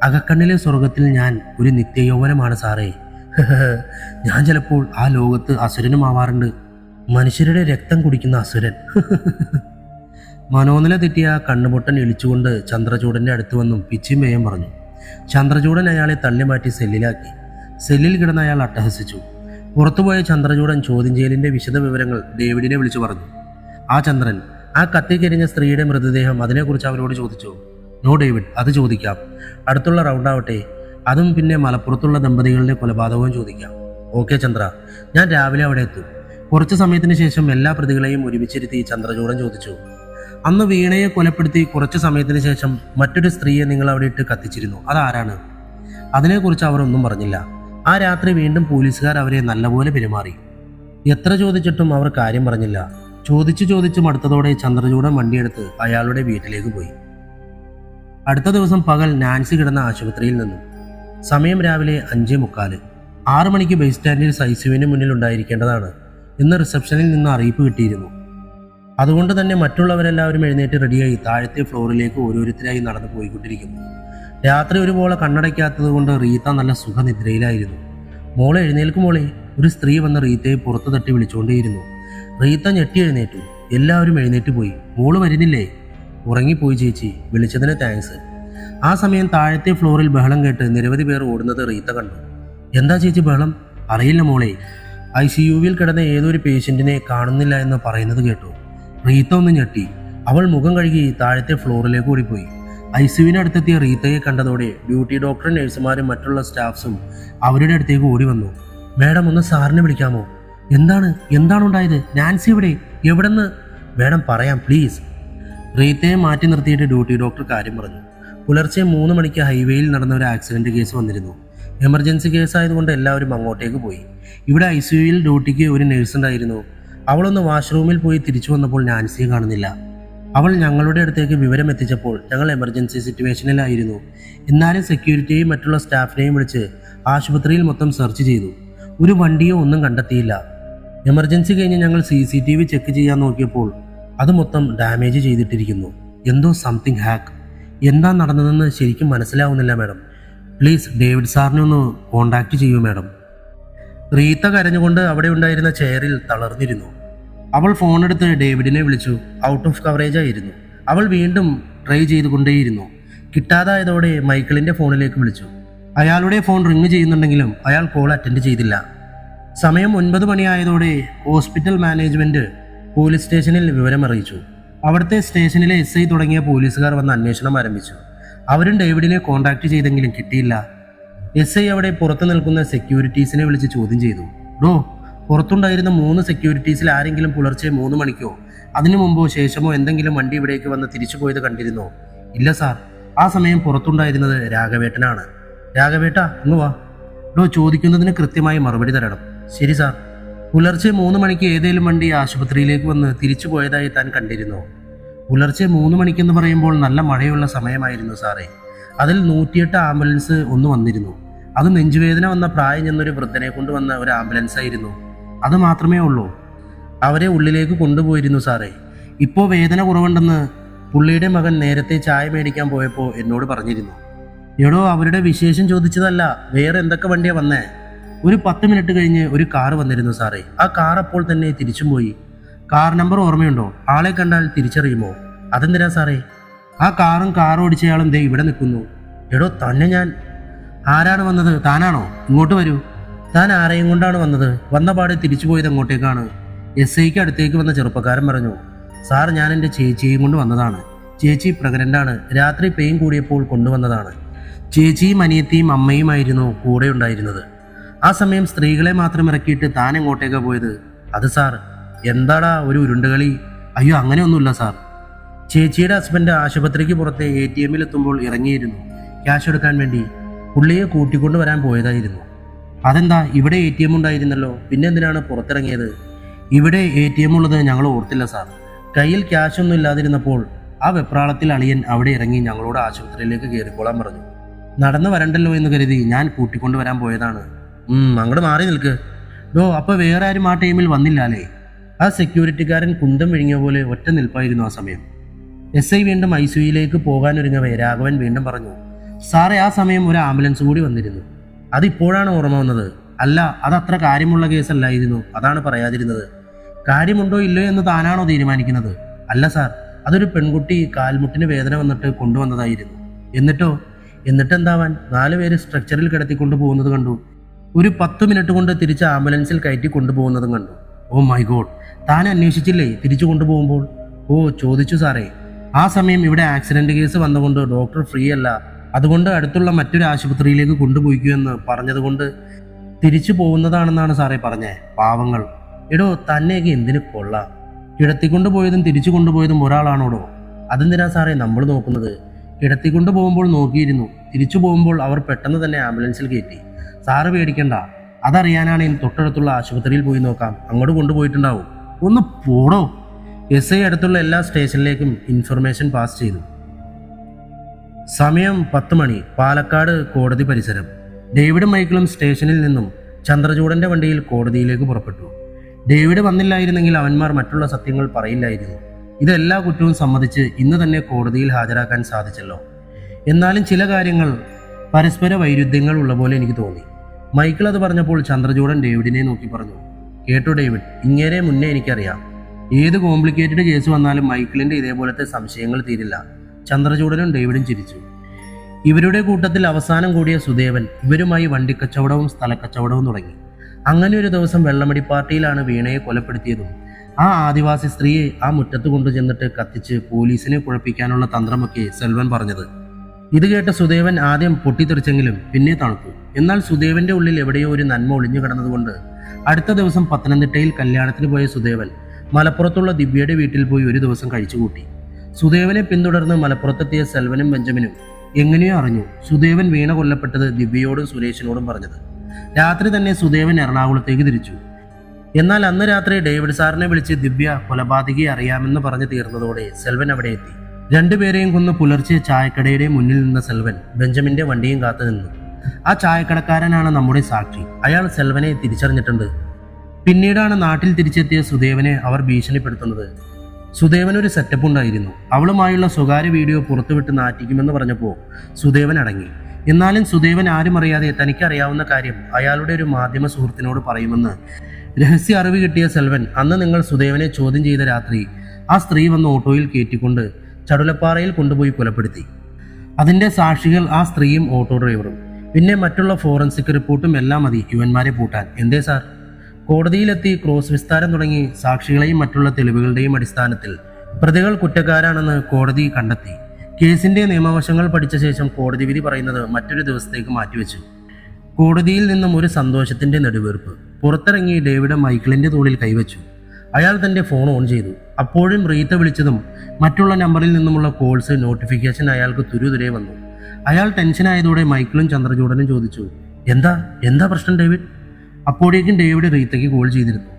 അകക്കണ്ണിലെ സ്വർഗത്തിൽ ഞാൻ ഒരു നിത്യയൗവനമാണ് സാറേ. ഞാൻ ചിലപ്പോൾ ആ ലോകത്ത് അസുരനുമാവാറുണ്ട്. മനുഷ്യരുടെ രക്തം കുടിക്കുന്ന അസുരൻ. മനോനില തെറ്റിയ കണ്ണുപൊട്ടൻ ഇളിച്ചുകൊണ്ട് ചന്ദ്രചൂഡൻ്റെ അടുത്ത് വന്നും പിച്ചിയും വേയം പറഞ്ഞു. ചന്ദ്രചൂഡൻ അയാളെ തള്ളിമാറ്റി സെല്ലിലാക്കി. സെല്ലിൽ കിടന്ന് അയാൾ അട്ടഹസിച്ചു. പുറത്തുപോയ ചന്ദ്രചൂഡൻ ചോദ്യം ചെയ്യലിൻ്റെ വിശദ വിവരങ്ങൾ ഡേവിഡിനെ വിളിച്ചു പറഞ്ഞു. ആ ചന്ദ്രൻ, ആ കത്തിക്കരിഞ്ഞ സ്ത്രീയുടെ മൃതദേഹം, അതിനെക്കുറിച്ച് അവരോട് ചോദിച്ചു. നോ ഡേവിഡ്, അത് ചോദിക്കാം. അടുത്തുള്ള റൗണ്ടാവട്ടെ. അതും പിന്നെ മലപ്പുറത്തുള്ള ദമ്പതികളുടെ കൊലപാതകവും ചോദിക്കാം. ഓക്കെ ചന്ദ്ര, ഞാൻ രാവിലെ അവിടെ എത്തും. കുറച്ച് സമയത്തിന് ശേഷം എല്ലാ പ്രതികളെയും ഒരുമിച്ചിരുത്തി ചന്ദ്രചൂഡൻ ചോദിച്ചു. അന്ന് വീണയെ കൊലപ്പെടുത്തി കുറച്ച് സമയത്തിന് ശേഷം മറ്റൊരു സ്ത്രീയെ നിങ്ങൾ അവിടെ ഇട്ട് കത്തിച്ചിരുന്നു. അതാരാണ്? അതിനെക്കുറിച്ച് അവർ ഒന്നും പറഞ്ഞില്ല. ആ രാത്രി വീണ്ടും പോലീസുകാർ അവരെ നല്ലപോലെ പെരുമാറി. എത്ര ചോദിച്ചിട്ടും അവർ കാര്യം പറഞ്ഞില്ല. ചോദിച്ചു മടുത്തതോടെ ചന്ദ്രചൂഡൻ വണ്ടിയെടുത്ത് അയാളുടെ വീട്ടിലേക്ക് പോയി. അടുത്ത ദിവസം പകൽ നാൻസി കിടന്ന ആശുപത്രിയിൽ നിന്നും. സമയം രാവിലെ 5:45. 6 മണിക്ക് ബസ് സ്റ്റാൻഡിൽ സൈസുവിന് മുന്നിൽ ഉണ്ടായിരിക്കേണ്ടതാണ് എന്ന് റിസപ്ഷനിൽ നിന്ന് അറിയിപ്പ് കിട്ടിയിരുന്നു. അതുകൊണ്ട് തന്നെ മറ്റുള്ളവരെല്ലാവരും എഴുന്നേറ്റ് റെഡിയായി താഴത്തെ ഫ്ലോറിലേക്ക് ഓരോരുത്തരായി നടന്നു പോയിക്കൊണ്ടിരിക്കുന്നു. രാത്രി ഒരുപോലെ കണ്ണടയ്ക്കാത്തത് കൊണ്ട് റീത്ത നല്ല സുഖനിദ്രയിലായിരുന്നു. മോളെ എഴുന്നേൽക്കും മോളെ, ഒരു സ്ത്രീ വന്ന് റീത്തയെ പുറത്തു തട്ടി വിളിച്ചുകൊണ്ടേയിരുന്നു. റീത്ത ഞെട്ടി എഴുന്നേറ്റു. എല്ലാവരും എഴുന്നേറ്റ് പോയി. മോള് വരുന്നില്ലേ? ഉറങ്ങിപ്പോയി ചേച്ചി, വിളിച്ചതിന് താങ്ക്സ്. ആ സമയം താഴത്തെ ഫ്ലോറിൽ ബഹളം കേട്ട് നിരവധി പേർ ഓടുന്നത് റീത്ത കണ്ടു. എന്താ ചേച്ചി ബഹളം? അറിയില്ല മോളെ, ICUവിൽ കിടന്ന ഏതൊരു പേഷ്യൻറ്റിനെ കാണുന്നില്ല എന്ന് പറയുന്നത് കേട്ടു. റീത്ത ഒന്ന് ഞെട്ടി. അവൾ മുഖം കഴുകി താഴത്തെ ഫ്ലോറിലേക്ക് ഓടിപ്പോയി. ICUവിനടുത്തെത്തിയ റീത്തയെ കണ്ടതോടെ ഡ്യൂട്ടി ഡോക്ടറും നഴ്സുമാരും മറ്റുള്ള സ്റ്റാഫ്സും അവരുടെ അടുത്തേക്ക് ഓടി വന്നു. മാഡം, ഒന്ന് സാറിനെ വിളിക്കാമോ? എന്താണ് ഉണ്ടായത്? നാൻസി എവിടെന്ന്? മാഡം പറയാം പ്ലീസ്. റീത്തയെ മാറ്റി നിർത്തിയിട്ട് ഡ്യൂട്ടി ഡോക്ടർ കാര്യം പറഞ്ഞു. പുലർച്ചെ 3 മണിക്ക് ഹൈവേയിൽ നടന്ന ഒരു ആക്സിഡന്റ് കേസ് വന്നിരുന്നു. എമർജൻസി കേസായതുകൊണ്ട് എല്ലാവരും അങ്ങോട്ടേക്ക് പോയി. ഇവിടെ ICUവിൽ ഡ്യൂട്ടിക്ക് ഒരു നേഴ്സ് ഉണ്ടായിരുന്നു. അവളൊന്ന് വാഷ്റൂമിൽ പോയി തിരിച്ചു വന്നപ്പോൾ നാൻസിയെ കാണുന്നില്ല. അവൾ ഞങ്ങളുടെ അടുത്തേക്ക് വിവരം എത്തിച്ചപ്പോൾ ഞങ്ങൾ എമർജൻസി സിറ്റുവേഷനിലായിരുന്നു. എന്നാലും സെക്യൂരിറ്റിയെയും മറ്റുള്ള സ്റ്റാഫിനെയും വിളിച്ച് ആശുപത്രിയിൽ മൊത്തം സെർച്ച് ചെയ്തു. ഒരു വണ്ടിയോ ഒന്നും കണ്ടെത്തിയില്ല. എമർജൻസി കഴിഞ്ഞ് ഞങ്ങൾ CCTV ചെക്ക് ചെയ്യാൻ നോക്കിയപ്പോൾ അത് മൊത്തം ഡാമേജ് ചെയ്തിട്ടിരിക്കുന്നു. എന്തോ സംതിങ് ഹാക്ക്. എന്താ നടന്നതെന്ന് ശരിക്കും മനസ്സിലാവുന്നില്ല മാഡം. പ്ലീസ് ഡേവിഡ് സാറിനെ ഒന്ന് കോണ്ടാക്ട് ചെയ്യൂ മാഡം. റീത്ത കരഞ്ഞുകൊണ്ട് അവിടെ ഉണ്ടായിരുന്ന ചെയറിൽ തളർന്നിരുന്നു. അവൾ ഫോണെടുത്ത് ഡേവിഡിനെ വിളിച്ചു. ഔട്ട് ഓഫ് കവറേജ് ആയിരുന്നു. അവൾ വീണ്ടും ട്രൈ ചെയ്തുകൊണ്ടേയിരുന്നു. കിട്ടാതായതോടെ മൈക്കിളിൻ്റെ ഫോണിലേക്ക് വിളിച്ചു. അയാളുടെ ഫോൺ റിങ് ചെയ്യുന്നുണ്ടെങ്കിലും അയാൾ കോൾ അറ്റൻഡ് ചെയ്തില്ല. സമയം 9 മണിയായതോടെ ഹോസ്പിറ്റൽ മാനേജ്മെൻറ്റ് പോലീസ് സ്റ്റേഷനിൽ വിവരം അറിയിച്ചു. അവിടുത്തെ സ്റ്റേഷനിലെ SI തുടങ്ങിയ പോലീസുകാർ വന്ന് അന്വേഷണം ആരംഭിച്ചു. അവരും ഡേവിഡിനെ കോൺടാക്ട് ചെയ്തെങ്കിലും കിട്ടിയില്ല. SI അവിടെ പുറത്തു നിൽക്കുന്ന സെക്യൂരിറ്റീസിനെ വിളിച്ച് ചോദ്യം ചെയ്തു. പുറത്തുണ്ടായിരുന്ന 3 സെക്യൂരിറ്റീസിൽ ആരെങ്കിലും പുലർച്ചെ 3 മണിക്കോ അതിനു മുമ്പോ ശേഷമോ എന്തെങ്കിലും വണ്ടി ഇവിടേക്ക് വന്ന് തിരിച്ചു പോയത് കണ്ടിരുന്നോ? ഇല്ല സാർ. ആ സമയം പുറത്തുണ്ടായിരുന്നത് രാഘവേട്ടനാണ്. രാഘവേട്ട ഇങ്ങ് വാ. ചോദിക്കുന്നതിന് കൃത്യമായി മറുപടി തരണം. ശരി സാർ. പുലർച്ചെ 3 മണിക്ക് ഏതേലും വണ്ടി ആശുപത്രിയിലേക്ക് വന്ന് തിരിച്ചു പോയതായി താൻ കണ്ടിരുന്നോ? പുലർച്ചെ 3 മണിക്കെന്ന് പറയുമ്പോൾ നല്ല മഴയുള്ള സമയമായിരുന്നു സാറേ. അതിൽ 108 ആംബുലൻസ് ഒന്ന് വന്നിരുന്നു. അത് നെഞ്ചുവേദന വന്ന പ്രായം ചെന്നൊരു വൃദ്ധനെ കൊണ്ടുവന്ന ഒരു ആംബുലൻസ് ആയിരുന്നു. അത് മാത്രമേ ഉള്ളൂ. അവരെ ഉള്ളിലേക്ക് കൊണ്ടുപോയിരുന്നു സാറേ. ഇപ്പോൾ വേദന കുറവുണ്ടെന്ന് പുള്ളിയുടെ മകൻ നേരത്തെ ചായ മേടിക്കാൻ പോയപ്പോൾ എന്നോട് പറഞ്ഞിരുന്നു. അവരുടെ വിശേഷം ചോദിച്ചതല്ല, വേറെ എന്തൊക്കെ വണ്ടിയാ വന്നേ? ഒരു 10 മിനിറ്റ് കഴിഞ്ഞ് ഒരു കാർ വന്നിരുന്നു സാറേ. ആ കാർ അപ്പോൾ തന്നെ തിരിച്ചും പോയി. കാർ നമ്പർ ഓർമ്മയുണ്ടോ? ആളെ കണ്ടാൽ തിരിച്ചറിയുമോ? അതെന്തിനാ സാറേ? ആ കാർ ഓടിച്ചയാളും ദേ ഇവിടെ നിൽക്കുന്നു. തന്നെ ഞാൻ. ആരാണ് വന്നത്? താനാണോ? ഇങ്ങോട്ട് വരൂ. താൻ ആരെയും കൊണ്ടാണ് വന്നത്? വന്ന പാടെ തിരിച്ചു പോയത് അങ്ങോട്ടേക്കാണ്. SIക്ക് അടുത്തേക്ക് വന്ന ചെറുപ്പക്കാരൻ പറഞ്ഞു. സാർ, ഞാൻ എൻ്റെ ചേച്ചിയെയും കൊണ്ട് വന്നതാണ്. ചേച്ചി പ്രഗ്നൻ്റാണ്. രാത്രി പെയിൻ കൂടിയപ്പോൾ കൊണ്ടുവന്നതാണ്. ചേച്ചിയും അനിയത്തിയും അമ്മയുമായിരുന്നു കൂടെ ഉണ്ടായിരുന്നത്. ആ സമയം സ്ത്രീകളെ മാത്രം ഇറക്കിയിട്ട് താൻ എങ്ങോട്ടേക്കാ പോയത്? അത് സാർ. എന്താടാ ഒരു ഉരുണ്ടുകളി? അയ്യോ, അങ്ങനെയൊന്നുമില്ല സാർ. ചേച്ചിയുടെ ഹസ്ബൻഡ് ആശുപത്രിക്ക് പുറത്തെ ATMൽ എത്തുമ്പോൾ ഇറങ്ങിയിരുന്നു ക്യാഷ് എടുക്കാൻ വേണ്ടി. പുള്ളിയെ കൂട്ടിക്കൊണ്ടു വരാൻ പോയതായിരുന്നു. അതെന്താ, ഇവിടെ ATM ഉണ്ടായിരുന്നല്ലോ, പിന്നെ എന്തിനാണ് പുറത്തിറങ്ങിയത്? ഇവിടെ ATM ഉള്ളത് ഞങ്ങൾ ഓർത്തില്ല സാർ. കയ്യിൽ ക്യാഷ് ഒന്നും ഇല്ലാതിരുന്നപ്പോൾ ആ വെപ്രാളത്തിൽ അളിയൻ അവിടെ ഇറങ്ങി ഞങ്ങളോട് ആശുപത്രിയിലേക്ക് കയറിക്കോളാൻ പറഞ്ഞു. നടന്നു വരണ്ടല്ലോ എന്ന് കരുതി ഞാൻ കൂട്ടിക്കൊണ്ടുവരാൻ പോയതാണ്. അങ്ങോട്ട് മാറി നിൽക്ക്. അപ്പോൾ വേറെ ആരും ആ ടൈമിൽ വന്നില്ല അല്ലേ? ആ സെക്യൂരിറ്റിക്കാരൻ കുന്തം വിഴുങ്ങിയ പോലെ ഒറ്റ നിൽപ്പായിരുന്നു ആ സമയം. SI വീണ്ടും ICUയിലേക്ക് പോകാനൊരുങ്ങവേ രാഘവൻ വീണ്ടും പറഞ്ഞു. സാറേ, ആ സമയം ഒരു ആംബുലൻസ് കൂടി വന്നിരുന്നു. അതിപ്പോഴാണ് ഓർമ്മ വന്നത്. അല്ല, അതത്ര കാര്യമുള്ള കേസല്ലായിരുന്നു. അതാണ് പറയാതിരുന്നത്. കാര്യമുണ്ടോ ഇല്ലയോ എന്ന് താനാണോ തീരുമാനിക്കുന്നത്? അല്ല സാർ, അതൊരു പെൺകുട്ടി കാൽമുട്ടിന് വേദന വന്നിട്ട് കൊണ്ടുവന്നതായിരുന്നു. എന്നിട്ടെന്താവാൻ? 4 പേര് സ്ട്രക്ചറിൽ കിടത്തിക്കൊണ്ടു പോകുന്നത് കണ്ടു. ഒരു 10 മിനിറ്റ് കൊണ്ട് തിരിച്ച് ആംബുലൻസിൽ കയറ്റി കൊണ്ടുപോകുന്നതും കണ്ടു. ഓ മൈ ഗോഡ്, താൻ അന്വേഷിച്ചില്ലേ തിരിച്ചു കൊണ്ടുപോകുമ്പോൾ? ചോദിച്ചു സാറേ. ആ സമയം ഇവിടെ ആക്സിഡന്റ് കേസ് വന്നുകൊണ്ട് ഡോക്ടർ ഫ്രീ അല്ല, അതുകൊണ്ട് അടുത്തുള്ള മറ്റൊരു ആശുപത്രിയിലേക്ക് കൊണ്ടുപോയിക്കൂ എന്ന് പറഞ്ഞതുകൊണ്ട് തിരിച്ചു പോകുന്നതാണെന്നാണ് സാറേ പറഞ്ഞേ. പാവങ്ങൾ. തന്നെയൊക്കെ എന്തിനു കൊള്ളാം. കിടത്തിക്കൊണ്ടുപോയതും തിരിച്ചു കൊണ്ടുപോയതും ഒരാളാണോടോ? അതെന്തിനാ സാറേ നമ്മൾ നോക്കുന്നത്? കിടത്തിക്കൊണ്ടു പോകുമ്പോൾ നോക്കിയിരുന്നു, തിരിച്ചു പോകുമ്പോൾ അവർ പെട്ടെന്ന് തന്നെ ആംബുലൻസിൽ കയറ്റി. സാറ് പേടിക്കണ്ട, അതറിയാനാണെങ്കിൽ തൊട്ടടുത്തുള്ള ആശുപത്രിയിൽ പോയി നോക്കാം. അങ്ങോട്ട് കൊണ്ടുപോയിട്ടുണ്ടാവും. ഒന്ന് പോടോ. SI അടുത്തുള്ള എല്ലാ സ്റ്റേഷനിലേക്കും ഇൻഫർമേഷൻ പാസ് ചെയ്തു. സമയം 10 മണി. പാലക്കാട് കോടതി പരിസരം. ഡേവിഡും മൈക്കിളും സ്റ്റേഷനിൽ നിന്നും ചന്ദ്രചൂഡന്റെ വണ്ടിയിൽ കോടതിയിലേക്ക് പുറപ്പെട്ടു. ഡേവിഡ് വന്നില്ലായിരുന്നെങ്കിൽ അവന്മാർ മറ്റുള്ള സത്യങ്ങൾ പറയില്ലായിരുന്നു. ഇതെല്ലാ കുറ്റവും സമ്മതിച്ച് ഇന്ന് തന്നെ കോടതിയിൽ ഹാജരാക്കാൻ സാധിച്ചല്ലോ. എന്നാലും ചില കാര്യങ്ങൾ പരസ്പര വൈരുദ്ധ്യങ്ങൾ ഉള്ള പോലെ എനിക്ക് തോന്നി. മൈക്കിൾ അത് പറഞ്ഞപ്പോൾ ചന്ദ്രചൂഡൻ ഡേവിഡിനെ നോക്കി പറഞ്ഞു. കേട്ടോ ഡേവിഡ്, ഇങ്ങേരെ മുന്നേ എനിക്കറിയാം. ഏത് കോംപ്ലിക്കേറ്റഡ് കേസ് വന്നാലും മൈക്കിളിന്റെ ഇതേപോലത്തെ സംശയങ്ങൾ തീരില്ല. ചന്ദ്രചൂഡനും ഡേവിഡും ചിരിച്ചു. ഇവരുടെ കൂട്ടത്തിൽ അവസാനം കൂടിയ സുദേവൻ ഇവരുമായി വണ്ടിക്കച്ചവടവും സ്ഥലക്കച്ചവടവും തുടങ്ങി. അങ്ങനെ ഒരു ദിവസം വെള്ളമടി പാർട്ടിയിലാണ് വീണയെ കൊലപ്പെടുത്തിയതും ആ ആദിവാസി സ്ത്രീയെ ആ മുറ്റത്ത് കൊണ്ടുചെന്നിട്ട് കത്തിച്ച് പോലീസിനെ കുഴപ്പിക്കാനുള്ള തന്ത്രമൊക്കെ സെൽവൻ പറഞ്ഞത്. ഇത് കേട്ട സുദേവൻ ആദ്യം പൊട്ടിത്തെറിച്ചെങ്കിലും പിന്നെ തണുത്തു. എന്നാൽ സുദേവന്റെ ഉള്ളിൽ എവിടെയോ ഒരു നന്മ ഒളിഞ്ഞു കിടന്നതുകൊണ്ട് അടുത്ത ദിവസം പത്തനംതിട്ടയിൽ കല്യാണത്തിന് പോയ സുദേവൻ മലപ്പുറത്തുള്ള ദിവ്യയുടെ വീട്ടിൽ പോയി ഒരു ദിവസം കഴിച്ചുകൂട്ടി. സുദേവനെ പിന്തുടർന്ന് മലപ്പുറത്തെത്തിയ സെൽവനും ബെഞ്ചമിനും എങ്ങനെയോ അറിഞ്ഞു സുദേവൻ വീണ കൊല്ലപ്പെട്ടത് ദിവ്യയോടും സുരേഷിനോടും പറഞ്ഞത്. രാത്രി തന്നെ സുദേവൻ എറണാകുളത്തേക്ക് തിരിച്ചു. എന്നാൽ അന്ന് രാത്രി ഡേവിഡ് സാറിനെ വിളിച്ച് ദിവ്യ കൊലപാതകയെ അറിയാമെന്ന് പറഞ്ഞു തീർന്നതോടെ സെൽവൻ അവിടെ എത്തി. രണ്ടുപേരെയും കൊന്ന് പുലർച്ചെ ചായക്കടയുടെ മുന്നിൽ നിന്ന സെൽവൻ ബെഞ്ചമിന്റെ വണ്ടിയും കാത്തു നിന്നു. ആ ചായക്കടക്കാരനാണ് നമ്മുടെ സാക്ഷി. അയാൾ സെൽവനെ തിരിച്ചറിഞ്ഞിട്ടുണ്ട്. പിന്നീടാണ് നാട്ടിൽ തിരിച്ചെത്തിയ സുദേവനെ അവർ ഭീഷണിപ്പെടുത്തുന്നത്. സുദേവൻ ഒരു സെറ്റപ്പ് ഉണ്ടായിരുന്നു. അവളുമായുള്ള സ്വകാര്യ വീഡിയോ പുറത്തുവിട്ട് നാറ്റിക്കുമെന്ന് പറഞ്ഞപ്പോൾ സുദേവൻ അടങ്ങി. എന്നാലും സുദേവൻ ആരും അറിയാതെ തനിക്കറിയാവുന്ന കാര്യം അയാളുടെ ഒരു മാധ്യമ സുഹൃത്തിനോട് പറയുമെന്ന് രഹസ്യ അറിവ് കിട്ടിയ സെൽവൻ അന്ന് നിങ്ങൾ സുദേവനെ ചോദ്യം ചെയ്ത രാത്രി ആ സ്ത്രീ വന്ന് ഓട്ടോയിൽ കയറ്റിക്കൊണ്ട് ചടുലപ്പാറയിൽ കൊണ്ടുപോയി കൊലപ്പെടുത്തി. അതിൻ്റെ സാക്ഷികൾ ആ സ്ത്രീയും ഓട്ടോ ഡ്രൈവറും. പിന്നെ മറ്റുള്ള ഫോറൻസിക് റിപ്പോർട്ടും എല്ലാം മതി ഇവന്മാരെ പൂട്ടാൻ. എന്തേ സാർ? കോടതിയിലെത്തി ക്രോസ് വിസ്താരം തുടങ്ങി സാക്ഷികളെയും മറ്റുള്ള തെളിവുകളുടെയും അടിസ്ഥാനത്തിൽ പ്രതികൾ കുറ്റക്കാരാണെന്ന് കോടതി കണ്ടെത്തി. കേസിന്റെ നിയമവശങ്ങൾ പഠിച്ച ശേഷം കോടതി വിധി പറയുന്നത് മറ്റൊരു ദിവസത്തേക്ക് മാറ്റിവെച്ചു. കോടതിയിൽ നിന്നും ഒരു സന്തോഷത്തിന്റെ നെടുവീർപ്പ്. പുറത്തിറങ്ങി ഡേവിഡ് മൈക്കിളിന്റെ തോളിൽ കൈവച്ചു. അയാൾ തന്റെ ഫോൺ ഓൺ ചെയ്തു. അപ്പോഴും റീത്ത വിളിച്ചതും മറ്റുള്ള നമ്പറിൽ നിന്നുമുള്ള കോൾസ് നോട്ടിഫിക്കേഷൻ അയാൾക്ക് തുരുതുരെ വന്നു. അയാൾ ടെൻഷനായതോടെ മൈക്കിളും ചന്ദ്രചൂഡനും ചോദിച്ചു, എന്താ പ്രശ്നം ഡേവിഡ്? അപ്പോഴേക്കും ഡേവിഡ് റീത്തയ്ക്ക് കോൾ ചെയ്തിരുന്നു.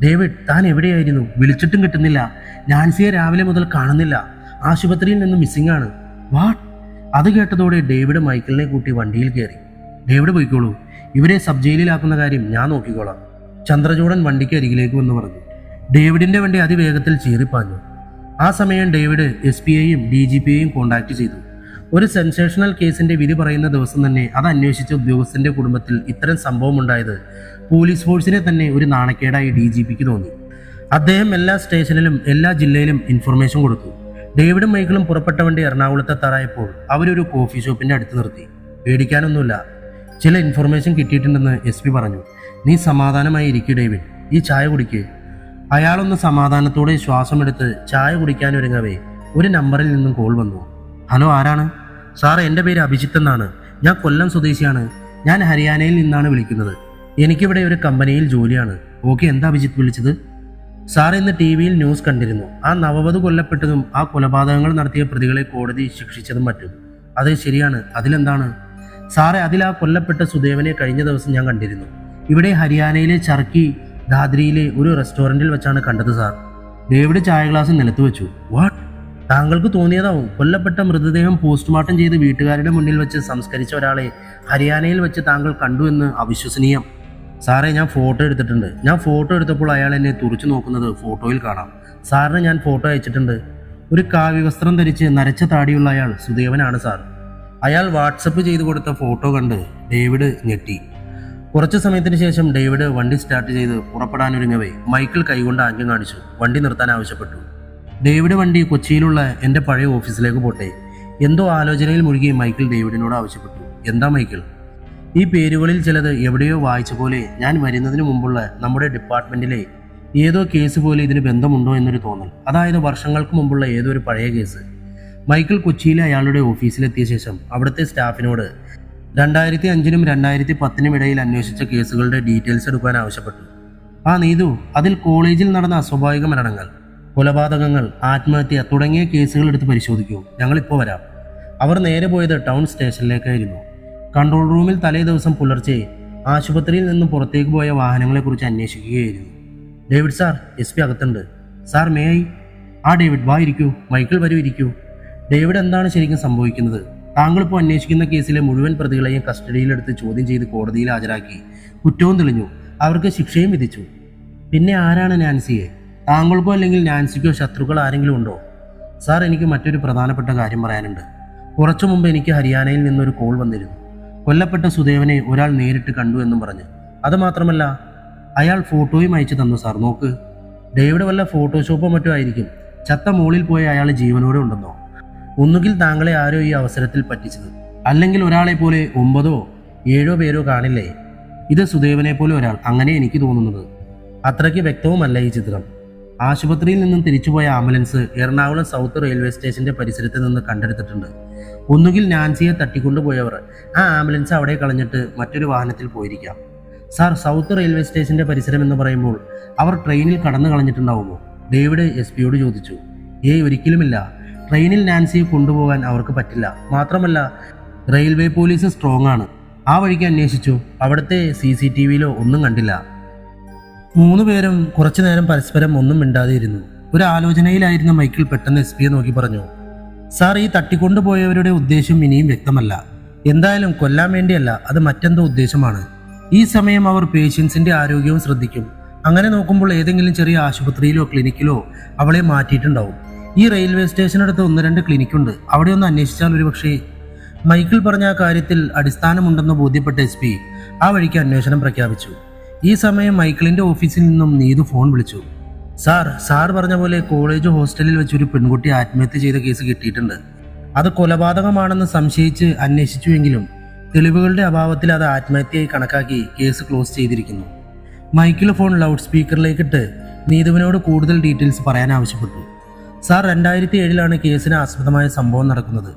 ഡേവിഡ്, താൻ എവിടെയായിരുന്നു? വിളിച്ചിട്ടും കിട്ടുന്നില്ല. നാൻസിയെ രാവിലെ മുതൽ കാണുന്നില്ല. ആശുപത്രിയിൽ നിന്ന് മിസ്സിംഗ് ആണ്. വാട്ട്? അത് കേട്ടതോടെ ഡേവിഡ് മൈക്കിളിനെ കൂട്ടി വണ്ടിയിൽ കയറി. ഡേവിഡ് പോയിക്കോളൂ, ഇവരെ സബ് ജയിലിലാക്കുന്ന കാര്യം ഞാൻ നോക്കിക്കോളാം. ചന്ദ്രചൂഡൻ വണ്ടിക്ക് അരികിലേക്ക് വന്ന് പറഞ്ഞു. ഡേവിഡിന്റെ വണ്ടി അതിവേഗത്തിൽ ചീറിപ്പാഞ്ഞു. ആ സമയം ഡേവിഡ് SP യെയും DGP യെയും കോൺടാക്ട് ചെയ്തു. ഒരു സെൻസേഷണൽ കേസിന്റെ വിധി പറയുന്ന ദിവസം തന്നെ അത് അന്വേഷിച്ച ഉദ്യോഗസ്ഥന്റെ കുടുംബത്തിൽ ഇത്തരം സംഭവം ഉണ്ടായത് പോലീസ് ഫോഴ്സിനെ തന്നെ ഒരു നാണക്കേടായി DGPക്ക് തോന്നി. അദ്ദേഹം എല്ലാ സ്റ്റേഷനിലും എല്ലാ ജില്ലയിലും ഇൻഫർമേഷൻ കൊടുത്തു. ഡേവിഡും മൈക്കിളും പുറപ്പെട്ട വണ്ടി എറണാകുളത്തെ എത്താറായപ്പോൾ അവരൊരു കോഫി ഷോപ്പിന്റെ അടുത്ത് നിർത്തി. പേടിക്കാനൊന്നുമില്ല, ചില ഇൻഫർമേഷൻ കിട്ടിയിട്ടുണ്ടെന്ന് SP പറഞ്ഞു. നീ സമാധാനമായി ഇരിക്കൂ ഡേവിഡ്, ഈ ചായ കുടിക്ക്. അയാളൊന്ന് സമാധാനത്തോടെ ശ്വാസമെടുത്ത് ചായ കുടിക്കാനൊരുങ്ങവേ ഒരു നമ്പറിൽ നിന്നും കോൾ വന്നു. ഹലോ, ആരാണ്? സാർ, എൻ്റെ പേര് അഭിജിത്ത് എന്നാണ്. ഞാൻ കൊല്ലം സ്വദേശിയാണ്. ഞാൻ ഹരിയാനയിൽ നിന്നാണ് വിളിക്കുന്നത്. എനിക്കിവിടെ ഒരു കമ്പനിയിൽ ജോലിയാണ്. ഓക്കെ, എന്താ അഭിജിത്ത് വിളിച്ചത്? സാർ, ഇന്ന് TV യിൽ ന്യൂസ് കണ്ടിരുന്നു. ആ നവവധു കൊല്ലപ്പെട്ടതും ആ കൊലപാതകങ്ങൾ നടത്തിയ പ്രതികളെ കോടതി ശിക്ഷിച്ചതും മറ്റും. അതെ, ശരിയാണ്. അതിലെന്താണ്? സാറേ, അതിൽ ആ കൊല്ലപ്പെട്ട സുദേവനെ കഴിഞ്ഞ ദിവസം ഞാൻ കണ്ടിരുന്നു. ഇവിടെ ഹരിയാനയിലെ ചർക്കി ദാദ്രിയിലെ ഒരു റെസ്റ്റോറൻറ്റിൽ വെച്ചാണ് കണ്ടത് സാർ. ഡേവിഡ് ചായ ഗ്ലാസ് നിലത്ത് വെച്ചു. വാട്ട്? താങ്കൾക്ക് തോന്നിയതാവും. കൊല്ലപ്പെട്ട മൃതദേഹം പോസ്റ്റ്മോർട്ടം ചെയ്ത് വീട്ടുകാരുടെ മുന്നിൽ വെച്ച് സംസ്കരിച്ച ഒരാളെ ഹരിയാനയിൽ വെച്ച് താങ്കൾ കണ്ടു എന്ന് അവിശ്വസനീയം. സാറേ, ഞാൻ ഫോട്ടോ എടുത്തിട്ടുണ്ട്. ഞാൻ ഫോട്ടോ എടുത്തപ്പോൾ അയാൾ എന്നെ തുറച്ചു നോക്കുന്നത് ഫോട്ടോയിൽ കാണാം. സാറിന് ഞാൻ ഫോട്ടോ അയച്ചിട്ടുണ്ട്. ഒരു കാവ്യവസ്ത്രം ധരിച്ച് നരച്ച താടിയുള്ള അയാൾ സുദേവനാണ് സാർ. അയാൾ വാട്സപ്പ് ചെയ്തു കൊടുത്ത ഫോട്ടോ കണ്ട് ഡേവിഡ് ഞെട്ടി. കുറച്ചു സമയത്തിന് ശേഷം ഡേവിഡ് വണ്ടി സ്റ്റാർട്ട് ചെയ്ത് പുറപ്പെടാനൊരുങ്ങവേ മൈക്കിൾ കൈകൊണ്ട് ആംഗ്യം കാണിച്ചു. വണ്ടി നിർത്താൻ ആവശ്യപ്പെട്ടു. ഡേവിഡ്, വണ്ടി കൊച്ചിയിലുള്ള എൻ്റെ പഴയ ഓഫീസിലേക്ക് പോട്ടെ. എന്തോ ആലോചനയിൽ മുഴുകി മൈക്കിൾ ഡേവിഡിനോട് ആവശ്യപ്പെട്ടു. എന്താ മൈക്കിൾ? ഈ പേരുകളിൽ ചിലത് എവിടെയോ വായിച്ച പോലെ ഞാൻ വരുന്നതിന് മുമ്പുള്ള നമ്മുടെ ഡിപ്പാർട്ട്മെൻറ്റിലെ ഏതോ കേസ് പോലെ ഇതിന് ബന്ധമുണ്ടോ എന്നൊരു തോന്നൽ. അതായത് വർഷങ്ങൾക്ക് മുമ്പുള്ള ഏതോ ഒരു പഴയ കേസ്. മൈക്കിൾ കൊച്ചിയിലെ അയാളുടെ ഓഫീസിലെത്തിയ ശേഷം അവിടുത്തെ സ്റ്റാഫിനോട് 2005-നും 2010-നും ഇടയിൽ അന്വേഷിച്ച കേസുകളുടെ ഡീറ്റെയിൽസ് എടുക്കാൻ ആവശ്യപ്പെട്ടു. ആ നീതു, അതിൽ കോളേജിൽ നടന്ന അസ്വാഭാവിക മരണങ്ങൾ, കൊലപാതകങ്ങൾ, ആത്മഹത്യ തുടങ്ങിയ കേസുകൾ എടുത്ത് പരിശോധിക്കൂ. ഞങ്ങളിപ്പോൾ വരാം. അവർ നേരെ പോയത് ടൗൺ സ്റ്റേഷനിലേക്കായിരുന്നു. കൺട്രോൾ റൂമിൽ തലേ ദിവസം പുലർച്ചെ ആശുപത്രിയിൽ നിന്നും പുറത്തേക്ക് പോയ വാഹനങ്ങളെക്കുറിച്ച് അന്വേഷിക്കുകയായിരുന്നു. ഡേവിഡ് സാർ, SP അകത്തുണ്ട്. Sir, may I? ആ ഡേവിഡ്, വാ, ഇരിക്കൂ. മൈക്കിൾ, വരൂ, ഇരിക്കൂ. ഡേവിഡ്, എന്താണ് ശരിക്കും സംഭവിക്കുന്നത്? താങ്കളിപ്പോൾ അന്വേഷിക്കുന്ന കേസിലെ മുഴുവൻ പ്രതികളെയും കസ്റ്റഡിയിലെടുത്ത് ചോദ്യം ചെയ്ത് കോടതിയിൽ ഹാജരാക്കി. കുറ്റവും തെളിഞ്ഞു. അവർക്ക് ശിക്ഷയും വിധിച്ചു. പിന്നെ ആരാണ് നാൻസിയെ? താങ്കൾക്കോ അല്ലെങ്കിൽ നാൻസിക്കോ ശത്രുക്കൾ ആരെങ്കിലും ഉണ്ടോ? സാർ, എനിക്ക് മറ്റൊരു പ്രധാനപ്പെട്ട കാര്യം പറയാനുണ്ട്. കുറച്ചു മുമ്പ് എനിക്ക് ഹരിയാനയിൽ നിന്നൊരു കോൾ വന്നിരുന്നു. കൊല്ലപ്പെട്ട സുദേവനെ ഒരാൾ നേരിട്ട് കണ്ടു എന്നും പറഞ്ഞ്. അതുമാത്രമല്ല, അയാൾ ഫോട്ടോയും അയച്ചു തന്നു സാർ. നോക്ക്. ഡേവിഡ്, വല്ല ഫോട്ടോഷോപ്പോ മറ്റോ ആയിരിക്കും. ചത്ത മോളിൽ പോയ അയാൾ ജീവനോടെ ഉണ്ടെന്നോ? ഒന്നുകിൽ താങ്കളെ ആരോ ഈ അവസരത്തിൽ പറ്റിച്ചത്, അല്ലെങ്കിൽ ഒരാളെ പോലെ 9-7 പേരോ കാണില്ലേ? ഇത് സുദേവനെ പോലെ ഒരാൾ, അങ്ങനെ എനിക്ക് തോന്നുന്നത്. അത്രയ്ക്ക് വ്യക്തവുമല്ല ഈ ചിത്രം. ആശുപത്രിയിൽ നിന്നും തിരിച്ചുപോയ ആംബുലൻസ് എറണാകുളം സൗത്ത് റെയിൽവേ സ്റ്റേഷന്റെ പരിസരത്ത് നിന്ന് കണ്ടെടുത്തിട്ടുണ്ട്. ഒന്നുകിൽ നാൻസിയെ തട്ടിക്കൊണ്ടുപോയവർ ആ ആംബുലൻസ് അവിടെ കളഞ്ഞിട്ട് മറ്റൊരു വാഹനത്തിൽ പോയിരിക്കാം. സാർ, സൗത്ത് റെയിൽവേ സ്റ്റേഷന്റെ പരിസരം എന്ന് പറയുമ്പോൾ അവർ ട്രെയിനിൽ കടന്നു കളഞ്ഞിട്ടുണ്ടാവുമോ? ഡേവിഡ് SP-യോട് ചോദിച്ചു. ഒരിക്കലുമില്ല. ട്രെയിനിൽ നാൻസിയെ കൊണ്ടുപോകാൻ അവർക്ക് പറ്റില്ല. മാത്രമല്ല, റെയിൽവേ പോലീസ് സ്ട്രോങ് ആണ്. ആ വഴിക്ക് അന്വേഷിച്ചു. അവിടുത്തെ CCTV-യിലോ ഒന്നും കണ്ടില്ല. 3 പേരും കുറച്ചു നേരം പരസ്പരം ഒന്നും മിണ്ടാതെയിരുന്നു. ഒരു ആലോചനയിലായിരുന്ന മൈക്കിൾ പെട്ടെന്ന് SP-യെ നോക്കി പറഞ്ഞു. സാർ, ഈ തട്ടിക്കൊണ്ടുപോയവരുടെ ഉദ്ദേശം ഇനിയും വ്യക്തമല്ല. എന്തായാലും കൊല്ലാൻ വേണ്ടിയല്ല, അത് മറ്റെന്തോ ഉദ്ദേശമാണ്. ഈ സമയം അവർ പേഷ്യൻസിന്റെ ആരോഗ്യവും ശ്രദ്ധിക്കും. അങ്ങനെ നോക്കുമ്പോൾ ഏതെങ്കിലും ചെറിയ ആശുപത്രിയിലോ ക്ലിനിക്കിലോ അവളെ മാറ്റിയിട്ടുണ്ടാവും. ഈ റെയിൽവേ സ്റ്റേഷനടുത്ത് 1-2 ക്ലിനിക്കുണ്ട്. അവിടെ ഒന്ന് അന്വേഷിച്ചാൽ ഒരു പക്ഷേ. മൈക്കിൾ പറഞ്ഞ ആ കാര്യത്തിൽ അടിസ്ഥാനമുണ്ടെന്ന് ബോധ്യപ്പെട്ട SP ആ വഴിക്ക് അന്വേഷണം പ്രഖ്യാപിച്ചു. ഈ സമയം മൈക്കിളിന്റെ ഓഫീസിൽ നിന്നും നീതു ഫോൺ വിളിച്ചു. സാർ പറഞ്ഞ പോലെ കോളേജ് ഹോസ്റ്റലിൽ വെച്ചൊരു പെൺകുട്ടി ആത്മഹത്യ ചെയ്ത കേസ് കിട്ടിയിട്ടുണ്ട്. അത് കൊലപാതകമാണെന്ന് സംശയിച്ച് അന്വേഷിച്ചുവെങ്കിലും തെളിവുകളുടെ അഭാവത്തിൽ അത് ആത്മഹത്യയായി കണക്കാക്കി കേസ് ക്ലോസ് ചെയ്തിരിക്കുന്നു. മൈക്കിൾ ഫോൺ ലൗഡ് സ്പീക്കറിലേക്കിട്ട് നീതുവിനോട് കൂടുതൽ ഡീറ്റെയിൽസ് പറയാൻ ആവശ്യപ്പെട്ടു. സാർ, 2007-ലാണ് കേസിന് ആസ്പദമായ സംഭവം നടക്കുന്നത്.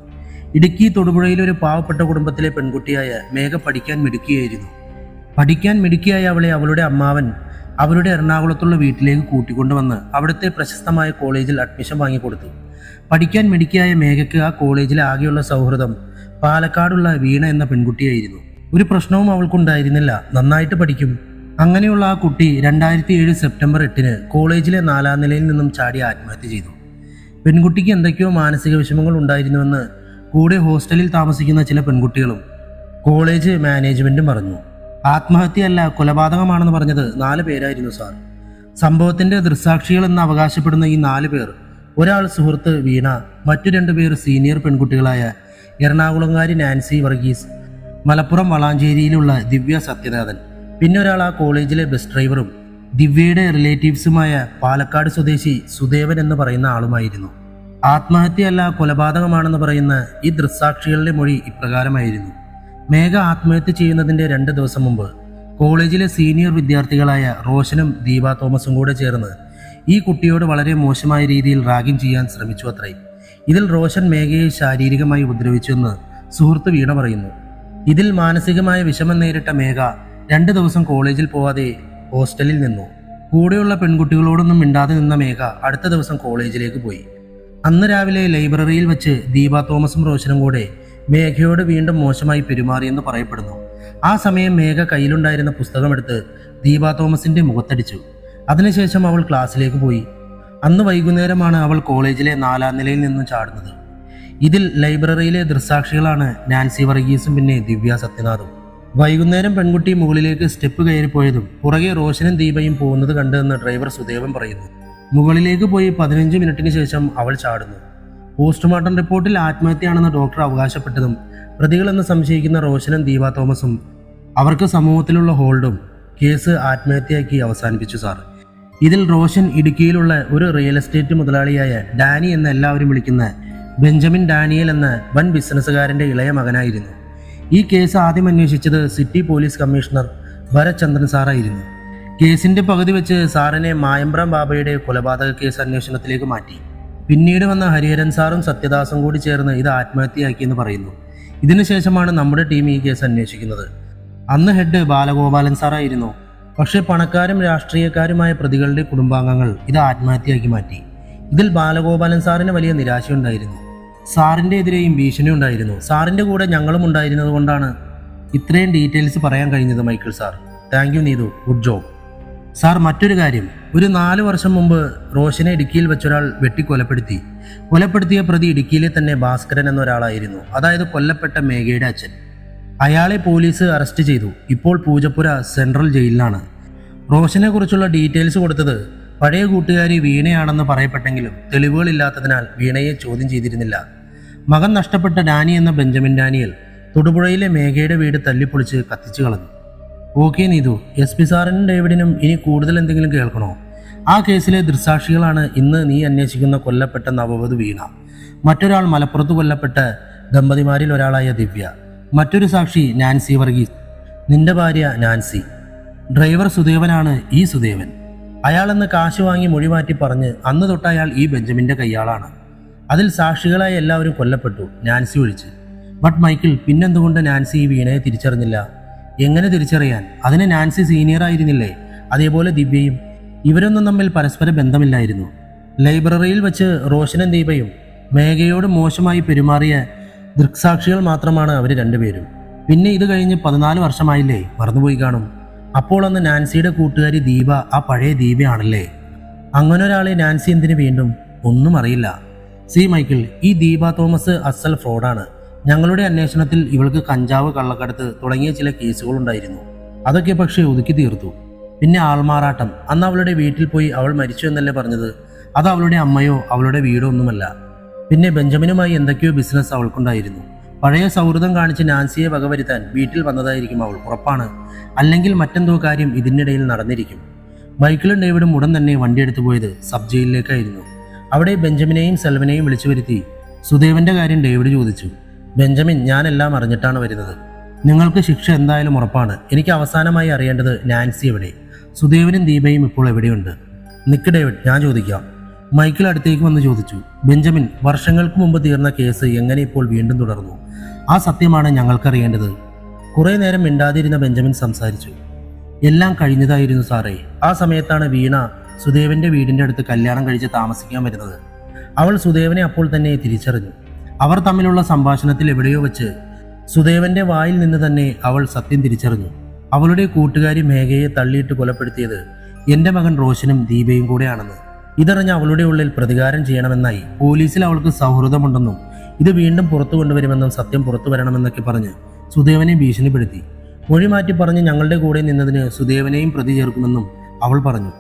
ഇടുക്കി തൊടുപുഴയിലെ ഒരു പാവപ്പെട്ട കുടുംബത്തിലെ പെൺകുട്ടിയായ മേഘ പഠിക്കാൻ മിടുക്കിയായിരുന്നു. പഠിക്കാൻ മിടുക്കിയായ അവളെ അവളുടെ അമ്മാവൻ അവരുടെ എറണാകുളത്തുള്ള വീട്ടിലേക്ക് കൂട്ടിക്കൊണ്ടുവന്ന് അവിടുത്തെ പ്രശസ്തമായ കോളേജിൽ അഡ്മിഷൻ വാങ്ങിക്കൊടുത്തു. പഠിക്കാൻ മിടുക്കിയായ മേഘയ്ക്ക് ആ കോളേജിലെ ആകെയുള്ള സൗഹൃദം പാലക്കാടുള്ള വീണ എന്ന പെൺകുട്ടിയായിരുന്നു. ഒരു പ്രശ്നവും അവൾക്കുണ്ടായിരുന്നില്ല, നന്നായിട്ട് പഠിക്കും. അങ്ങനെയുള്ള ആ കുട്ടി 2007 സെപ്റ്റംബർ 8 കോളേജിലെ 4ാം നിലയിൽ നിന്നും ചാടി ആത്മഹത്യ ചെയ്തു. പെൺകുട്ടിക്ക് എന്തൊക്കെയോ മാനസിക വിഷമങ്ങൾ ഉണ്ടായിരുന്നുവെന്ന് കൂടെ ഹോസ്റ്റലിൽ താമസിക്കുന്ന ചില പെൺകുട്ടികളും കോളേജ് മാനേജ്മെന്റും പറഞ്ഞു. ആത്മഹത്യയല്ല, കൊലപാതകമാണെന്ന് പറഞ്ഞത് 4 പേരായിരുന്നു സാർ. സംഭവത്തിന്റെ ദൃക്സാക്ഷികളെന്ന് അവകാശപ്പെടുന്ന ഈ 4 പേർ, ഒരാൾ സുഹൃത്ത് വീണ, മറ്റു 2 പേർ സീനിയർ പെൺകുട്ടികളായ എറണാകുളംകാരി നാൻസി വർഗീസ്, മലപ്പുറം വളാഞ്ചേരിയിലുള്ള ദിവ്യ സത്യനാഥൻ, പിന്നെ ഒരാൾ ആ കോളേജിലെ ബസ് ഡ്രൈവറും ദിവ്യയുടെ റിലേറ്റീവ്സുമായ പാലക്കാട് സ്വദേശി സുദേവൻ എന്ന് പറയുന്ന ആളുമായിരുന്നു. ആത്മഹത്യയല്ല, കൊലപാതകമാണെന്ന് പറയുന്ന ഈ ദൃക്സാക്ഷികളുടെ മൊഴി ഇപ്രകാരമായിരുന്നു. മേഘ ആത്മഹത്യ ചെയ്യുന്നതിൻ്റെ 2 ദിവസം മുമ്പ് കോളേജിലെ സീനിയർ വിദ്യാർത്ഥികളായ റോഷനും ദീപ തോമസും കൂടെ ചേർന്ന് ഈ കുട്ടിയോട് വളരെ മോശമായ രീതിയിൽ റാഗിംഗ് ചെയ്യാൻ ശ്രമിച്ചു അത്രേ. ഇതിൽ റോഷൻ മേഘയെ ശാരീരികമായി ഉപദ്രവിച്ചുവെന്ന് സുഹൃത്ത് വീണ പറയുന്നു. ഇതിൽ മാനസികമായ വിഷമം നേരിട്ട മേഘ 2 ദിവസം കോളേജിൽ പോവാതെ ഹോസ്റ്റലിൽ നിന്നു. കൂടെയുള്ള പെൺകുട്ടികളോടൊന്നും മിണ്ടാതെ നിന്ന മേഘ അടുത്ത ദിവസം കോളേജിലേക്ക് പോയി. അന്ന് രാവിലെ ലൈബ്രറിയിൽ വെച്ച് ദീപ തോമസും റോഷനും കൂടെ മേഘയോട് വീണ്ടും മോശമായി പെരുമാറിയെന്ന് പറയപ്പെടുന്നു. ആ സമയം മേഘ കയ്യിലുണ്ടായിരുന്ന പുസ്തകമെടുത്ത് ദീപ തോമസിന്റെ മുഖത്തടിച്ചു. അതിനുശേഷം അവൾ ക്ലാസ്സിലേക്ക് പോയി. അന്ന് വൈകുന്നേരമാണ് അവൾ കോളേജിലെ 4ാം നിലയിൽ നിന്നും ചാടുന്നത്. ഇതിൽ ലൈബ്രറിയിലെ ദൃക്സാക്ഷികളാണ് നാൻസി വർഗീസും പിന്നെ ദിവ്യ സത്യനാഥും. വൈകുന്നേരം പെൺകുട്ടി മുകളിലേക്ക് സ്റ്റെപ്പ് കയറിപ്പോയതും പുറകെ റോഷനും ദീപയും പോകുന്നത് കണ്ടെന്ന് ഡ്രൈവർ സുദേവൻ പറയുന്നു. മുകളിലേക്ക് പോയി 15 മിനിറ്റിന് ശേഷം അവൾ ചാടുന്നു. പോസ്റ്റ്മോർട്ടം റിപ്പോർട്ടിൽ ആത്മഹത്യയാണെന്ന് ഡോക്ടർ അവകാശപ്പെട്ടതും പ്രതികളെന്ന് സംശയിക്കുന്ന റോഷനും ദീപ തോമസും അവർക്ക് സമൂഹത്തിലുള്ള ഹോൾഡും കേസ് ആത്മഹത്യയാക്കി അവസാനിപ്പിച്ചു സാർ. ഇതിൽ റോഷൻ ഇടുക്കിയിലുള്ള ഒരു റിയൽ എസ്റ്റേറ്റ് മുതലാളിയായ ഡാനി എന്ന് എല്ലാവരും വിളിക്കുന്ന ബെഞ്ചമിൻ ഡാനിയൽ എന്ന വൻ ബിസിനസ്സുകാരൻ്റെ ഇളയ മകനായിരുന്നു. ഈ കേസ് ആദ്യം അന്വേഷിച്ചത് സിറ്റി പോലീസ് കമ്മീഷണർ ഭരത് ചന്ദ്രൻ സാറായിരുന്നു. കേസിന്റെ പകുതി വെച്ച് സാറിനെ മായമ്പ്രം ബാബയുടെ കൊലപാതക കേസ് അന്വേഷണത്തിലേക്ക് മാറ്റി. പിന്നീട് വന്ന ഹരിഹരൻ സാറും സത്യദാസും കൂടി ചേർന്ന് ഇത് ആത്മഹത്യയാക്കിയെന്ന് പറയുന്നു. ഇതിനുശേഷമാണ് നമ്മുടെ ടീം ഈ കേസ് അന്വേഷിക്കുന്നത്. അന്ന് ഹെഡ് ബാലഗോപാലൻ സാറായിരുന്നു. പക്ഷേ പണക്കാരും രാഷ്ട്രീയക്കാരുമായ പ്രതികളുടെ കുടുംബാംഗങ്ങൾ ഇത് ആത്മഹത്യയാക്കി മാറ്റി. ഇതിൽ ബാലഗോപാലൻ സാറിന് വലിയ നിരാശയുണ്ടായിരുന്നു. സാറിൻ്റെ എതിരെയും ഭീഷണി ഉണ്ടായിരുന്നു. സാറിൻ്റെ കൂടെ ഞങ്ങളും ഉണ്ടായിരുന്നത് കൊണ്ടാണ് ഇത്രയും ഡീറ്റെയിൽസ് പറയാൻ കഴിഞ്ഞത് Michael sir. Thank you Neethu, good job sir. മറ്റൊരു കാര്യം, ഒരു 4 വർഷം മുമ്പ് റോഷനെ ഇടുക്കിയിൽ വെച്ചൊരാൾ വെട്ടിക്കൊലപ്പെടുത്തി. കൊലപ്പെടുത്തിയ പ്രതി ഇടുക്കിയിലെ തന്നെ ഭാസ്കരൻ എന്നൊരാളായിരുന്നു, അതായത് കൊല്ലപ്പെട്ട മേഘയുടെ അച്ഛൻ. അയാളെ പോലീസ് അറസ്റ്റ് ചെയ്തു. ഇപ്പോൾ പൂജപ്പുര സെൻട്രൽ ജയിലിലാണ്. റോഷനെ കുറിച്ചുള്ള ഡീറ്റെയിൽസ് കൊടുത്തത് പഴയ കൂട്ടുകാരി വീണയാണെന്ന് പറയപ്പെട്ടെങ്കിലും തെളിവുകളില്ലാത്തതിനാൽ വീണയെ ചോദ്യം ചെയ്തിരുന്നില്ല. മകൻ നഷ്ടപ്പെട്ട ഡാനി എന്ന ബെഞ്ചമിൻ ഡാനിയൽ തൊടുപുഴയിലെ മേഘയുടെ വീട് തല്ലിപ്പൊളിച്ച് കത്തിച്ചു കളഞ്ഞു. ഓക്കെ നീതു, SP സാറിനും ഡേവിഡിനും ഇനി കൂടുതൽ എന്തെങ്കിലും കേൾക്കണോ? ആ കേസിലെ ദൃക്സാക്ഷികളാണ് ഇന്ന് നീ അന്വേഷിക്കുന്ന കൊല്ലപ്പെട്ട നവവധു വീണ, മറ്റൊരാൾ മലപ്പുറത്ത് കൊല്ലപ്പെട്ട ദമ്പതിമാരിൽ ഒരാളായ ദിവ്യ, മറ്റൊരു സാക്ഷി നാൻസി വർഗീസ്, നിന്റെ ഭാര്യ നാൻസി. ഡ്രൈവർ സുദേവനാണ് ഈ സുദേവൻ. അയാളെന്ന് കാശ് വാങ്ങി മൊഴി മാറ്റി പറഞ്ഞ് അന്ന് തൊട്ട് അയാൾ ഈ ബെഞ്ചമിൻ്റെ കയ്യാളാണ്. അതിൽ സാക്ഷികളായ എല്ലാവരും കൊല്ലപ്പെട്ടു, നാൻസി ഒഴിച്ച്. ബട്ട് മൈക്കിൾ, പിന്നെന്തുകൊണ്ട് നാൻസി ഈ വീണയെ തിരിച്ചറിഞ്ഞില്ല? എങ്ങനെ തിരിച്ചറിയാൻ? അതിന് നാൻസി സീനിയർ ആയിരുന്നില്ലേ? അതേപോലെ ദിവ്യയും. ഇവരൊന്നും തമ്മിൽ പരസ്പര ബന്ധമില്ലായിരുന്നു. ലൈബ്രറിയിൽ വെച്ച് റോഷനും ദീപയും മേഘയോട് മോശമായി പെരുമാറിയ ദൃക്സാക്ഷികൾ മാത്രമാണ് അവർ 2 പേരും. പിന്നെ ഇത് കഴിഞ്ഞ് 14 വർഷമായില്ലേ? മറന്നുപോയി കാണും. അപ്പോൾ അന്ന് നാൻസിയുടെ കൂട്ടുകാരി ദീപ ആ പഴയ ദീപയാണല്ലേ? അങ്ങനെ ഒരാളെ നാൻസി എന്തിനു വീണ്ടും? ഒന്നും അറിയില്ല. സി മൈക്കിൾ, ഈ ദീപ തോമസ് അസൽ ഫ്രോഡാണ്. ഞങ്ങളുടെ അന്വേഷണത്തിൽ ഇവൾക്ക് കഞ്ചാവ്, കള്ളക്കടത്ത് തുടങ്ങിയ ചില കേസുകൾ ഉണ്ടായിരുന്നു. അതൊക്കെ പക്ഷേ ഒതുക്കി തീർത്തു. പിന്നെ ആൾമാറാട്ടം, അന്ന് അവളുടെ വീട്ടിൽ പോയി അവൾ മരിച്ചു എന്നല്ലേ പറഞ്ഞത്? അത് അവളുടെ അമ്മയോ അവളുടെ വീടോ ഒന്നുമല്ല. പിന്നെ ബെഞ്ചമിനുമായി എന്തൊക്കെയോ ബിസിനസ് അവൾക്കുണ്ടായിരുന്നു. പഴയ സൗഹൃദം കാണിച്ച് നാൻസിയെ വകവരുത്താൻ വീട്ടിൽ വന്നതായിരിക്കും അവൾ, ഉറപ്പാണ്. അല്ലെങ്കിൽ മറ്റെന്തോ കാര്യം ഇതിനിടയിൽ നടന്നിരിക്കും. മൈക്കിളും ഡേവിഡും ഉടൻ തന്നെ വണ്ടിയെടുത്തു പോയത് സബ് ജയിലിലേക്കായിരുന്നു. അവിടെ ബെഞ്ചമിനെയും സെൽവനെയും വിളിച്ചു വരുത്തി സുദേവന്റെ കാര്യം ഡേവിഡ് ചോദിച്ചു. ബെഞ്ചമിൻ, ഞാനെല്ലാം അറിഞ്ഞിട്ടാണ് വരുന്നത്. നിങ്ങൾക്ക് ശിക്ഷ എന്തായാലും ഉറപ്പാണ്. എനിക്ക് അവസാനമായി അറിയേണ്ടത് നാൻസി എവിടെ? സുദേവനും ദീപയും ഇപ്പോൾ എവിടെയുണ്ട്? നിക്ക് ഡേവിഡ്, ഞാൻ ചോദിക്കാം. മൈക്കിൾ അടുത്തേക്ക് വന്ന് ചോദിച്ചു. ബെഞ്ചമിൻ, വർഷങ്ങൾക്ക് മുമ്പ് തീർന്ന കേസ് എങ്ങനെ ഇപ്പോൾ വീണ്ടും തുടർന്നു? ആ സത്യമാണ് ഞങ്ങൾക്കറിയേണ്ടത്. കുറേ നേരം മിണ്ടാതിരുന്ന ബെഞ്ചമിൻ സംസാരിച്ചു. എല്ലാം കഴിഞ്ഞതായിരുന്നു സാറേ. ആ സമയത്താണ് വീണ സുദേവന്റെ വീടിന്റെ അടുത്ത് കല്യാണം കഴിച്ച് താമസിക്കാൻ വരുന്നത്. അവൾ സുദേവനെ അപ്പോൾ തന്നെ തിരിച്ചറിഞ്ഞു. അവർ തമ്മിലുള്ള സംഭാഷണത്തിൽ എവിടെയോ വെച്ച് സുദേവന്റെ വായിൽ നിന്ന് തന്നെ അവൾ സത്യം തിരിച്ചറിഞ്ഞു. അവളുടെ കൂട്ടുകാരി മേഘയെ തള്ളിയിട്ട് കൊലപ്പെടുത്തിയത് എന്റെ മകൻ റോഷനും ദീപയും കൂടെയാണെന്ന്. ഇതറിഞ്ഞ അവളുടെ ഉള്ളിൽ പ്രതികാരം ചെയ്യണമെന്നായി. പോലീസിൽ അവൾക്ക് സൗഹൃദമുണ്ടെന്നും ഇത് വീണ്ടും പുറത്തു കൊണ്ടുവരുമെന്നും സത്യം പുറത്തു വരണമെന്നൊക്കെ പറഞ്ഞ് സുദേവനെ ഭീഷണിപ്പെടുത്തി. മൊഴി മാറ്റി പറഞ്ഞ് ഞങ്ങളുടെ കൂടെ നിന്നതിന് സുദേവനെയും പ്രതി ചേർക്കുമെന്നും അവൾ പറഞ്ഞു.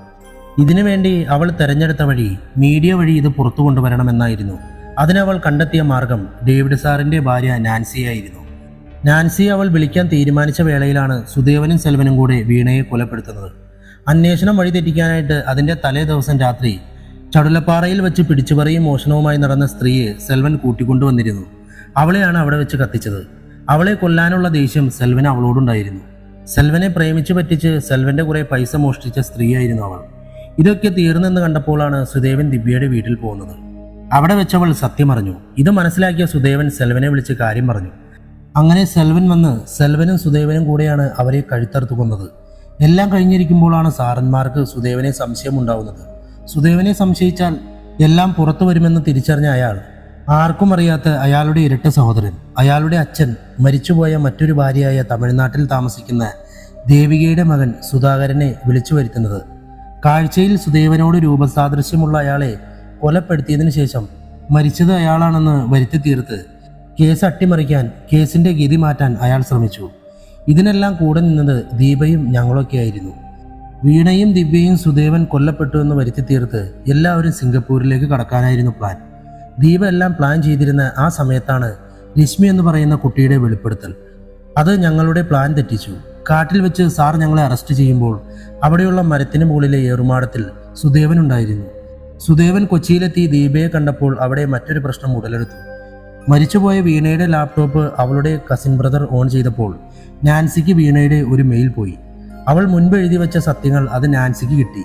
ഇതിനുവേണ്ടി അവൾ തെരഞ്ഞെടുത്ത വഴി മീഡിയ വഴി ഇത് പുറത്തു കൊണ്ടുവരണമെന്നായിരുന്നു. അതിനവൾ കണ്ടെത്തിയ മാർഗം ഡേവിഡ് സാറിന്റെ ഭാര്യ നാൻസിയായിരുന്നു. നാൻസി അവൾ വിളിക്കാൻ തീരുമാനിച്ച വേളയിലാണ് സുദേവനും സെൽവനും കൂടെ വീണയെ കൊലപ്പെടുത്തുന്നത്. അന്വേഷണം വഴി തെറ്റിക്കാനായിട്ട് അതിന്റെ തലേ ദിവസം രാത്രി ചടുലപ്പാറയിൽ വെച്ച് പിടിച്ചുപറിയും മോഷണവുമായി നടന്ന സ്ത്രീയെ സെൽവൻ കൂട്ടിക്കൊണ്ടുവന്നിരുന്നു. അവളെയാണ് അവിടെ വെച്ച് കത്തിച്ചത്. അവളെ കൊല്ലാനുള്ള ദേഷ്യം സെൽവന് അവളോടുണ്ടായിരുന്നു. സെൽവനെ പ്രേമിച്ചു പറ്റിച്ച് സെൽവന്റെ കുറെ പൈസ മോഷ്ടിച്ച സ്ത്രീയായിരുന്നു അവൾ. ഇതൊക്കെ തീർന്നെന്ന് കണ്ടപ്പോഴാണ് സുദേവൻ ദിവ്യയുടെ വീട്ടിൽ പോകുന്നത്. അവിടെ വെച്ചവൾ സത്യം അറിഞ്ഞു. ഇത് മനസ്സിലാക്കിയ സുദേവൻ സെൽവനെ വിളിച്ച് കാര്യം പറഞ്ഞു. അങ്ങനെ സെൽവൻ വന്ന് സെൽവനും സുദേവനും കൂടെയാണ് അവരെ കഴുത്തറുത്തു കൊന്നത്. എല്ലാം കഴിഞ്ഞിരിക്കുമ്പോഴാണ് സാറന്മാർക്ക് സുദേവനെ സംശയമുണ്ടാവുന്നത്. സുദേവനെ സംശയിച്ചാൽ എല്ലാം പുറത്തു വരുമെന്ന് തിരിച്ചറിഞ്ഞ അയാൾ ആർക്കും അറിയാത്ത അയാളുടെ ഇരട്ട സഹോദരൻ, അയാളുടെ അച്ഛൻ, മരിച്ചുപോയ മറ്റൊരു ഭാര്യയായ തമിഴ്നാട്ടിൽ താമസിക്കുന്ന ദേവികയുടെ മകൻ സുധാകരനെ വിളിച്ചു വരുത്തുന്നത്. കാഴ്ചയിൽ സുദേവനോട് രൂപസാദൃശ്യമുള്ള അയാളെ കൊലപ്പെടുത്തിയതിനു ശേഷം മരിച്ചത് അയാളാണെന്ന് വരുത്തി തീർത്ത് കേസ് അട്ടിമറിക്കാൻ, കേസിന്റെ ഗതി മാറ്റാൻ അയാൾ ശ്രമിച്ചു. ഇതിനെല്ലാം കൂടെ നിന്നത് ദീപയും ഞങ്ങളൊക്കെയായിരുന്നു. വീണയും ദിവ്യയും സുദേവൻ കൊല്ലപ്പെട്ടു എന്ന് വരുത്തി തീർത്ത് എല്ലാവരും സിംഗപ്പൂരിലേക്ക് കടക്കാനായിരുന്നു പ്ലാൻ. ദീപ എല്ലാം പ്ലാൻ ചെയ്തിരുന്ന ആ സമയത്താണ് രശ്മി എന്ന് പറയുന്ന കുട്ടിയുടെ വെളിപ്പെടുത്തൽ. അത് ഞങ്ങളുടെ പ്ലാൻ തെറ്റിച്ചു. കാട്ടിൽ വെച്ച് സാർ ഞങ്ങളെ അറസ്റ്റ് ചെയ്യുമ്പോൾ അവിടെയുള്ള മരത്തിന് മുകളിലെ ഏറുമാടത്തിൽ സുദേവൻ ഉണ്ടായിരുന്നു. സുദേവൻ കൊച്ചിയിലെത്തി ദീപയെ കണ്ടപ്പോൾ അവിടെ മറ്റൊരു പ്രശ്നം ഉടലെടുത്തു. മരിച്ചുപോയ വീണയുടെ ലാപ്ടോപ്പ് അവളുടെ കസിൻ ബ്രദർ ഓൺ ചെയ്തപ്പോൾ നാൻസിക്ക് വീണയുടെ ഒരു മെയിൽ പോയി. അവൾ മുൻപ് എഴുതി വെച്ച സത്യങ്ങൾ അത് നാൻസിക്ക് കിട്ടി.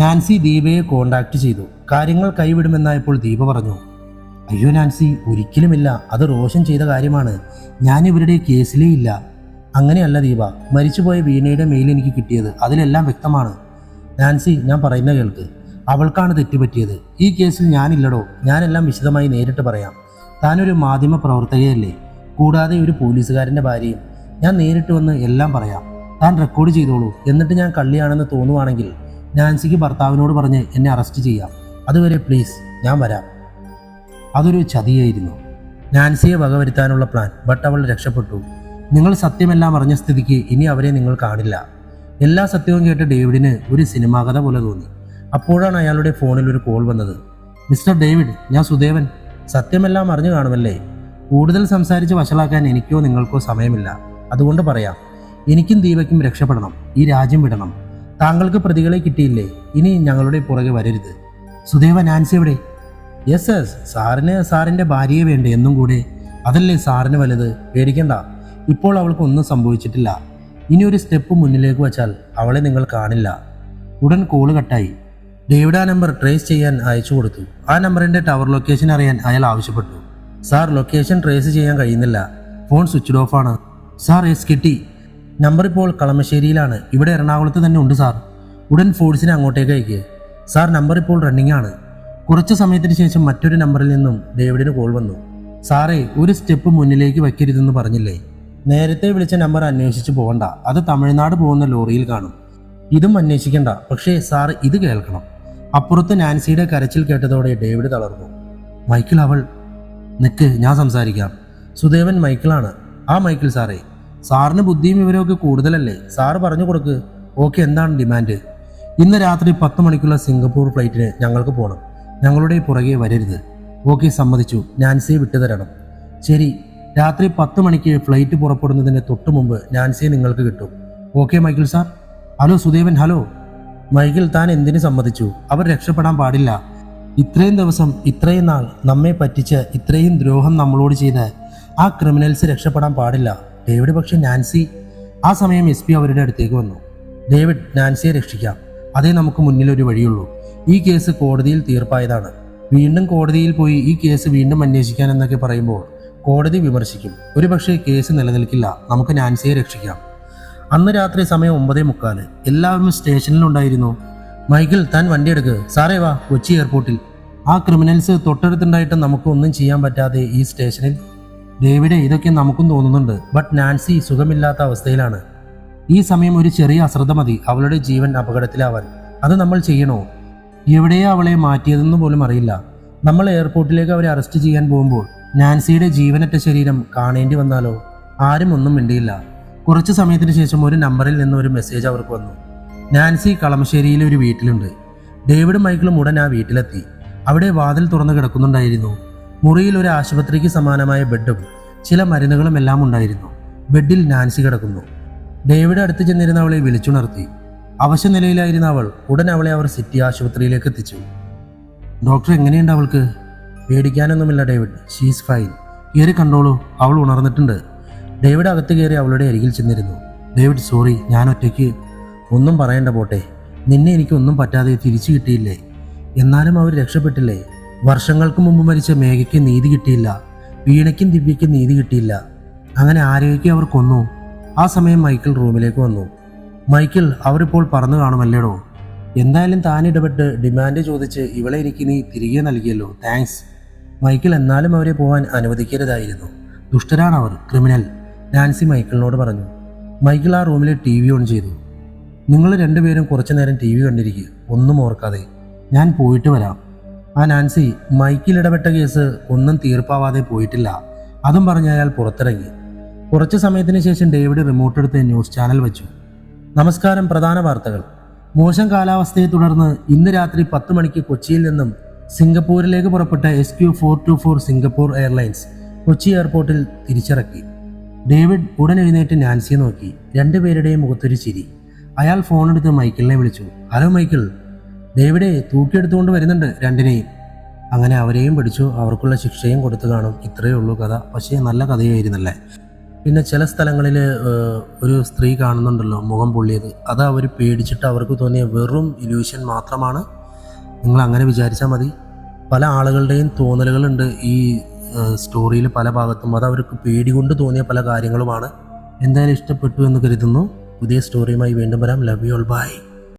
നാൻസി ദീപയെ കോണ്ടാക്ട് ചെയ്തു. കാര്യങ്ങൾ കൈവിടുമെന്നായപ്പോൾ ദീപ പറഞ്ഞു, അയ്യോ നാൻസി, ഒരിക്കലുമില്ല, അത് റോഷൻ ചെയ്ത കാര്യമാണ്, ഞാൻ ഇവരുടെ കേസിലേ ഇല്ല. അങ്ങനെയല്ല ദീപ, മരിച്ചുപോയ വീണയുടെ മെയിൽ എനിക്ക് കിട്ടിയത്, അതിലെല്ലാം വ്യക്തമാണ്. നാൻസി, ഞാൻ പറയുന്ന കേൾക്ക്, അവൾക്കാണ് തെറ്റുപറ്റിയത്. ഈ കേസിൽ ഞാനില്ലടോ, ഞാനെല്ലാം വിശദമായി നേരിട്ട് പറയാം. താനൊരു മാധ്യമ പ്രവർത്തകയല്ലേ, കൂടാതെ ഒരു പോലീസുകാരൻ്റെ ഭാര്യയും. ഞാൻ നേരിട്ട് വന്ന് എല്ലാം പറയാം. താൻ റെക്കോർഡ് ചെയ്തോളൂ. എന്നിട്ട് ഞാൻ കള്ളിയാണെന്ന് തോന്നുവാണെങ്കിൽ നാൻസിക്ക് ഭർത്താവിനോട് പറഞ്ഞ് എന്നെ അറസ്റ്റ് ചെയ്യാം. അതുവരെ പ്ലീസ്, ഞാൻ വരാം. അതൊരു ചതിയായിരുന്നു, നാൻസിയെ വകവരുത്താനുള്ള പ്ലാൻ. ബട്ട് അവൾ രക്ഷപ്പെട്ടു. നിങ്ങൾ സത്യമെല്ലാം അറിഞ്ഞ സ്ഥിതിക്ക് ഇനി അവരെ നിങ്ങൾ കാണില്ല. എല്ലാ സത്യവും കേട്ട് ഡേവിഡിന് ഒരു സിനിമാ കഥ പോലെ തോന്നി. അപ്പോഴാണ് അയാളുടെ ഫോണിൽ ഒരു കോൾ വന്നത്. മിസ്റ്റർ ഡേവിഡ്, ഞാൻ സുദേവൻ. സത്യമെല്ലാം അറിഞ്ഞു കാണുമല്ലേ? കൂടുതൽ സംസാരിച്ച് വഷളാക്കാൻ എനിക്കോ നിങ്ങൾക്കോ സമയമില്ല. അതുകൊണ്ട് പറയാം, എനിക്കും ദീപയ്ക്കും രക്ഷപ്പെടണം. ഈ രാജ്യം വിടണം. താങ്കൾക്ക് പ്രതികളെ കിട്ടിയില്ലേ? ഇനി ഞങ്ങളുടെ പുറകെ വരരുത്. സുദേവ, നാൻസി എവിടെ? യെസ്, സാറിന് സാറിൻ്റെ ഭാര്യയെ വേണ്ടേ എന്നും കൂടെ? അതല്ലേ സാറിന് വലുത്. പേടിക്കണ്ട, ഇപ്പോൾ അവൾക്ക് ഒന്നും സംഭവിച്ചിട്ടില്ല. ഇനി ഒരു സ്റ്റെപ്പ് മുന്നിലേക്ക് വച്ചാൽ അവളെ നിങ്ങൾ കാണില്ല. ഉടൻ കോള് കട്ടായി. ഡേവിഡ് ആ നമ്പർ ട്രേസ് ചെയ്യാൻ അയച്ചു കൊടുത്തു. ആ നമ്പറിൻ്റെ ടവർ ലൊക്കേഷൻ അറിയാൻ അയാൾ ആവശ്യപ്പെട്ടു. സാർ, ലൊക്കേഷൻ ട്രേസ് ചെയ്യാൻ കഴിയുന്നില്ല. ഫോൺ സ്വിച്ച് ഓഫ് ആണ്. സാർ, യെസ്, കിട്ടി. നമ്പർ ഇപ്പോൾ കളമശ്ശേരിയിലാണ്. ഇവിടെ എറണാകുളത്ത് തന്നെ ഉണ്ട് സാർ. ഉടൻ ഫോഴ്സിനെ അങ്ങോട്ടേക്ക് അയക്കുക. സാർ, നമ്പർ ഇപ്പോൾ റണ്ണിംഗ് ആണ്. കുറച്ച് സമയത്തിന് ശേഷം മറ്റൊരു നമ്പറിൽ നിന്നും ഡേവിഡിന് കോൾ വന്നു. സാറേ, ഒരു സ്റ്റെപ്പ് മുന്നിലേക്ക് വയ്ക്കരുതെന്ന് പറഞ്ഞില്ലേ? നേരത്തെ വിളിച്ച നമ്പർ അന്വേഷിച്ച് പോകണ്ട. അത് തമിഴ്നാട് പോകുന്ന ലോറിയിൽ കാണും. ഇതും അന്വേഷിക്കണ്ട. പക്ഷേ സാർ, ഇത് കേൾക്കണം. അപ്പുറത്ത് നാൻസിയുടെ കരച്ചിൽ കേട്ടതോടെ ഡേവിഡ് തളർന്നു. മൈക്കിൾ, അവൾ. നിക്ക്, ഞാൻ സംസാരിക്കാം. സുദേവൻ മൈക്കിളാണ്. ആ മൈക്കിൾ സാറേ, സാറിന് ബുദ്ധിയും വിവരമൊക്കെ കൂടുതലല്ലേ? സാറ് പറഞ്ഞു കൊടുക്ക്. ഓക്കെ, എന്താണ് ഡിമാൻഡ്? ഇന്ന് രാത്രി 10 മണിക്കുള്ള സിംഗപ്പൂർ ഫ്ലൈറ്റിന് ഞങ്ങൾക്ക് പോകണം. ഞങ്ങളുടെ പുറകെ വരരുത്. ഓക്കെ, സമ്മതിച്ചു. നാൻസിയെ വിട്ടുതരണം. ശരി, രാത്രി 10 മണിക്ക് ഫ്ലൈറ്റ് പുറപ്പെടുന്നതിന് തൊട്ട് മുമ്പ് നാൻസിയെ നിങ്ങൾക്ക് കിട്ടും. Okay Michael sir? Hello Sudevan. Hello Michael, താൻ എന്തിനു സമ്മതിച്ചു? അവർ രക്ഷപ്പെടാൻ പാടില്ല. ഇത്രയും ദിവസം, ഇത്രയും നാൾ നമ്മെ പറ്റിച്ച് ഇത്രയും ദ്രോഹം നമ്മളോട് ചെയ്ത ആ ക്രിമിനൽസ് രക്ഷപ്പെടാൻ പാടില്ല. ഡേവിഡ്, പക്ഷെ നാൻസി. ആ സമയം SP അവരുടെ അടുത്തേക്ക് വന്നു. ഡേവിഡ്, നാൻസിയെ രക്ഷിക്കാം. അതേ നമുക്ക് മുന്നിലൊരു വഴിയുള്ളൂ. ഈ കേസ് കോടതിയിൽ തീർപ്പായതാണ്. വീണ്ടും കോടതിയിൽ പോയി ഈ കേസ് വീണ്ടും അന്വേഷിക്കാൻ എന്നൊക്കെ പറയുമ്പോൾ കോടതി വിമർശിക്കും. ഒരുപക്ഷെ കേസ് നിലനിൽക്കില്ല. നമുക്ക് നാൻസിയെ രക്ഷിക്കാം. അന്ന് രാത്രി സമയം 9:45. എല്ലാവരും സ്റ്റേഷനിലുണ്ടായിരുന്നു. മൈക്കിൾ, താൻ വണ്ടി എടുക്ക്, സാറേ വാ, കൊച്ചി എയർപോർട്ടിൽ. ആ ക്രിമിനൽസ് തൊട്ടടുത്തുണ്ടായിട്ട് നമുക്ക് ഒന്നും ചെയ്യാൻ പറ്റാതെ ഈ സ്റ്റേഷനിൽ. ഡേവിഡ്, ഇതൊക്കെ നമുക്കും തോന്നുന്നുണ്ട്, ബട്ട് നാൻസി സുഖമില്ലാത്ത അവസ്ഥയിലാണ്. ഈ സമയം ഒരു ചെറിയ അശ്രദ്ധ മതി അവളുടെ ജീവൻ അപകടത്തിലാവാൻ. അത് നമ്മൾ ചെയ്യണോ? എവിടെയാ അവളെ മാറ്റിയതെന്ന് പോലും അറിയില്ല. നമ്മൾ എയർപോർട്ടിലേക്ക് അവരെ അറസ്റ്റ് ചെയ്യാൻ പോകുമ്പോൾ നാൻസിയുടെ ജീവനറ്റ ശരീരം കാണേണ്ടി വന്നാലോ? ആരും ഒന്നും മിണ്ടിയില്ല. കുറച്ച് സമയത്തിന് ശേഷം ഒരു നമ്പറിൽ നിന്ന് ഒരു മെസ്സേജ് അവർക്ക് വന്നു. നാൻസി കളമശ്ശേരിയിലെ ഒരു വീട്ടിലുണ്ട്. ഡേവിഡും മൈക്കിളും ഉടൻ ആ വീട്ടിലെത്തി. അവിടെ വാതിൽ തുറന്നു കിടക്കുന്നുണ്ടായിരുന്നു. മുറിയിൽ ഒരു ആശുപത്രിക്ക് സമാനമായ ബെഡും ചില മരുന്നുകളും എല്ലാം ഉണ്ടായിരുന്നു. ബെഡിൽ നാൻസി കിടക്കുന്നു. ഡേവിഡ് അടുത്ത് ചെന്നിരുന്ന അവളെ വിളിച്ചുണർത്തി. അവശ നിലയിലായിരുന്ന അവൾ. ഉടൻ അവളെ അവർ സിറ്റി ആശുപത്രിയിലേക്ക് എത്തിച്ചു. ഡോക്ടർ, എങ്ങനെയുണ്ട് അവൾക്ക്? പേടിക്കാനൊന്നുമില്ല ഡേവിഡ്, ഷീസ് ഫൈൻ. കയറി കണ്ടോളൂ, അവൾ ഉണർന്നിട്ടുണ്ട്. ഡേവിഡ് അകത്ത് കയറി അവളുടെ അരികിൽ ചെന്നിരുന്നു. ഡേവിഡ്, സോറി, ഞാൻ ഒറ്റയ്ക്ക്. ഒന്നും പറയണ്ട പോട്ടെ, നിന്നെ എനിക്കൊന്നും പറ്റാതെ തിരിച്ചു കിട്ടിയില്ലേ? എന്നാലും അവർ രക്ഷപ്പെട്ടില്ലേ? വർഷങ്ങൾക്ക് മുമ്പ് മരിച്ച മേഘയ്ക്ക് നീതി കിട്ടിയില്ല, വീണയ്ക്കും ദിവ്യയ്ക്കും നീതി കിട്ടിയില്ല. അങ്ങനെ ആരെയൊക്കെ അവർ കൊന്നു? ആ സമയം മൈക്കിൾ റൂമിലേക്ക് വന്നു. മൈക്കിൾ, അവരിപ്പോൾ പറന്നു കാണുമല്ലേടോ? എന്തായാലും താൻ ഇടപെട്ട് ഡിമാൻഡ് ചോദിച്ച് ഇവളെ എനിക്ക് നീ തിരികെ നൽകിയല്ലോ, താങ്ക്സ്. മൈക്കിൾ, എന്നാലും അവരെ പോകാൻ അനുവദിക്കരുതായിരുന്നു. ദുഷ്ടരാണ് അവർ, ക്രിമിനൽ. നാൻസി മൈക്കിളിനോട് പറഞ്ഞു. മൈക്കിൾ ആ റൂമിലെ TV ഓൺ ചെയ്തു. നിങ്ങൾ രണ്ടുപേരും കുറച്ചു നേരം TV കണ്ടിരിക്കുക, ഒന്നും ഓർക്കാതെ. ഞാൻ പോയിട്ട് വരാം. ആ നാൻസി, മൈക്കിൾ ഇടപെട്ട കേസ് ഒന്നും തീർപ്പാവാതെ പോയിട്ടില്ല. അതും പറഞ്ഞ് അയാൾ പുറത്തിറങ്ങി. കുറച്ചു സമയത്തിന് ശേഷം ഡേവിഡ് റിമോട്ട് എടുത്ത് ന്യൂസ് ചാനൽ വെച്ചു. നമസ്കാരം, പ്രധാന വാർത്തകൾ. മോശം കാലാവസ്ഥയെ തുടർന്ന് ഇന്ന് രാത്രി 10 മണിക്ക് കൊച്ചിയിൽ നിന്നും സിംഗപ്പൂരിലേക്ക് പുറപ്പെട്ട SQ424 സിംഗപ്പൂർ എയർലൈൻസ് കൊച്ചി എയർപോർട്ടിൽ തിരിച്ചിറക്കി. ഡേവിഡ് ഉടൻ എഴുന്നേറ്റ് നാൻസിയെ നോക്കി. രണ്ടുപേരുടെയും മുഖത്തൊരു ചിരി. അയാൾ ഫോണെടുത്ത് മൈക്കിളിനെ വിളിച്ചു. Hello Michael. ഡേവിഡെ, തൂക്കിയെടുത്തുകൊണ്ട് വരുന്നുണ്ട് രണ്ടിനെയും. അങ്ങനെ അവരെയും പിടിച്ചു, അവർക്കുള്ള ശിക്ഷയും കൊടുത്തു കാണും. ഇത്രയേ ഉള്ളൂ കഥ. പക്ഷേ നല്ല കഥയായിരുന്നല്ലേ? പിന്നെ ചില സ്ഥലങ്ങളിൽ ഒരു സ്ത്രീ കാണുന്നുണ്ടല്ലോ മുഖം പൊള്ളിയത്, അത് അവർ പേടിച്ചിട്ട് അവർക്ക് തോന്നിയ വെറും ഇല്യൂഷൻ മാത്രമാണ്. നിങ്ങൾ അങ്ങനെ വിചാരിച്ചാൽ മതി. പല ആളുകളുടെയും തോന്നലുകളുണ്ട് ഈ സ്റ്റോറിയിൽ പല ഭാഗത്തും. അത് അവർക്ക് പേടി കൊണ്ട് തോന്നിയ പല കാര്യങ്ങളുമാണ്. എന്തായാലും ഇഷ്ടപ്പെട്ടു എന്ന് കരുതുന്നു. പുതിയ സ്റ്റോറിയുമായി വീണ്ടും വരാം. Love you all, by.